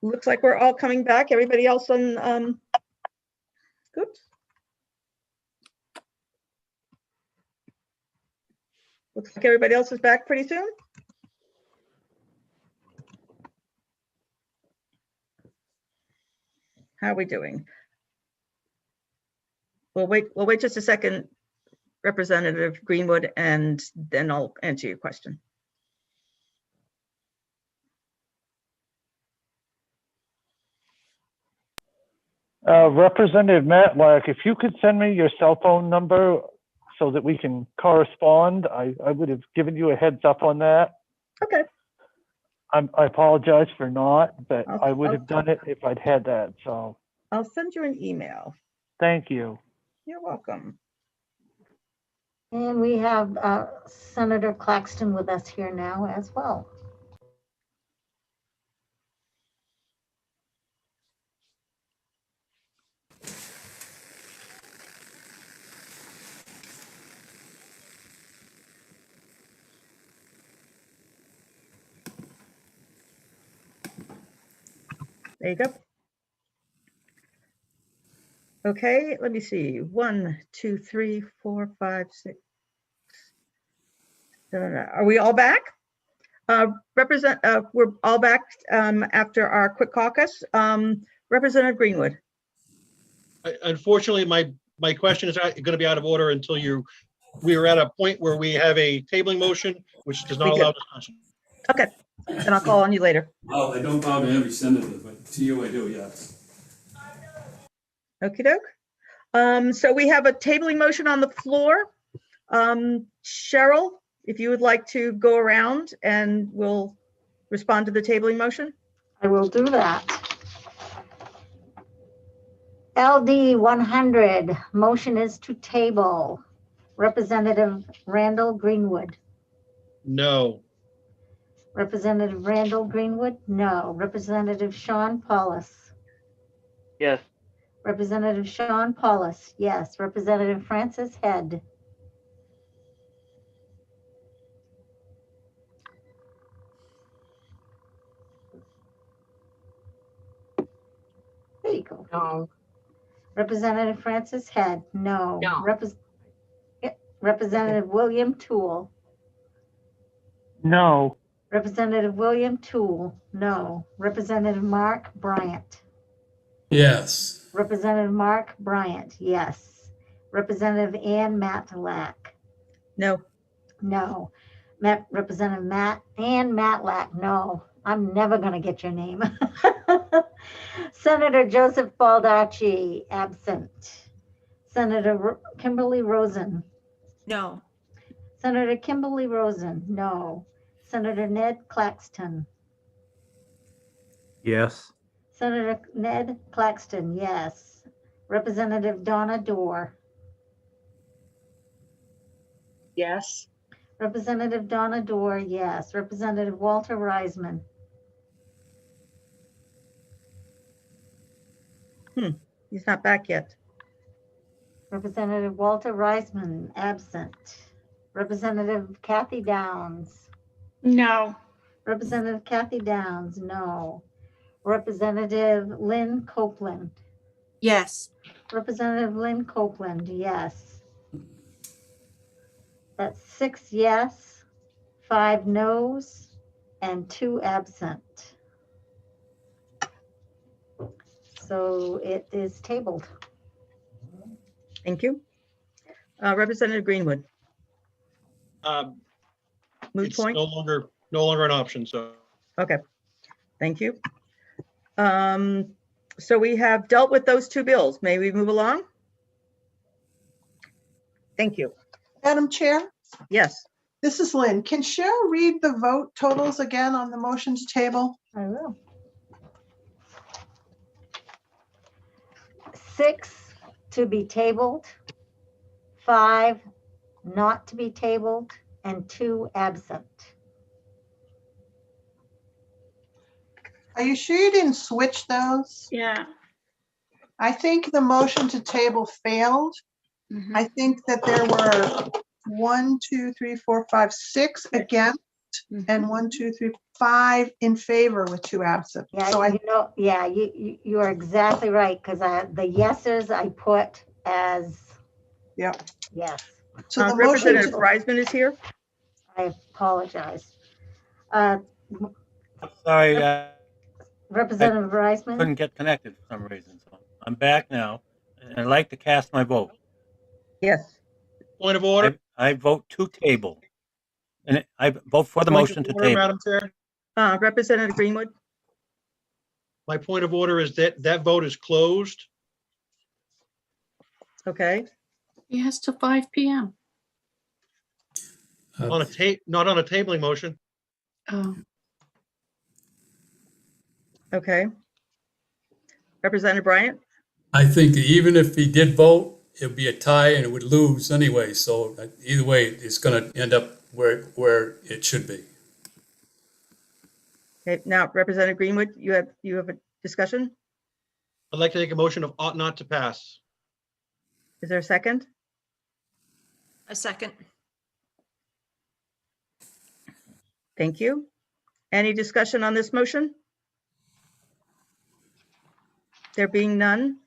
Looks like we're all coming back. Everybody else on, good. Looks like everybody else is back pretty soon. How are we doing? We'll wait just a second, Representative Greenwood, and then I'll answer your question. Representative Matlack, if you could send me your cell phone number so that we can correspond, I would have given you a heads up on that. Okay. I apologize for not, but I would have done it if I'd had that, so I'll send you an email. thank you. You're welcome. And we have Senator Claxton with us here now as well. There you go. Okay, let me see. 1, 2, 3, 4, 5, 6. Are we all back? We're all back after our quick caucus. Representative Greenwood. Unfortunately, my question is going to be out of order until we are at a point where we have a tabling motion, which does not allow discussion. Okay, then I'll call on you later. Well, I don't bow to every senator, but to you I do, yes. Okie doke. So we have a tabling motion on the floor. Cheryl, if you would like to go around and we'll respond to the tabling motion. I will do that. LD 100, motion is to table. Representative Randall Greenwood. No. Representative Randall Greenwood, no. Representative Sean Paulus. Yes. Representative Sean Paulus, yes. Representative Francis Head. There you go. No. Representative Francis Head, no. No. Representative William Toole. No. Representative William Toole, no. Representative Mark Bryant. Yes. Representative Mark Bryant, yes. Representative Ann Matlack. No. No. Representative Ann Matlack, no. I'm never going to get your name. Senator Joseph Baldacci, absent. Senator Kimberly Rosen. No. Senator Kimberly Rosen, no. Senator Ned Claxton. Yes. Senator Ned Claxton, yes. Representative Donna Dorr. Yes. Representative Donna Dorr, yes. Representative Walter Reisman. He's not back yet. Representative Walter Reisman, absent. Representative Kathy Downs. No. Representative Kathy Downs, no. Representative Lynn Copeland. Yes. Representative Lynn Copeland, yes. That's 6 yes, 5 no's, and 2 absent. So it is tabled. Thank you. Representative Greenwood. Moot It's point. no longer an option, so. Okay, thank you. So we have dealt with those 2 bills. May we move along? Thank you. Madam Chair, Yes. this is Lynn. Can Cheryl read the vote totals again on the motion to table? I will. 6 to be tabled, 5 not to be tabled, and 2 absent. Are you sure you didn't switch those? Yeah. I think the motion to table failed. I think that there were 1, 2, 3, 4, 5, 6 against. and 1, 2, 3, 5 in favor with 2 absent. Yeah, So I, you are exactly right, because the yeses I put as yep. yes. So the motion Representative to, Reisman is here. I apologize. Sorry, Representative I Reisman? couldn't get connected for some reason. So I'm back now, and I'd like to cast my vote. Yes. Point of order. I vote to table, and I vote for the Point motion of to order, table. Madam Chair. Representative Greenwood. My point of order is that that vote is closed. Okay. He has till 5 p.m. On a tape, not on a tabling motion. Oh, Okay. Representative Bryant. I think that even if he did vote, it'd be a tie and it would lose anyway. So either way, it's going to end up where it should be. Okay. Now, Representative Greenwood, you have a discussion. I'd like to take a motion of ought not to pass. Is there a second? A second. Thank you. Any discussion on this motion? There being none.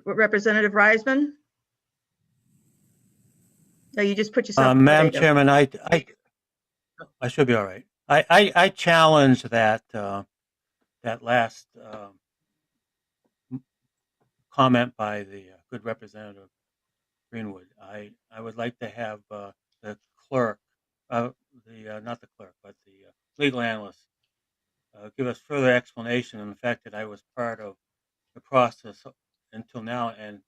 Representative Reisman? No, you just put yourself. Madam Chairman, I should be all right. I challenge that that last comment by the good Representative Greenwood. I would like to have the clerk, not the clerk, but the legal analyst give us further explanation on the fact that I was part of the process until now, and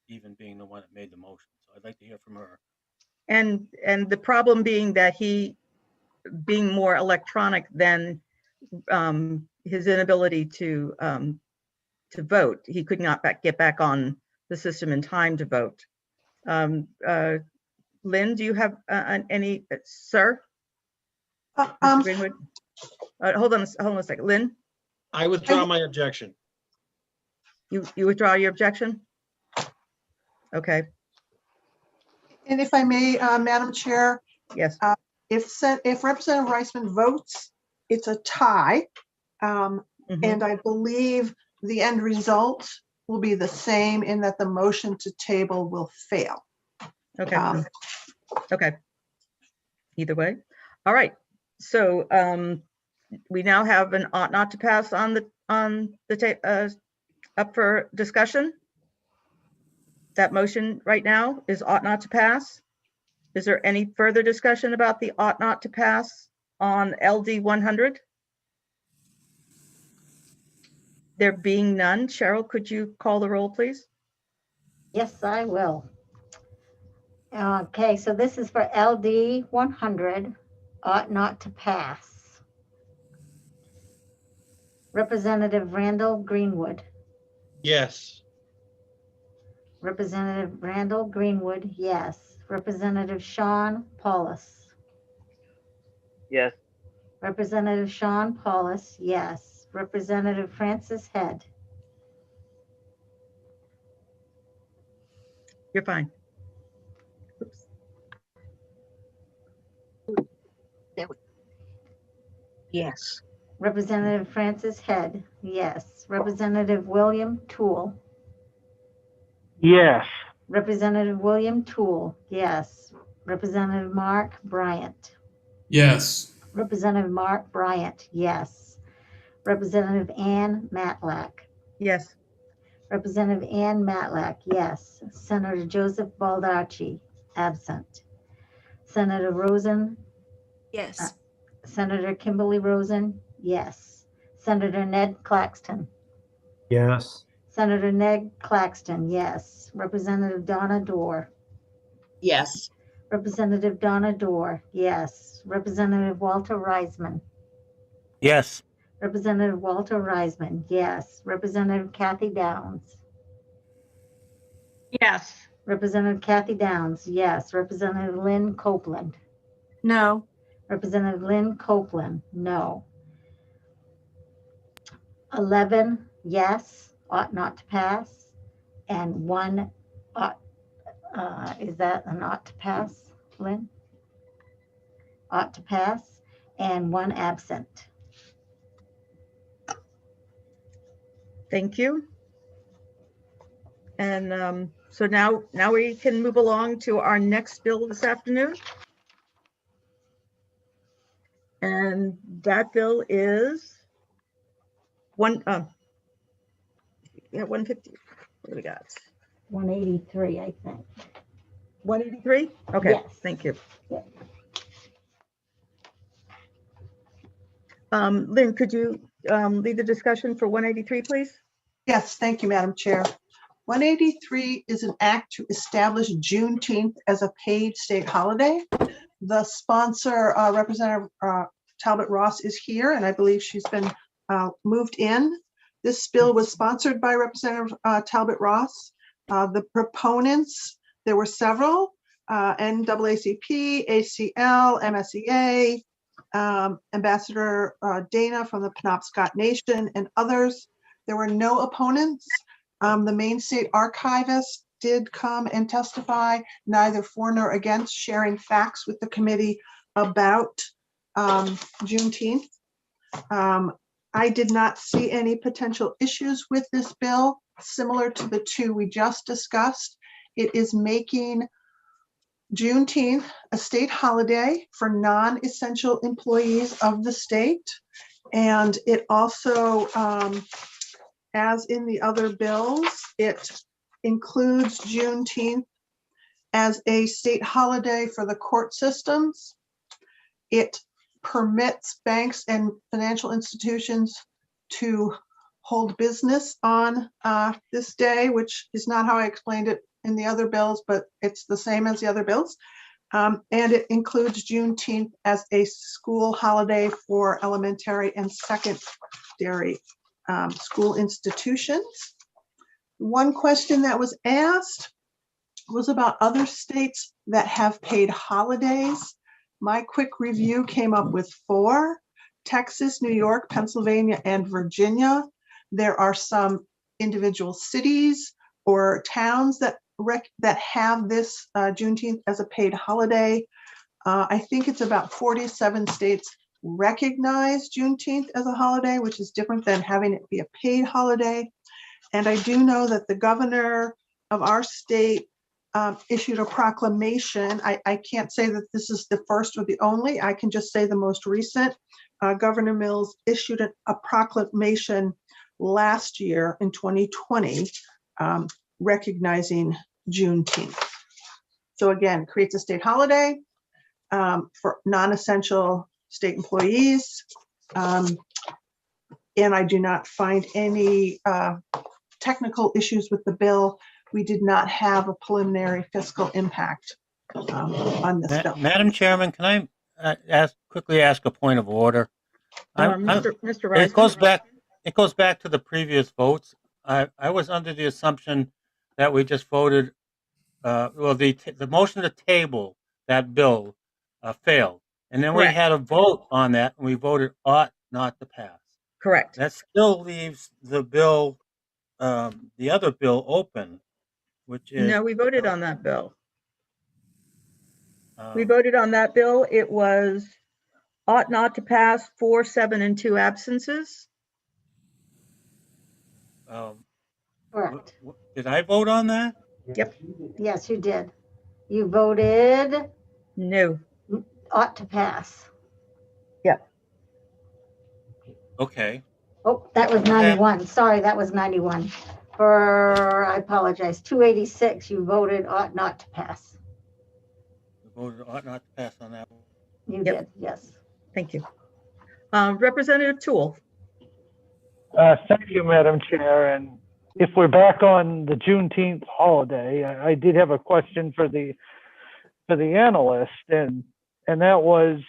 even being the one that made the motion. So I'd like to hear from her. And the problem being that he being more electronic than his inability to vote. He could not get back on the system in time to vote. Lynn, do you have any, sir? Mr. Greenwood? Hold on a second. Lynn? I withdraw my objection. You withdraw your objection? Okay. and if I may, Madam Chair, Yes. If Representative Reisman votes, it's a tie. And I believe the end result will be the same in that the motion to table will fail. Okay. Okay. Either way. All right. So we now have an ought not to pass on the up for discussion. That motion right now is ought not to pass. Is there any further discussion about the ought not to pass on LD 100? There being none, Cheryl, could you call the roll, please? Yes, I will. Okay, so this is for LD 100, ought not to pass. Representative Randall Greenwood. Yes. Representative Randall Greenwood, yes. Representative Sean Paulus. Yes. Representative Sean Paulus, yes. Representative Francis Head. You're fine. Oops. Yes. Representative Francis Head, yes. Representative William Toole. Yes. Representative William Toole, yes. Representative Mark Bryant. Yes. Representative Mark Bryant, yes. Representative Ann Matlack. Yes. Representative Ann Matlack, yes. Senator Joseph Baldacci, absent. Senator Rosen. Yes. Senator Kimberly Rosen, yes. Senator Ned Claxton. Yes. Senator Ned Claxton, yes. Representative Donna Dorr. Yes. Representative Donna Dorr, yes. Representative Walter Reisman. Yes. Representative Walter Reisman, yes. Representative Kathy Downs. Yes. Representative Kathy Downs, yes. Representative Lynn Copeland. no. Representative Lynn Copeland, no. 11, yes, ought not to pass. And 1 ought, is that an ought to pass, Lynn? Ought to pass. and 1 absent. Thank you. And so now we can move along to our next bill this afternoon. And that bill is 150. What do we got? 183, I think. 183? Okay, Yes. thank you. Yeah. Lynn, could you lead the discussion for 183, please? Yes, thank you, Madam Chair. 183 is an act to establish Juneteenth as a paid state holiday. The sponsor, Representative Talbot Ross, is here, and I believe she's been moved in. This bill was sponsored by Representative Talbot Ross. The proponents, there were several, NAACP, ACL, MSEA, Ambassador Dana from the Penobscot Nation, and others. There were no opponents. The Maine State Archivist did come and testify, neither for nor against, sharing facts with the committee about Juneteenth. I did not see any potential issues with this bill, similar to the two we just discussed. It is making Juneteenth a state holiday for non-essential employees of the state. And it also, as in the other bills, it includes Juneteenth as a state holiday for the court systems. It permits banks and financial institutions to hold business on this day, which is not how I explained it in the other bills, but it's the same as the other bills. And it includes Juneteenth as a school holiday for elementary and secondary school institutions. One question that was asked was about other states that have paid holidays. My quick review came up with 4: Texas, New York, Pennsylvania, and Virginia. There are some individual cities or towns that have this Juneteenth as a paid holiday. I think it's about 47 states recognize Juneteenth as a holiday, which is different than having it be a paid holiday. And I do know that the governor of our state issued a proclamation. I can't say that this is the first or the only. I can just say the most recent. Governor Mills issued a proclamation last year in 2020 recognizing Juneteenth. So again, creates a state holiday for non-essential state employees. And I do not find any technical issues with the bill. We did not have a preliminary fiscal impact on this bill. Madam Chairman, can I quickly ask a point of order? Mr. It Reisman? goes back to the previous votes. I was under the assumption that we just voted, the motion to table that bill failed. And then we Correct. had a vote on that and we voted ought not to pass. Correct. That still leaves the bill, the other bill open, which is. No, we voted on that bill. We voted on that bill. It was ought not to pass 4, 7, and 2 absences. Correct. Did I vote on that? Yep. Yes, you did. You voted no. Ought to pass. Yep. Okay. Oh, that was 91. Sorry, that was 91. I apologize. 286, you voted ought not to pass. You voted ought not to pass on that one. You did, yes. Thank you. Representative Toole. Thank you, Madam Chair. And if we're back on the Juneteenth holiday, I did have a question for the analyst, and that was,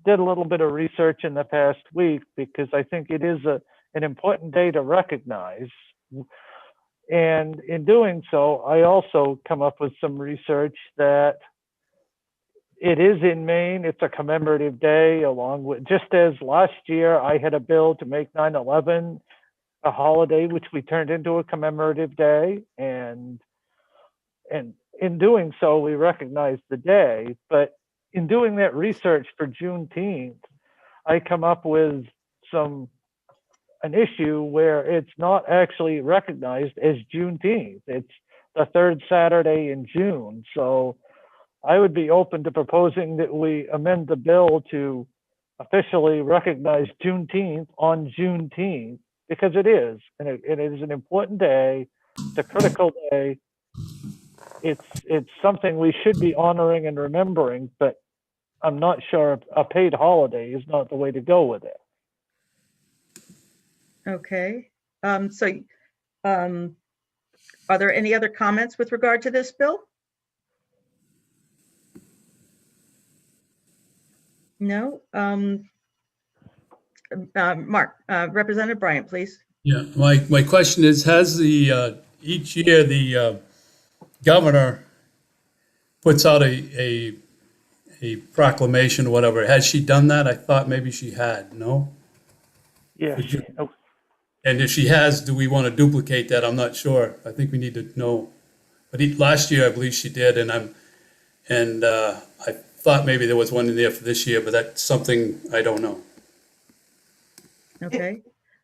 did a little bit of research in the past week because I think it is an important day to recognize. And in doing so, I also come up with some research that it is in Maine. It's a commemorative day, along with, just as last year I had a bill to make 9/11 a holiday, which we turned into a commemorative day. And in doing so, we recognize the day. But in doing that research for Juneteenth, I come up with an issue where it's not actually recognized as Juneteenth. It's the third Saturday in June. So I would be open to proposing that we amend the bill to officially recognize Juneteenth on Juneteenth, because it is, and it is an important day. It's a critical day. It's something we should be honoring and remembering, but I'm not sure a paid holiday is not the way to go with it. Okay, are there any other comments with regard to this bill? No. Mark, Representative Bryant, please. Yeah, my question is, has each year the governor puts out a proclamation or whatever, has she done that? I thought maybe she had, no? Yeah. And if she has, do we want to duplicate that? I'm not sure. I think we need to know. But last year, I believe she did, and I thought maybe there was one in there for this year, but that's something I don't know. Okay.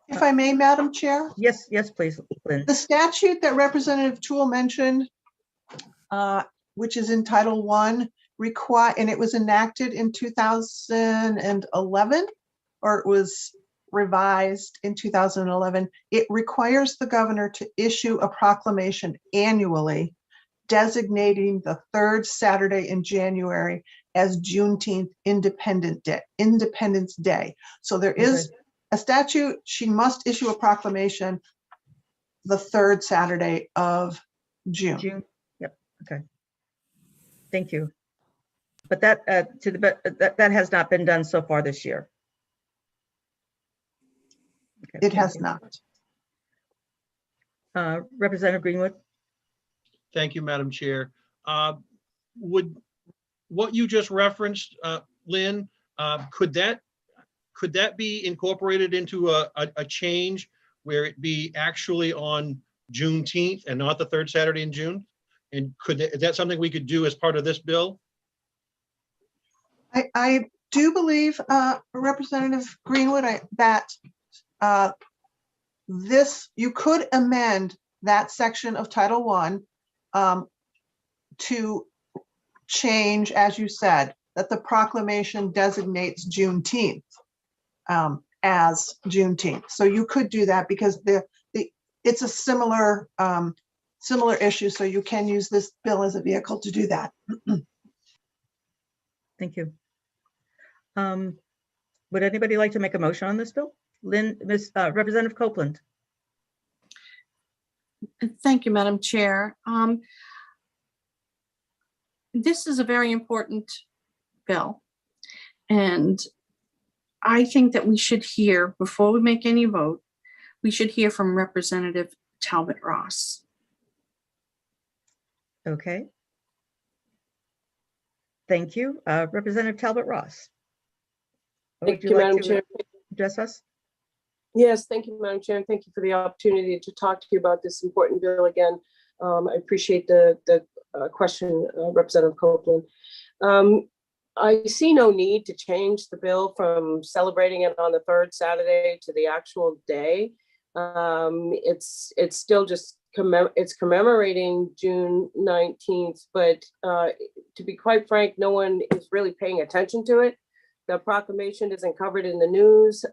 If I may, Madam Chair? Yes, please, Lynn. The statute that Representative Toole mentioned, which is in Title I, and it was enacted in 2011, or it was revised in 2011. It requires the governor to issue a proclamation annually designating the third Saturday in January as Juneteenth Independence Day. So there is a statute. She must issue a proclamation the third Saturday of June. Yep. Okay. Thank you. But that that has not been done so far this year. Okay, it has not. Representative Greenwood. Thank you, Madam Chair. Would what you just referenced, Lynn, could that be incorporated into a change where it be actually on Juneteenth and not the third Saturday in June? And is that something we could do as part of this bill? I do believe, Representative Greenwood, that you could amend that section of Title I to change, as you said, that the proclamation designates Juneteenth as Juneteenth. So you could do that because it's a similar issue. So you can use this bill as a vehicle to do that. Thank you. Would anybody like to make a motion on this bill? Representative Copeland. Thank you, Madam Chair. This is a very important bill, and I think that we should hear, before we make any vote, we should hear from Representative Talbot Ross. Okay. Thank you. Representative Talbot Ross. Thank you, Madam Chair. Address us? Yes, thank you, Madam Chair, and thank you for the opportunity to talk to you about this important bill again. I appreciate the question, Representative Copeland. I see no need to change the bill from celebrating it on the third Saturday to the actual day. It's still just it's commemorating June 19th, but to be quite frank, no one is really paying attention to it. The proclamation isn't covered in the news.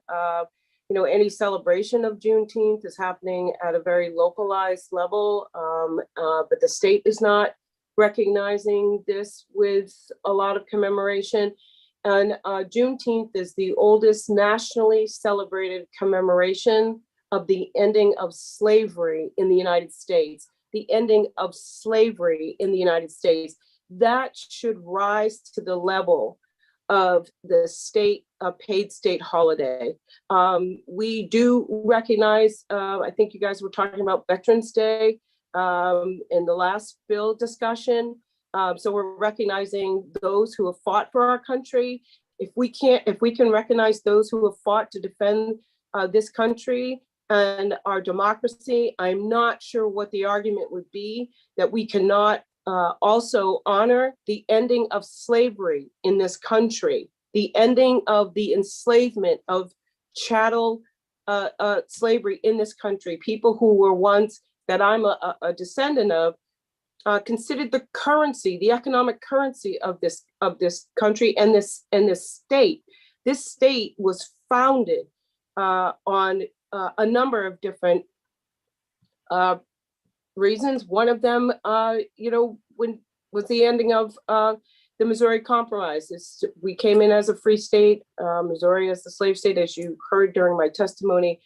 Any celebration of Juneteenth is happening at a very localized level, but the state is not recognizing this with a lot of commemoration. And Juneteenth is the oldest nationally celebrated commemoration of the ending of slavery in the United States. The ending of slavery in the United States. That should rise to the level of the state, a paid state holiday. We do recognize, I think you guys were talking about Veterans Day in the last bill discussion. So we're recognizing those who have fought for our country. If we can recognize those who have fought to defend this country and our democracy, I'm not sure what the argument would be that we cannot also honor the ending of slavery in this country, the ending of the enslavement of chattel slavery in this country. People who were once, that I'm a descendant of, considered the currency, the economic currency of this country and this state. This state was founded on a number of different reasons. One of them, when was the ending of the Missouri Compromise. We came in as a free state, Missouri as the slave state, as you heard during my testimony.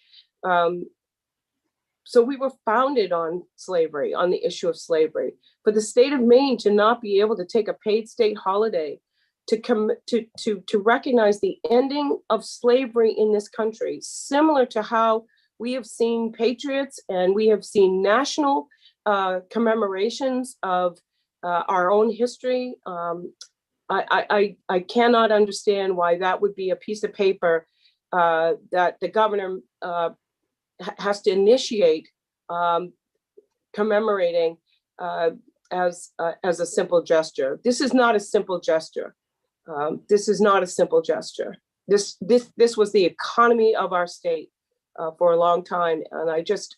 So we were founded on slavery, on the issue of slavery. For the state of Maine to not be able to take a paid state holiday to recognize the ending of slavery in this country, similar to how we have seen patriots and we have seen national commemorations of our own history. I cannot understand why that would be a piece of paper that the governor has to initiate commemorating as a simple gesture. This is not a simple gesture. This is not a simple gesture. This was the economy of our state for a long time. And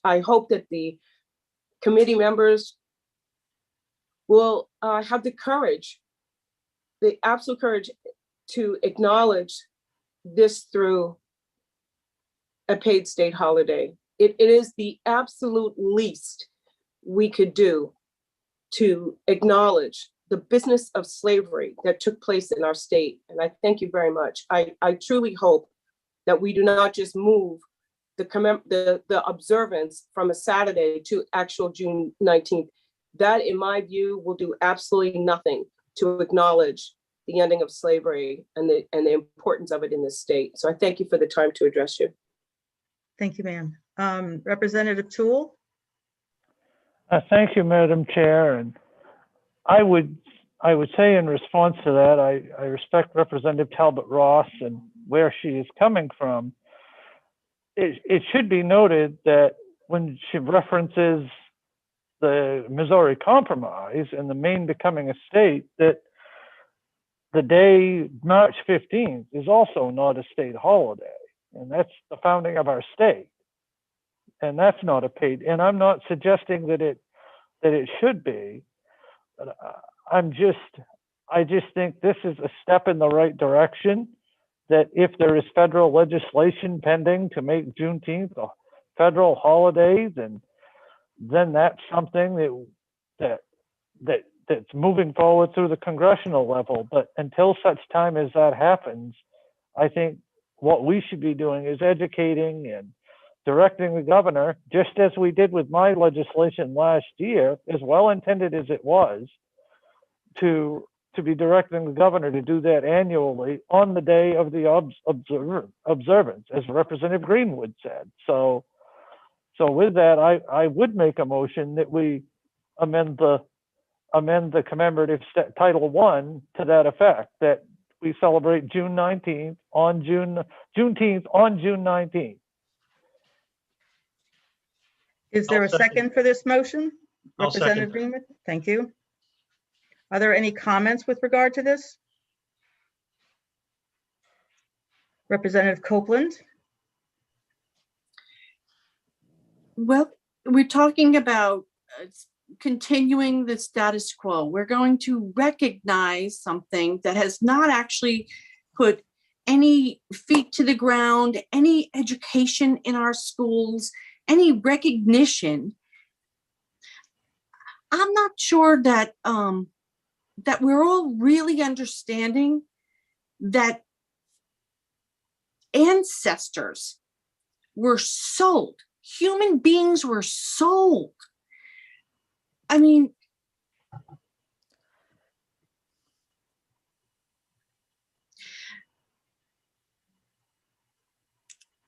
I hope that the committee members will have the courage, the absolute courage to acknowledge this through a paid state holiday. It is the absolute least we could do to acknowledge the business of slavery that took place in our state. And I thank you very much. I truly hope that we do not just move the observance from a Saturday to actual June 19th. That, in my view, will do absolutely nothing to acknowledge the ending of slavery and the importance of it in this state. So I thank you for the time to address you. Thank you, ma'am. Representative Toole? Thank you, Madam Chair. And I would say in response to that, I respect Representative Talbot Ross and where she is coming from. It should be noted that when she references the Missouri Compromise and the Maine becoming a state, that the day March 15th is also not a state holiday. And that's the founding of our state. And that's not a paid, and I'm not suggesting that it should be, but I just think this is a step in the right direction, that if there is federal legislation pending to make Juneteenth a federal holiday, then that's something that's moving forward through the congressional level. But until such time as that happens, I think what we should be doing is educating and directing the governor, just as we did with my legislation last year, as well intended as it was, to be directing the governor to do that annually on the day of the observance, as Representative Greenwood said. So with that, I would make a motion that we amend the commemorative Title I to that effect, that we celebrate Juneteenth on June 19th. Is there a second for this motion? I'll second Representative Greenwood, thank you. Are there any comments with regard to this? Representative Copeland? Well, we're talking about continuing the status quo. We're going to recognize something that has not actually put any feet to the ground, any education in our schools, any recognition. I'm not sure that that we're all really understanding that ancestors were sold. Human beings were sold. I mean,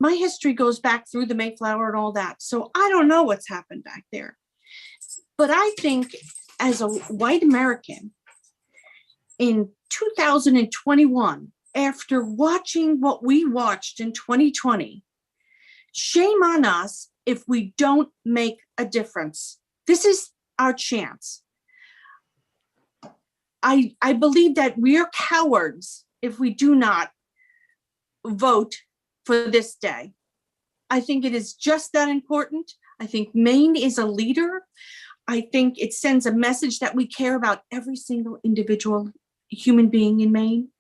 my history goes back through the Mayflower and all that. So I don't know what's happened back there. But I think as a white American in 2021, after watching what we watched in 2020, shame on us if we don't make a difference. This is our chance. I believe that we're cowards if we do not vote for this day. I think it is just that important. I think Maine is a leader. I think it sends a message that we care about every single individual human being in Maine,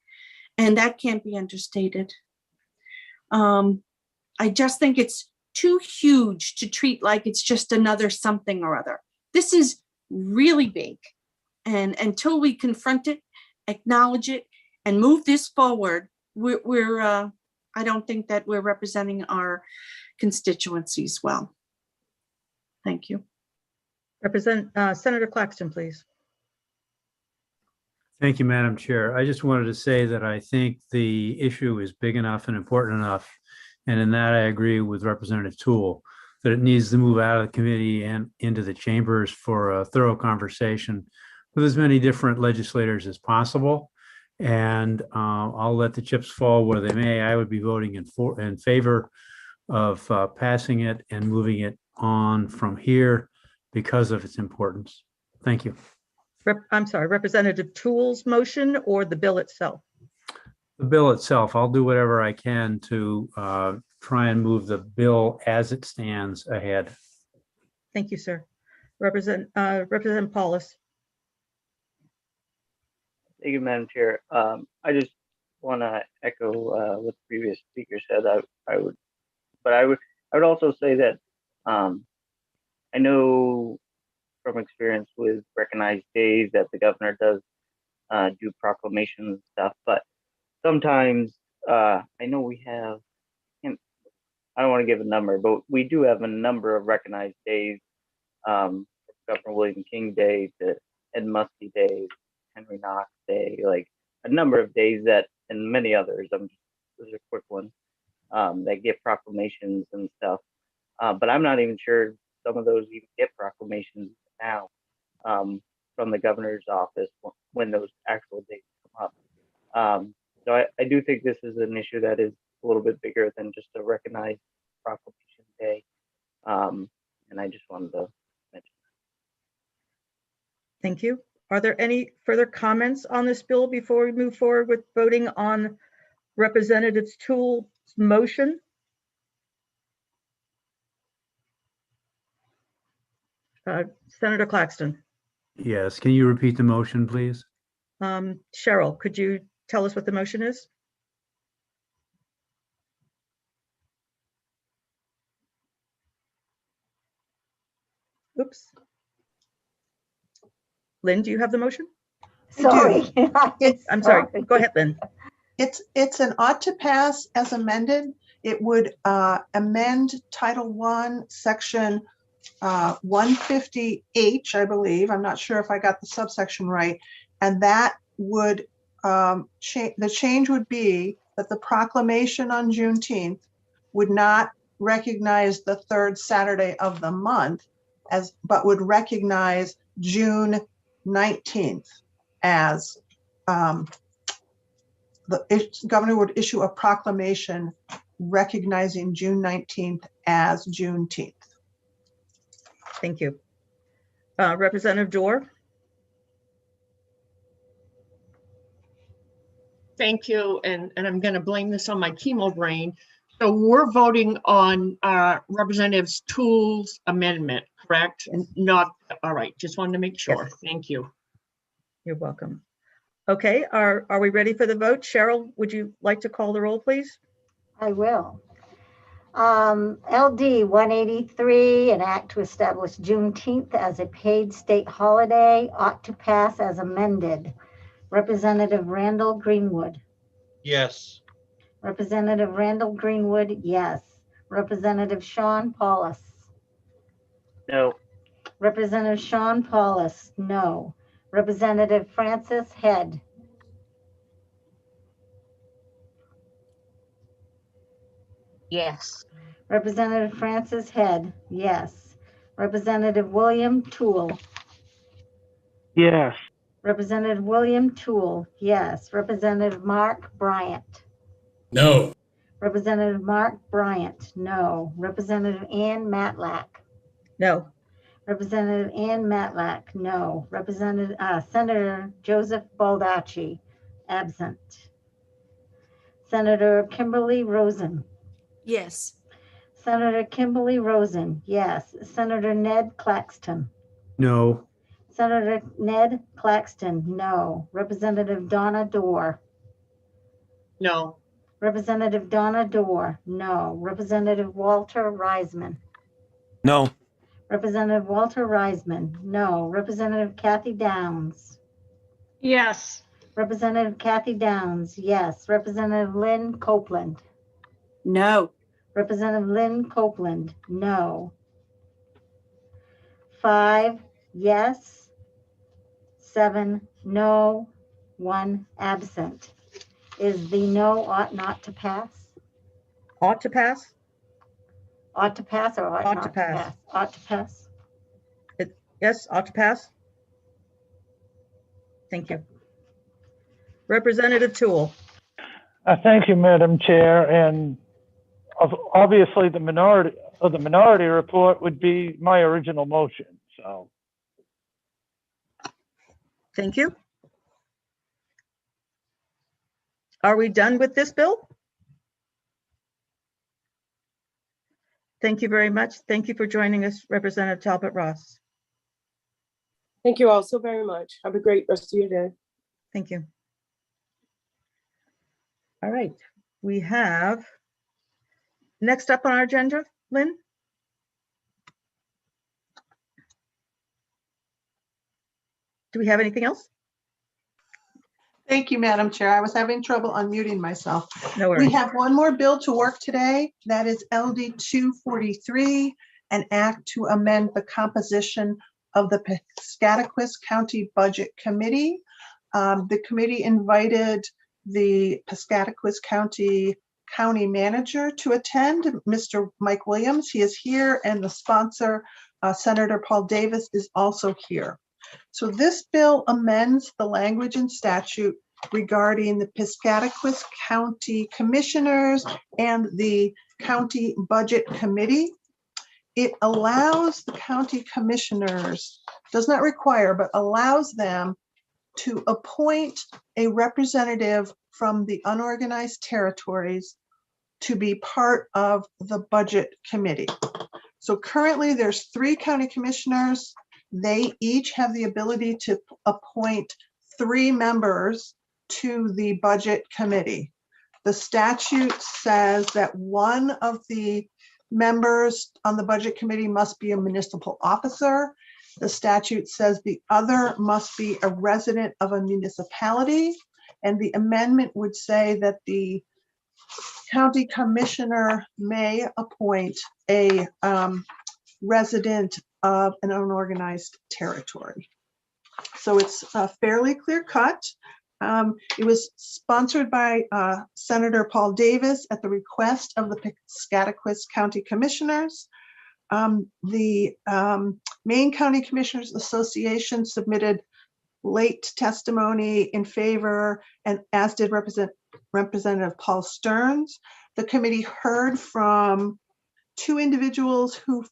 and that can't be understated. I just think it's too huge to treat like it's just another something or other. This is really big, and until we confront it, acknowledge it, and move this forward, I don't think that we're representing our constituencies well. Thank you. Senator Claxton, please. Thank you, Madam Chair. I just wanted to say that I think the issue is big enough and important enough, and in that I agree with Representative Toole, that it needs to move out of the committee and into the chambers for a thorough conversation with as many different legislators as possible. And I'll let the chips fall where they may. I would be voting in favor of passing it and moving it on from here because of its importance. Thank you. I'm sorry, Representative Toole's motion or the bill itself? The bill itself, I'll do whatever I can to try and move the bill as it stands ahead. Thank you, sir. Representative Paulus. Thank you, Madam Chair. I just want to echo what the previous speaker said. I would also say that I know from experience with recognized days that the governor does do proclamations and stuff, but sometimes I know we have, I don't want to give a number, but we do have a number of recognized days, Governor William King Day to Ed Muskie Day, Henry Knox Day, like a number of days that, and many others, those are quick ones, that get proclamations and stuff. But I'm not even sure some of those even get proclamations now from the governor's office when those actual dates come up. So I do think this is an issue that is a little bit bigger than just a recognized proclamation day. And I just wanted to mention that. Thank you. Are there any further comments on this bill before we move forward with voting on Representative Toole's motion? Senator Claxton. Yes, can you repeat the motion, please? Cheryl, could you tell us what the motion is? Oops. Lynn, do you have the motion? Sorry. I'm sorry. Go ahead, Lynn. It's an ought to pass as amended. It would amend Title I, Section 150H, I believe. I'm not sure if I got the subsection right. And that would, the change would be that the proclamation on Juneteenth would not recognize the third Saturday of the month, but would recognize June 19th as the governor would issue a proclamation recognizing June 19th as Juneteenth. Thank you. Representative Dorr. Thank you, and I'm going to blame this on my chemo brain. So we're voting on Representative Toole's amendment, correct? And not, all right, just wanted to make sure. Yes. Thank you. You're welcome. Okay, are we ready for the vote? Cheryl, would you like to call the roll, please? I will. LD 183, an act to establish Juneteenth as a paid state holiday, ought to pass as amended. Representative Randall Greenwood. Yes. Representative Randall Greenwood, yes. Representative Sean Paulus. No. Representative Sean Paulus, no. Representative Francis Head. Yes. Representative Francis Head, yes. Representative William Toole. Yes. Representative William Toole, yes. Representative Mark Bryant. No. Representative Mark Bryant, no. Representative Ann Matlack. No. Representative Ann Matlack, no. Senator Joseph Baldacci, absent. Senator Kimberly Rosen. Yes. Senator Kimberly Rosen, yes. Senator Ned Claxton. No. Senator Ned Claxton, no. Representative Donna Dorr. No. Representative Donna Dorr, no. Representative Walter Reisman. No. Representative Walter Reisman, no. Representative Kathy Downs. Yes. Representative Kathy Downs, yes. Representative Lynn Copeland. No. Representative Lynn Copeland, no. 5 yes, 7 no, 1 absent. Is the no ought not to pass? Ought to pass? Ought to pass or ought Ought not to to pass. pass? Ought to pass. Yes, ought to pass. Thank you. Representative Tool. Thank you, Madam Chair. And obviously the minority report would be my original motion, so. Thank you. Are we done with this bill? Thank you very much. Thank you for joining us, Representative Talbot Ross. Thank you all so very much. Have a great rest of your day. Thank you. All right, we have next up on our agenda, Lynn. Do we have anything else? Thank you, Madam Chair. I was having trouble unmuting myself. No worries. We have one more bill to work today. That is LD 243, an act to amend the composition of the Piscataquis County Budget Committee. The committee invited the Piscataquis County Manager to attend, Mr. Mike Williams. He is here, and the sponsor, Senator Paul Davis, is also here. So this bill amends the language and statute regarding the Piscataquis County Commissioners and the County Budget Committee. It allows the county commissioners, does not require, but allows them to appoint a representative from the unorganized territories to be part of the Budget Committee. So currently there's 3 county commissioners. They each have the ability to appoint 3 members to the Budget Committee. The statute says that one of the members on the Budget Committee must be a municipal officer. The statute says the other must be a resident of a municipality. And the amendment would say that the county commissioner may appoint a resident of an unorganized territory. So it's fairly clear cut. It was sponsored by Senator Paul Davis at the request of the Piscataquis County Commissioners. The Maine County Commissioners Association submitted late testimony in favor, and as did Representative Paul Stearns. The committee heard from 2 individuals who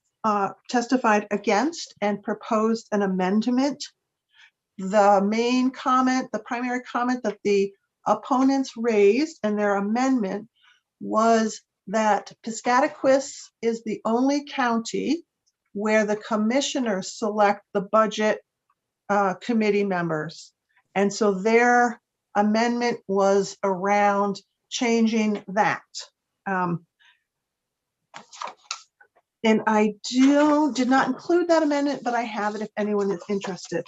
testified against and proposed an amendment. The main comment, the primary comment that the opponents raised in their amendment was that Piscataquis is the only county where the commissioners select the budget committee members. And so their amendment was around changing that. And I did not include that amendment, but I have it if anyone is interested.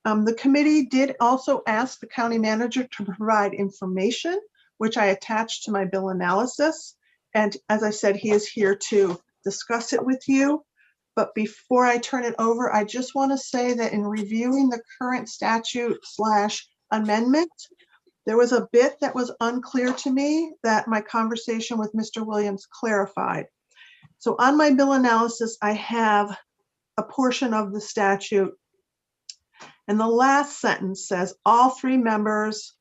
The committee did also ask the county manager to provide information, which I attached to my bill analysis. And as I said, he is here to discuss it with you. But before I turn it over, I just want to say that in reviewing the current statute/amendment, there was a bit that was unclear to me that my conversation with Mr. Williams clarified. So on my bill analysis, I have a portion of the statute. And the last sentence says, all 3 members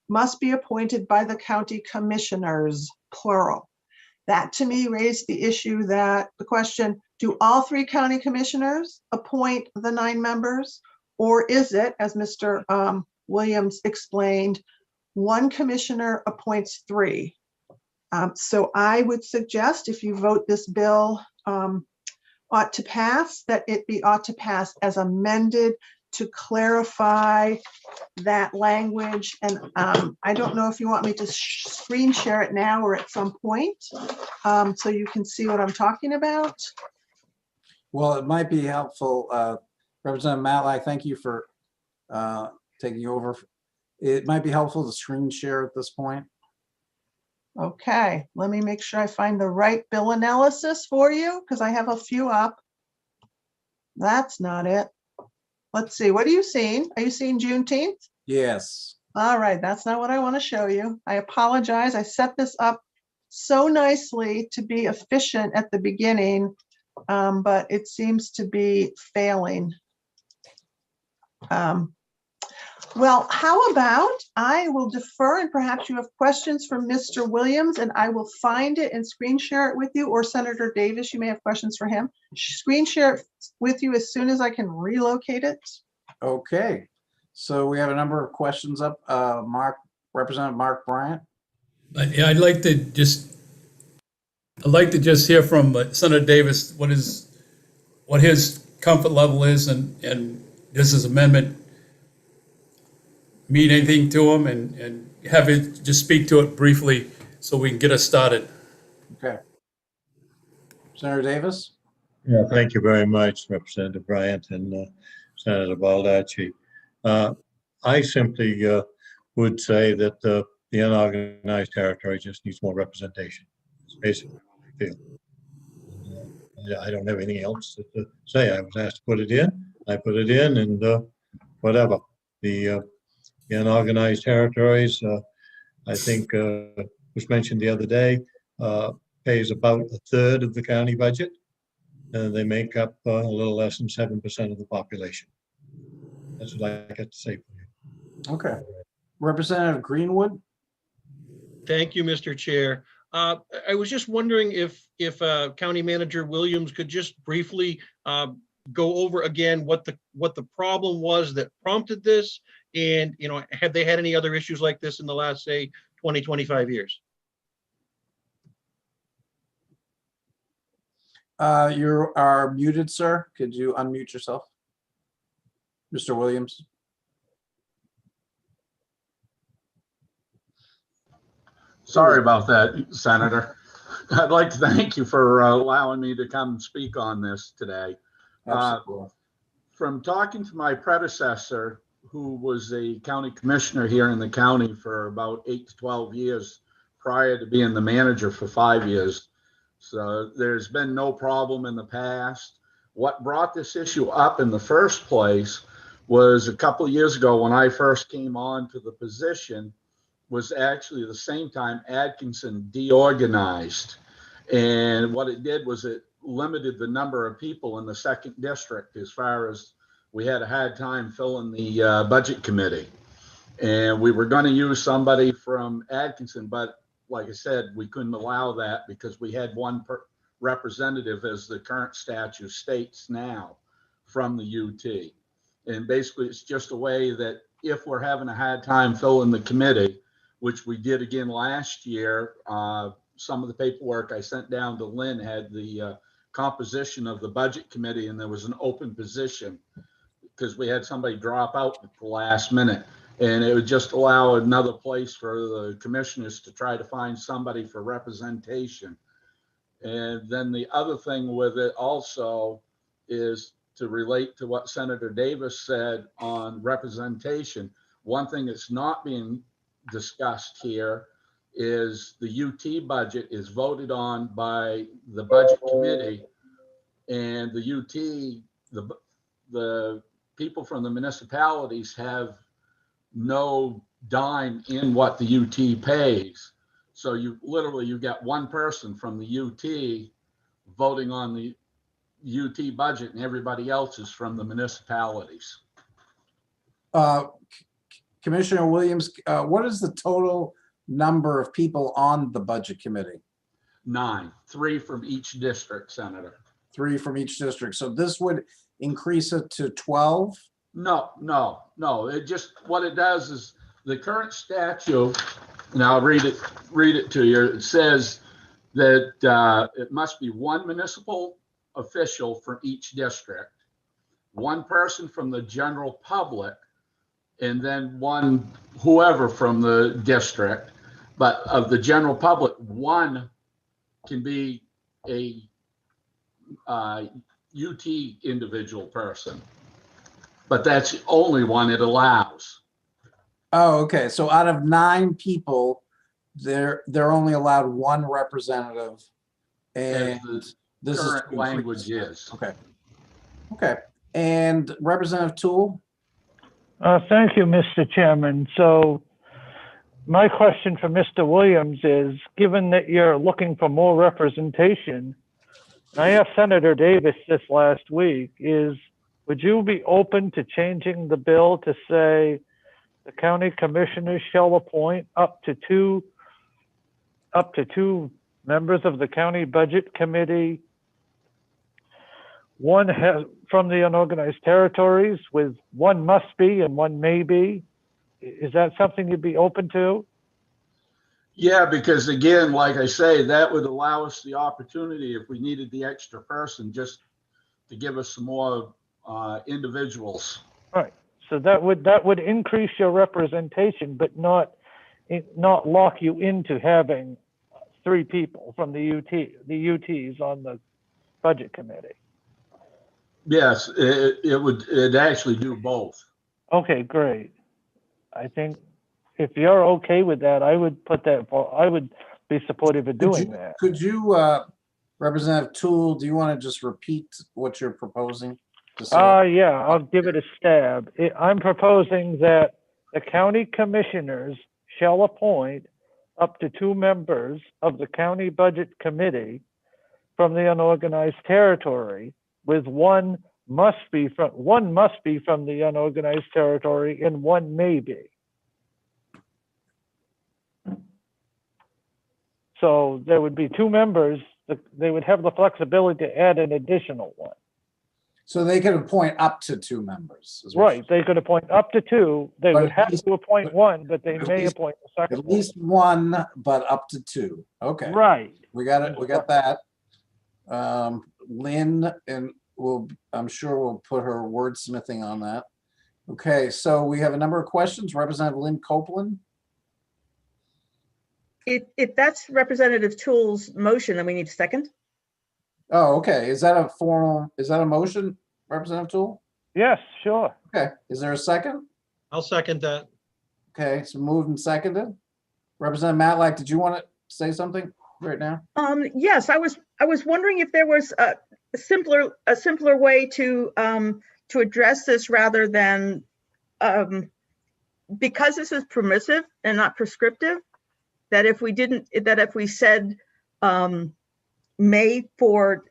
must be appointed by the county commissioners, plural. That to me raised the issue that the question, Do all 3 county commissioners appoint the 9 members? Or is it, as Mr. Williams explained, 1 commissioner appoints 3? So I would suggest if you vote this bill ought to pass, that it ought to pass as amended to clarify that language. And I don't know if you want me to screen share it now or at some point, so you can see what I'm talking about. Well, it might be helpful. Representative Matlack, thank you for taking over. It might be helpful to screen share at this point. Okay, let me make sure I find the right bill analysis for you, because I have a few up. That's not it. Let's see, what are you seeing? Are you seeing Juneteenth? Yes. All right, that's not what I want to show you. I apologize. I set this up so nicely to be efficient at the beginning, but it seems to be failing. Well, how about I will defer, and perhaps you have questions for Mr. Williams, and I will find it and screen share it with you, or Senator Davis, you may have questions for him. Screen share it with you as soon as I can relocate it. Okay, so we have a number of questions up. Representative Mark Bryant. Yeah, I'd like to just hear from Senator Davis what his comfort level is, and does his amendment mean anything to him, and have it just speak to it briefly so we can get us started. Okay. Senator Davis? Yeah, thank you very much, Representative Bryant and Senator Baldacci. I simply would say that the unorganized territory just needs more representation. It's basically what I feel. I don't have anything else to say. I was asked to put it in. I put it in, and whatever. The unorganized territories, I think was mentioned the other day, pays about 1/3 of the county budget. They make up a little less than 7% of the population. That's what I got to say for you. Okay. Representative Greenwood? Thank you, Mr. Chair. I was just wondering if County Manager Williams could just briefly go over again what the problem was that prompted this, and have they had any other issues like this in the last, say, 20, 25 years? You are muted, sir. Could you unmute yourself? Mr. Williams? Sorry about that, Senator. I'd like to thank you for allowing me to come speak on this today. From talking to my predecessor, who was a county commissioner here in the county for about 8 to 12 years prior to being the manager for 5 years. So there's been no problem in the past. What brought this issue up in the first place was a couple of years ago when I first came on to the position, was actually the same time Atkinson deorganized. And what it did was it limited the number of people in the second district, as far as we had a hard time filling the budget committee. And we were going to use somebody from Atkinson, but like I said, we couldn't allow that because we had one representative, as the current statute states now, from the UT. And basically it's just a way that if we're having a hard time filling the committee, which we did again last year, some of the paperwork I sent down to Lynn had the composition of the budget committee, and there was an open position because we had somebody drop out at the last minute. And it would just allow another place for the commissioners to try to find somebody for representation. And then the other thing with it also is to relate to what Senator Davis said on representation. One thing that's not being discussed here is the UT budget is voted on by the budget committee, and the UT, the people from the municipalities have no dime in what the UT pays. So you get one person from the UT voting on the UT budget, and everybody else is from the municipalities. Commissioner Williams, what is the total number of people on the budget committee? 9, 3 from each district, Senator. 3 from each district. So this would increase it to 12? No, no, no. It just, what it does is the current statute, and I'll read it to you. It says that it must be one municipal official from each district, one person from the general public, and then one whoever from the district. But of the general public, one can be a UT individual person. But that's the only one it allows. Oh, okay. So out of 9 people, they're only allowed 1 representative. And this Current is language is. Okay. Okay. And Representative Toole? Thank you, Mr. Chairman. So my question for Mr. Williams is, given that you're looking for more representation, and I asked Senator Davis this last week, would you be open to changing the bill to say the county commissioners shall appoint up to two members of the county budget committee, one from the unorganized territories, with one must be and one may be? Is that something you'd be open to? Yeah, because again, like I say, that would allow us the opportunity, if we needed the extra person, just to give us some more individuals. Right. So that would increase your representation, but not lock you into having 3 people from the UTs on the budget committee. Yes, it'd actually do both. Okay, great. I think if you're okay with that, I would be supportive of doing that. Could you, Representative Toole, do you want to just repeat what you're proposing? Yeah, I'll give it a stab. I'm proposing that the county commissioners shall appoint up to 2 members of the county budget committee from the unorganized territory, with one must be from the unorganized territory and one may be. So there would be 2 members. They would have the flexibility to add an additional one. So they could appoint up to 2 members. Right, they could appoint up to 2. They would have to appoint one, but they may appoint the second. At least one, but up to 2. Okay. Right. We got it. We got that. Lynn, and I'm sure we'll put her wordsmithing on that. Okay, so we have a number of questions. Representative Lynn Copeland. If that's Representative Toole's motion, then we need a second. Oh, okay. Is that a motion, Representative Toole? Yes, sure. Okay. Is there a second? I'll second that. Okay, so moved and seconded. Representative Matlack, did you want to say something right now? Yes, I was wondering if there was a simpler way to address this, rather than because this is permissive and not prescriptive, that if we said may for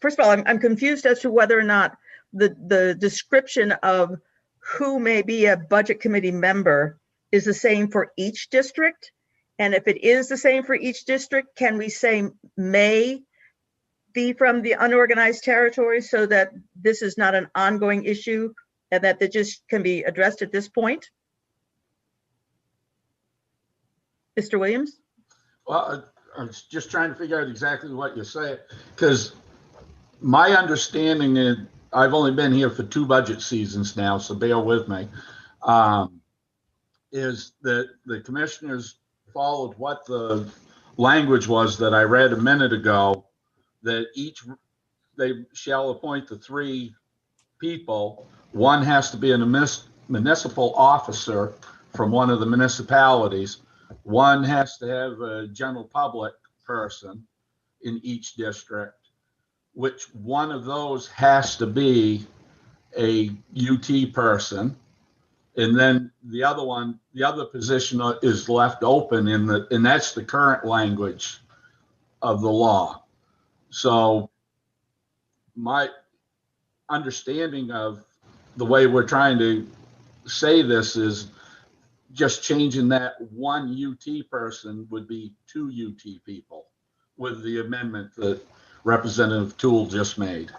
first of all, I'm confused as to whether or not the description of who may be a budget committee member is the same for each district. And if it is the same for each district, can we say may be from the unorganized territory, so that this is not an ongoing issue and that it just can be addressed at this point? Mr. Williams? Well, I was just trying to figure out exactly what you're saying, because my understanding is, I've only been here for 2 budget seasons now, so bear with me, is that the commissioners followed what the language was that I read a minute ago, that they shall appoint the 3 people. One has to be a municipal officer from one of the municipalities. One has to have a general public person in each district, which one of those has to be a UT person. And then the other position is left open and that's the current language of the law. So my understanding of the way we're trying to say this is just changing that one UT person would be 2 UT people, with the amendment that Representative Tool just made.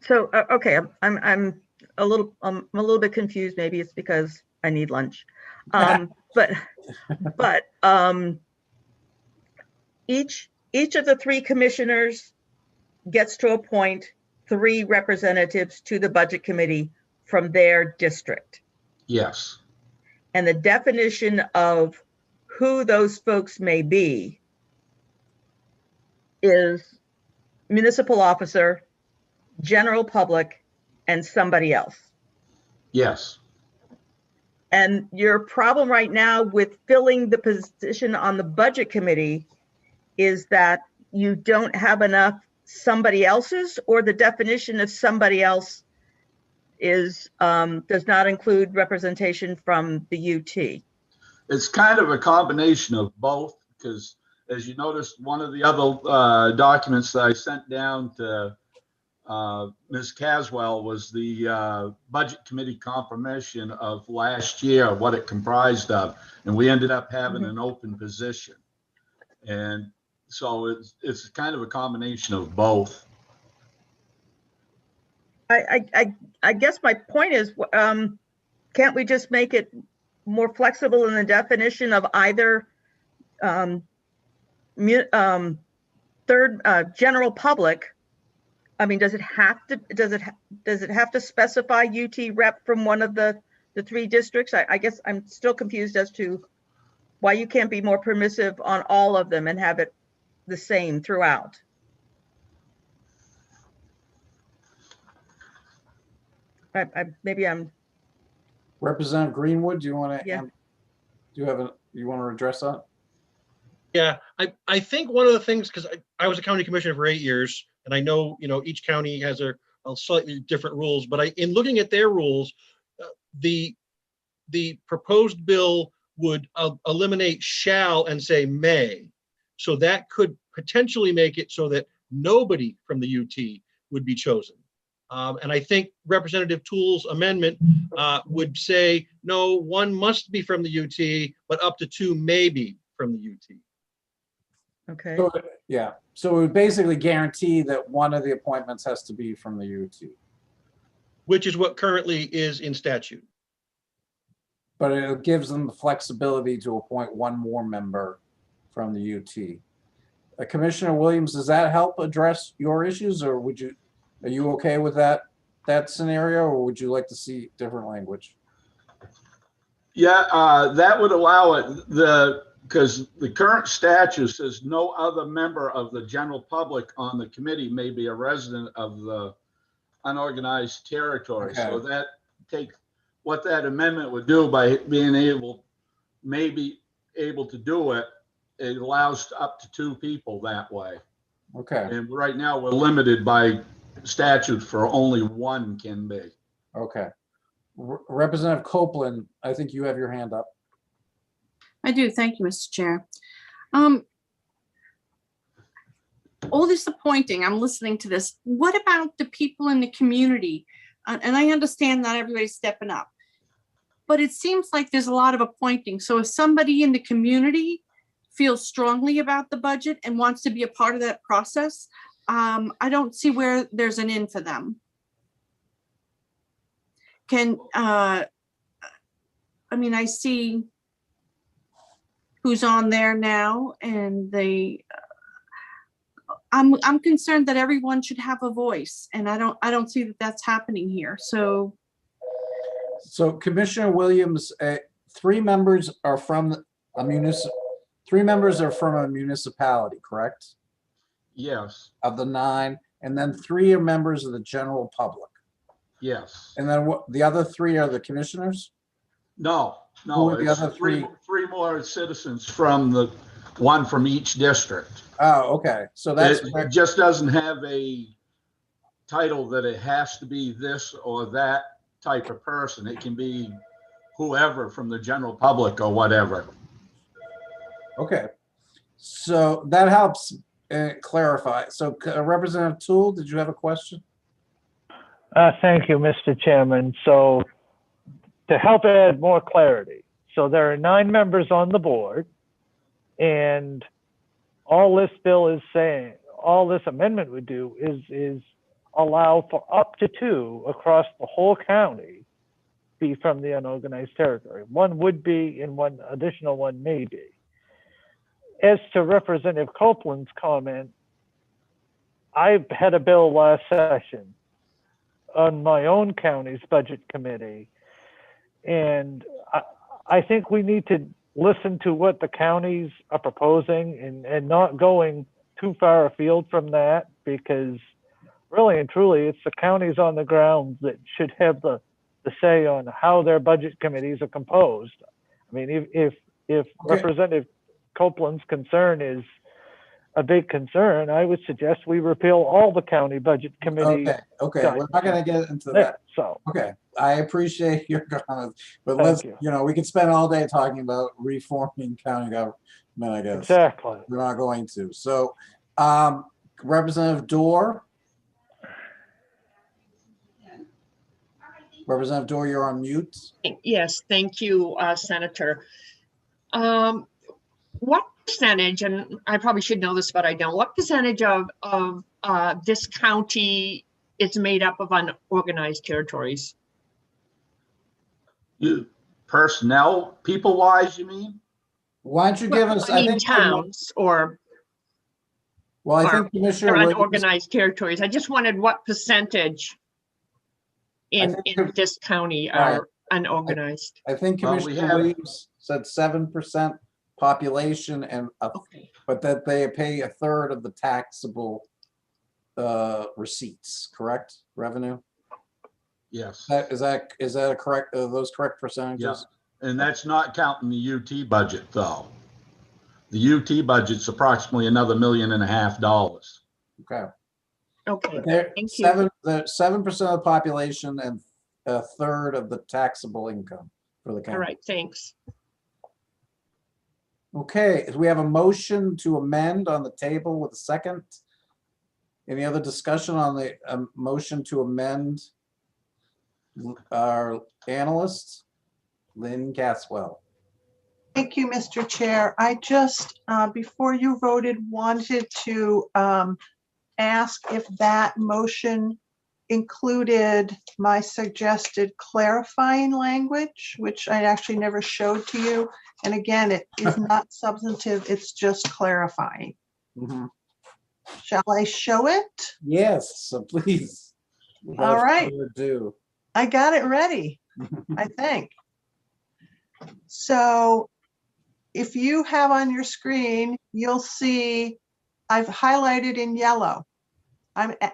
So, okay, I'm a little bit confused. Maybe it's because I need lunch. But each of the three commissioners gets to appoint 3 representatives to the budget committee from their district. Yes. And the definition of who those folks may be is municipal officer, general public, and somebody else. Yes. And your problem right now with filling the position on the budget committee is that you don't have enough somebody else's, or the definition of somebody else is does not include representation from the UT. It's kind of a combination of both, because as you noticed, one of the other documents that I sent down to Ms. Caswell was the budget committee confirmation of last year, what it comprised of, and we ended up having an open position. And so it's kind of a combination of both. I guess my point is, can't we just make it more flexible in the definition of either general public? I mean, does it have to specify UT rep from one of the 3 districts? I guess I'm still confused as to why you can't be more permissive on all of them and have it the same throughout. Maybe I'm. Representative Greenwood, do you want to? Yeah. You want to address that? Yeah, I think one of the things, because I was a county commissioner for 8 years, and I know, each county has a slightly different rules, but in looking at their rules, the proposed bill would eliminate shall and say may. So that could potentially make it so that nobody from the UT would be chosen. And I think Representative Toole's amendment would say, no, 1 must be from the UT, but up to 2 may be from the UT. Okay. So, yeah. So it would basically guarantee that one of the appointments has to be from the UT. Which is what currently is in statute. But it gives them the flexibility to appoint 1 more member from the UT. Commissioner Williams, does that help address your issues, or are you okay with that scenario, or would you like to see different language? Yeah, that would allow it, because the current statute says no other member of the general public on the committee may be a resident of the unorganized territory. Okay. So that what that amendment would do by being able to do it, it allows up to 2 people that way. Okay. And right now we're limited by statute for only 1 can be. Okay. Representative Copeland, I think you have your hand up. I do. Thank you, Mr. Chair. All this appointing, I'm listening to this. What about the people in the community? And I understand not everybody's stepping up, but it seems like there's a lot of appointing. So if somebody in the community feels strongly about the budget and wants to be a part of that process, I don't see where there's an in for them. I mean, I see who's on there now, and I'm concerned that everyone should have a voice, and I don't see that that's happening here. So Commissioner Williams, 3 members are from a municipality, correct? Yes. Of the 9, and then 3 are members of the general public. Yes. And then the other 3 are the commissioners? No, Who are the it's other 3? 3 more citizens from the 1 from each district. Oh, okay. So that's it just doesn't have a title that it has to be this or that type of person. It can be whoever from the general public or whatever. Okay. So that helps clarify. So Representative Toole, did you have a question? Thank you, Mr. Chairman. So to help add more clarity, so there are 9 members on the board, and all this bill is saying, all this amendment would do is allow for up to 2 across the whole county be from the unorganized territory. One would be and one additional one may be. As to Representative Copeland's comment, I had a bill last session on my own county's budget committee, and I think we need to listen to what the counties are proposing and not going too far afield from that, because really and truly it's the counties on the ground that should have the say on how their budget committees are composed. I mean, if Representative Copeland's concern is a big concern, I would suggest we repeal all the county budget committee. Okay, we're not gonna get into that. So, okay, I appreciate your comments, but Thank let's, we can spend all day talking about reforming county government, I guess. Exactly. We're not going to. So, Representative Dorr. Representative Dorr, you're on mute. Yes, thank you, Senator. What percentage, and I probably should know this, but I don't, what percentage of this county is made up of unorganized territories? Personnel, people-wise, you mean? Why don't you give us, I mean, towns or well, I think Commissioner unorganized territories. I just wanted what percentage in this county are unorganized. I think Commissioner Williams said 7% population and but that they pay a third of the taxable receipts, correct? Revenue? Yes. Is that a correct, those correct percentages? Yeah. And that's not counting the UT budget though. The UT budget's approximately another $1.5 million. Okay. Okay, thank you. 7% of the population and a third of the taxable income for the county. All right, thanks. Okay, we have a motion to amend on the table with a second. Any other discussion on the motion to amend? Our analyst, Lynn Caswell. Thank you, Mr. Chair. I just, before you voted, wanted to ask if that motion included my suggested clarifying language, which I actually never showed to you. And again, it is not substantive, it's just clarifying. Mm-hmm. Shall I show it? Yes, so please. All right. Do. I got it ready, I think. So if you have on your screen, you'll see I've highlighted in yellow.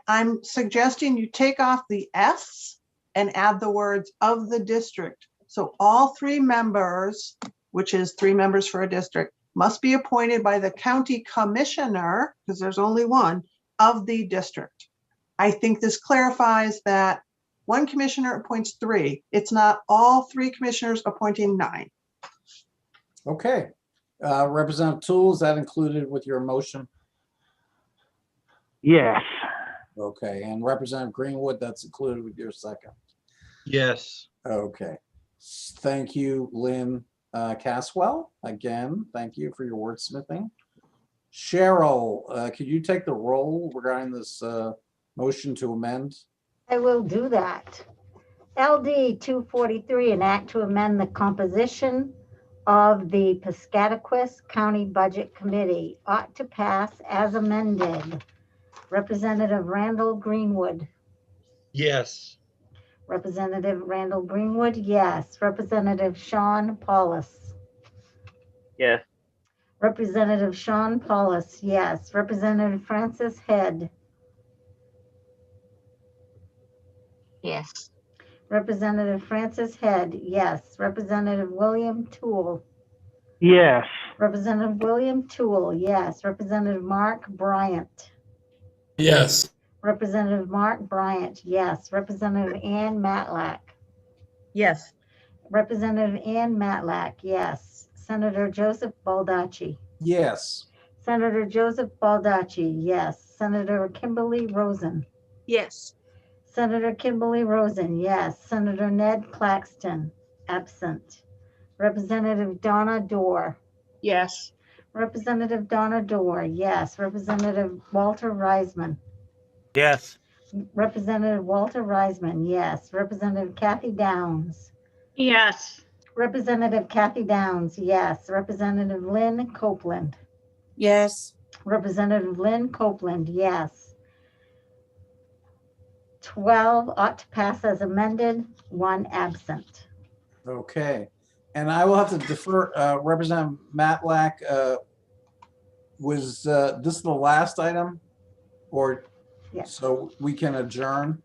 I'm suggesting you take off the S and add the words of the district. So all 3 members, which is 3 members for a district, must be appointed by the county commissioner, because there's only one, of the district. I think this clarifies that 1 commissioner appoints 3. It's not all 3 commissioners appointing 9. Okay. Representative Toole, is that included with your motion? Yes. Okay, and Representative Greenwood, that's included with your second? Yes. Okay. Thank you, Lynn Caswell. Again, thank you for your wordsmithing. Cheryl, could you take the roll regarding this motion to amend? I will do that. LD 243, an act to amend the composition of the Piscataquis County Budget Committee, ought to pass as amended. Representative Randall Greenwood. Yes. Representative Randall Greenwood, yes. Representative Sean Paulus. Yes. Representative Sean Paulus, yes. Representative Francis Head. Yes. Representative Francis Head, yes. Representative William Toole. Yes. Representative William Toole, yes. Representative Mark Bryant. Yes. Representative Mark Bryant, yes. Representative Ann Matlack. Yes. Representative Ann Matlack, yes. Senator Joseph Baldacci. Yes. Senator Joseph Baldacci, yes. Senator Kimberly Rosen. Yes. Senator Kimberly Rosen, yes. Senator Ned Claxton, absent. Representative Donna Dorr. Yes. Representative Donna Dorr, yes. Representative Walter Reisman. Yes. Representative Walter Reisman, yes. Representative Kathy Downs. Yes. Representative Kathy Downs, yes. Representative Lynn Copeland. Yes. Representative Lynn Copeland, yes. 12 ought to pass as amended, 1 absent. Okay. And I will have to defer, Representative Matlack, was this the last item? Or, Yes. so we can adjourn?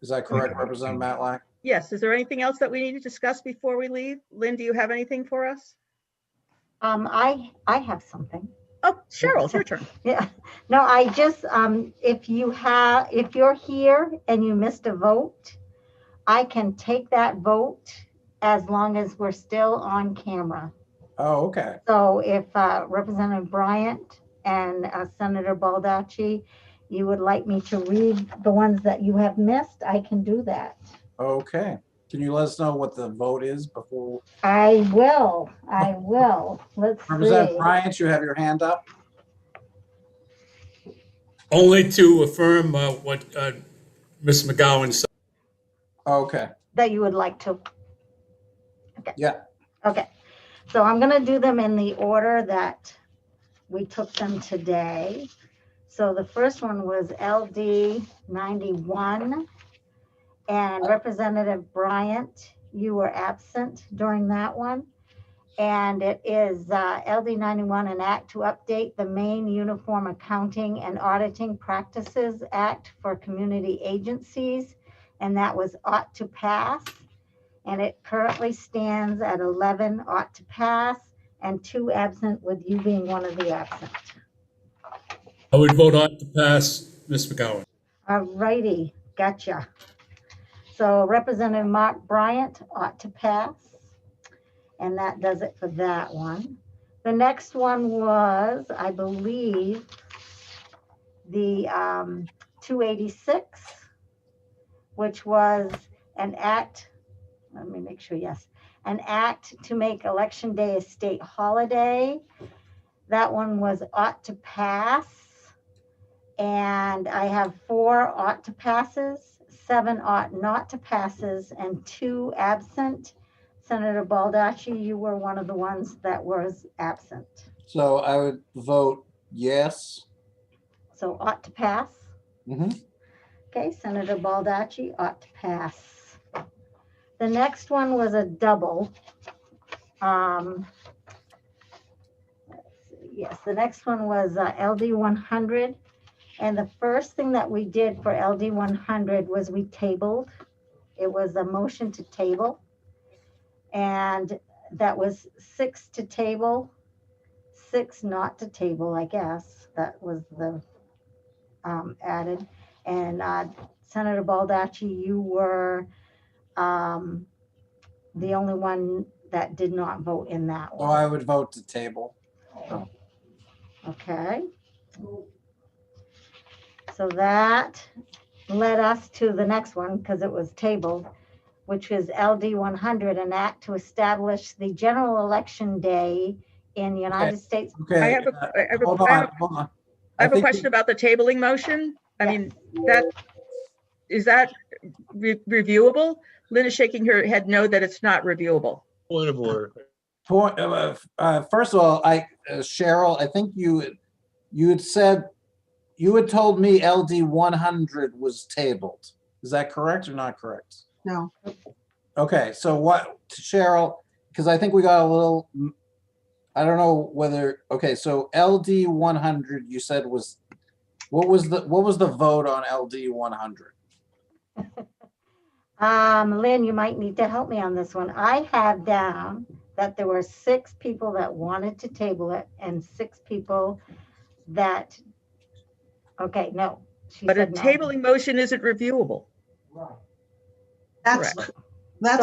Is that correct, Representative Matlack? Yes, is there anything else that we need to discuss before we leave? Lynn, do you have anything for us? I have something. Oh, Cheryl, it's your turn. Yeah, no, I just, if you're here and you missed a vote, I can take that vote as long as we're still on camera. Oh, okay. So if Representative Bryant and Senator Baldacci, you would like me to read the ones that you have missed, I can do that. Okay. Can you let us know what the vote is before? I will. Let's Representative see. Bryant, you have your hand up? Only to affirm what Ms. McGowan said. Okay. That you would like to. Okay. Yeah. Okay. So I'm going to do them in the order that we took them today. So the first one was LD 91. And Representative Bryant, you were absent during that one. And it is LD 91, an act to update the Maine Uniform Accounting and Auditing Practices Act for community agencies. And that was ought to pass. And it currently stands at 11 ought to pass and 2 absent, with you being one of the absent. I would vote on to pass, Ms. McGowan. All righty, gotcha. So Representative Mark Bryant ought to pass. And that does it for that one. The next one was, I believe, the 286, which was an act, let me make sure, yes, an act to make Election Day a state holiday. That one was ought to pass. And I have 4 ought to passes, 7 ought not to passes, and 2 absent. Senator Baldacci, you were one of the ones that was absent. So I would vote yes. So ought to pass. Mm-hmm. Okay, Senator Baldacci ought to pass. The next one was a double. Yes, the next one was LD 100. And the first thing that we did for LD 100 was we tabled. It was a motion to table. And that was 6 to table, 6 not to table, I guess. That was the added. And Senator Baldacci, you were the only one that did not vote in that So one. I would vote to table. Oh. Okay. So that led us to the next one, because it was tabled, which is LD 100, an act to establish the general election day in the United States. Okay. I have Hold on. I have a question about the tabling motion. I mean, is that reviewable? Lynn is shaking her head no, that it's not reviewable. Point of order. First of all, Cheryl, I think you had said, you had told me LD 100 was tabled. Is that correct or not correct? No. Okay, so what, Cheryl, because I think we got a little, I don't know whether, okay, so LD 100 you said was, what was the vote on LD 100? Lynn, you might need to help me on this one. I have down that there were 6 people that wanted to table it and 6 people that, okay, no. But a tabling motion isn't reviewable. That's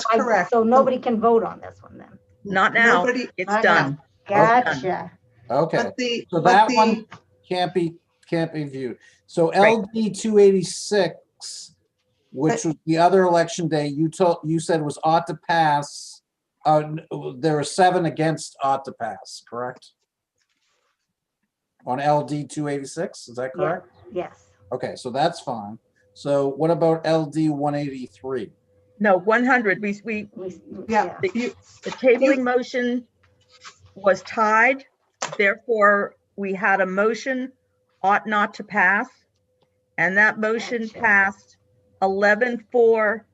correct. So nobody can vote on this one then? Not now. It's done. Gotcha. Okay, so that one can't be viewed. So LD 286, which was the other election day, you said was ought to pass. There were 7 against ought to pass, correct? On LD 286, is that Yeah, correct? yes. Okay, so that's fine. So what about LD 183? No, 100, Yeah. the tabling motion was tied. Therefore, we had a motion ought not to pass. And that motion passed 11-4,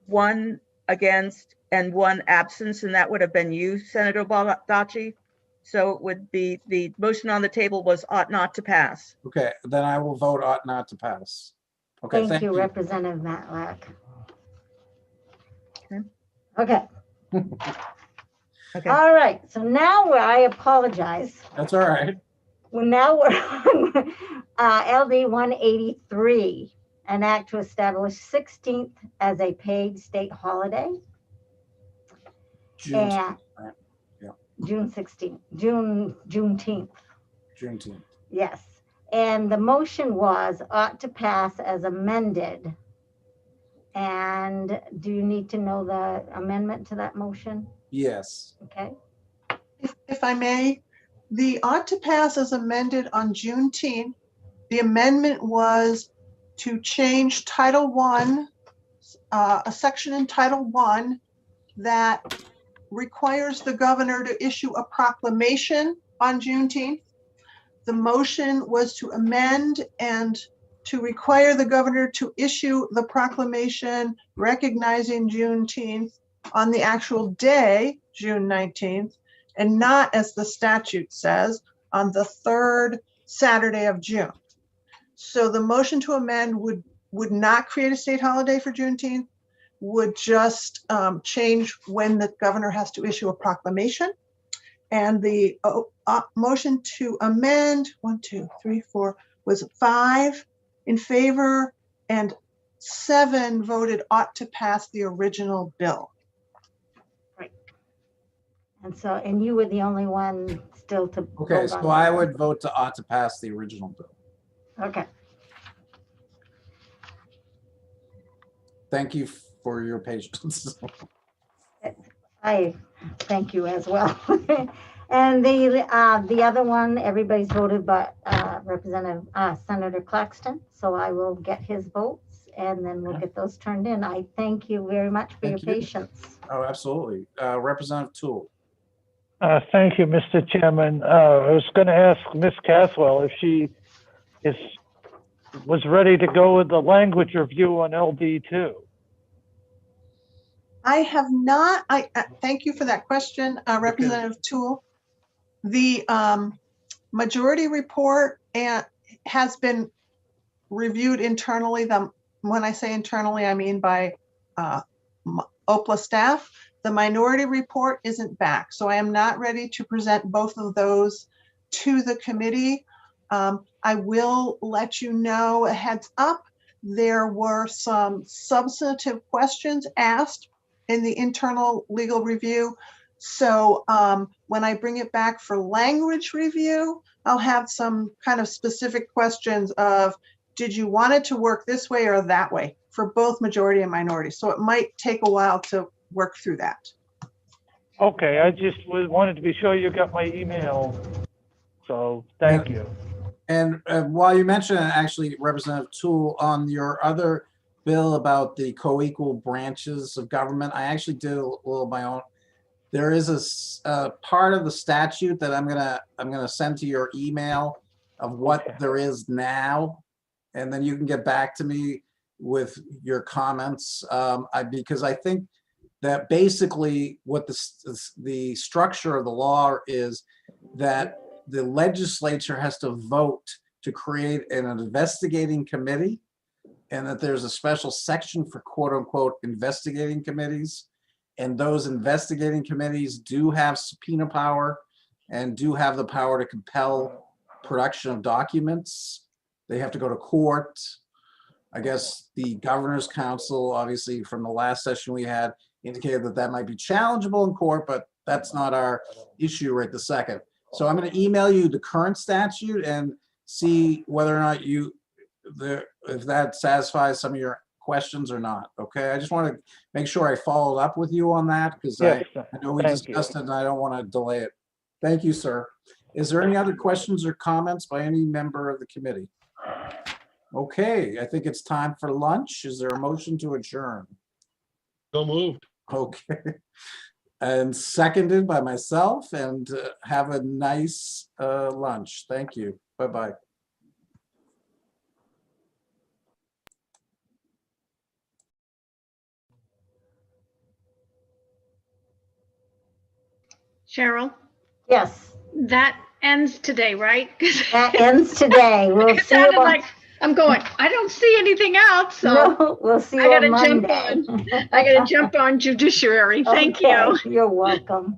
1 against, and 1 absence, and that would have been you, Senator Baldacci. So it would be, the motion on the table was ought not to pass. Okay, then I will vote ought not to pass. Okay, Thank you, Representative Matlack. Okay. Okay. All right, so now I apologize. That's all right. Well, now we're on LD 183, an act to establish 16th as a paid state holiday. June, And right. Yeah. June 16th, Juneteenth. Juneteenth. Yes. And the motion was ought to pass as amended. And do you need to know the amendment to that motion? Yes. Okay. If I may, the ought to pass as amended on Juneteenth. The amendment was to change Title I, a section in Title I that requires the governor to issue a proclamation on Juneteenth. The motion was to amend and to require the governor to issue the proclamation recognizing Juneteenth on the actual day, June 19th, and not, as the statute says, on the 3rd Saturday of June. So the motion to amend would not create a state holiday for Juneteenth, would just change when the governor has to issue a proclamation. And the motion to amend, 1, 2, 3, 4, was 5 in favor and 7 voted ought to pass the original bill. Right. And so, and you were the only one still to Okay, vote so on I that. would vote to ought to pass the original bill. Okay. Thank you for your patience. I thank you as well. And the other one, everybody's voted but Representative Senator Claxton. So I will get his votes and then we'll get those turned in. I thank you very much for your patience. Oh, absolutely. Representative Toole. Thank you, Mr. Chairman. I was going to ask Ms. Caswell if she was ready to go with the language review on LD2. I have not. I thank you for that question, Representative Toole. The majority report has been reviewed internally. When I say internally, I mean by OPLA staff. The minority report isn't back, so I am not ready to present both of those to the committee. I will let you know a heads up. There were some substantive questions asked in the internal legal review. So when I bring it back for language review, I'll have some kind of specific questions of, did you want it to work this way or that way for both majority and minority? So it might take a while to work through that. Okay, I just wanted to be sure you got my email. So thank you. And while you mentioned it, actually, Representative Toole, on your other bill about the co-equal branches of government, I actually did a little of my own. There is a part of the statute that I'm gonna send to your email of what there is now, and then you can get back to me with your comments. Because I think that basically what the structure of the law is that the legislature has to vote to create an investigating committee, and that there's a special section for quote unquote investigating committees. And those investigating committees do have subpoena power and do have the power to compel production of documents. They have to go to court. I guess the governor's council, obviously from the last session we had, indicated that that might be challengeable in court, but that's not our issue right this second. So I'm going to email you the current statute and see whether or not if that satisfies some of your questions or not. Okay, I just want to make sure I followed up with you on that because Yes, I know we thank discussed you. it and I don't want to delay it. Thank you, sir. Is there any other questions or comments by any member of the committee? Okay, I think it's time for lunch. Is there a motion to adjourn? So moved. Okay. And seconded by myself, and have a nice lunch. Thank you. Bye-bye. Cheryl, Yes, that ends today, right? that ends today. We'll It see you sounded on, like, I'm going, I don't see anything else, so no, we'll see I you gotta on jump Monday. on. I gotta jump on judiciary. Thank you. Okay, you're welcome.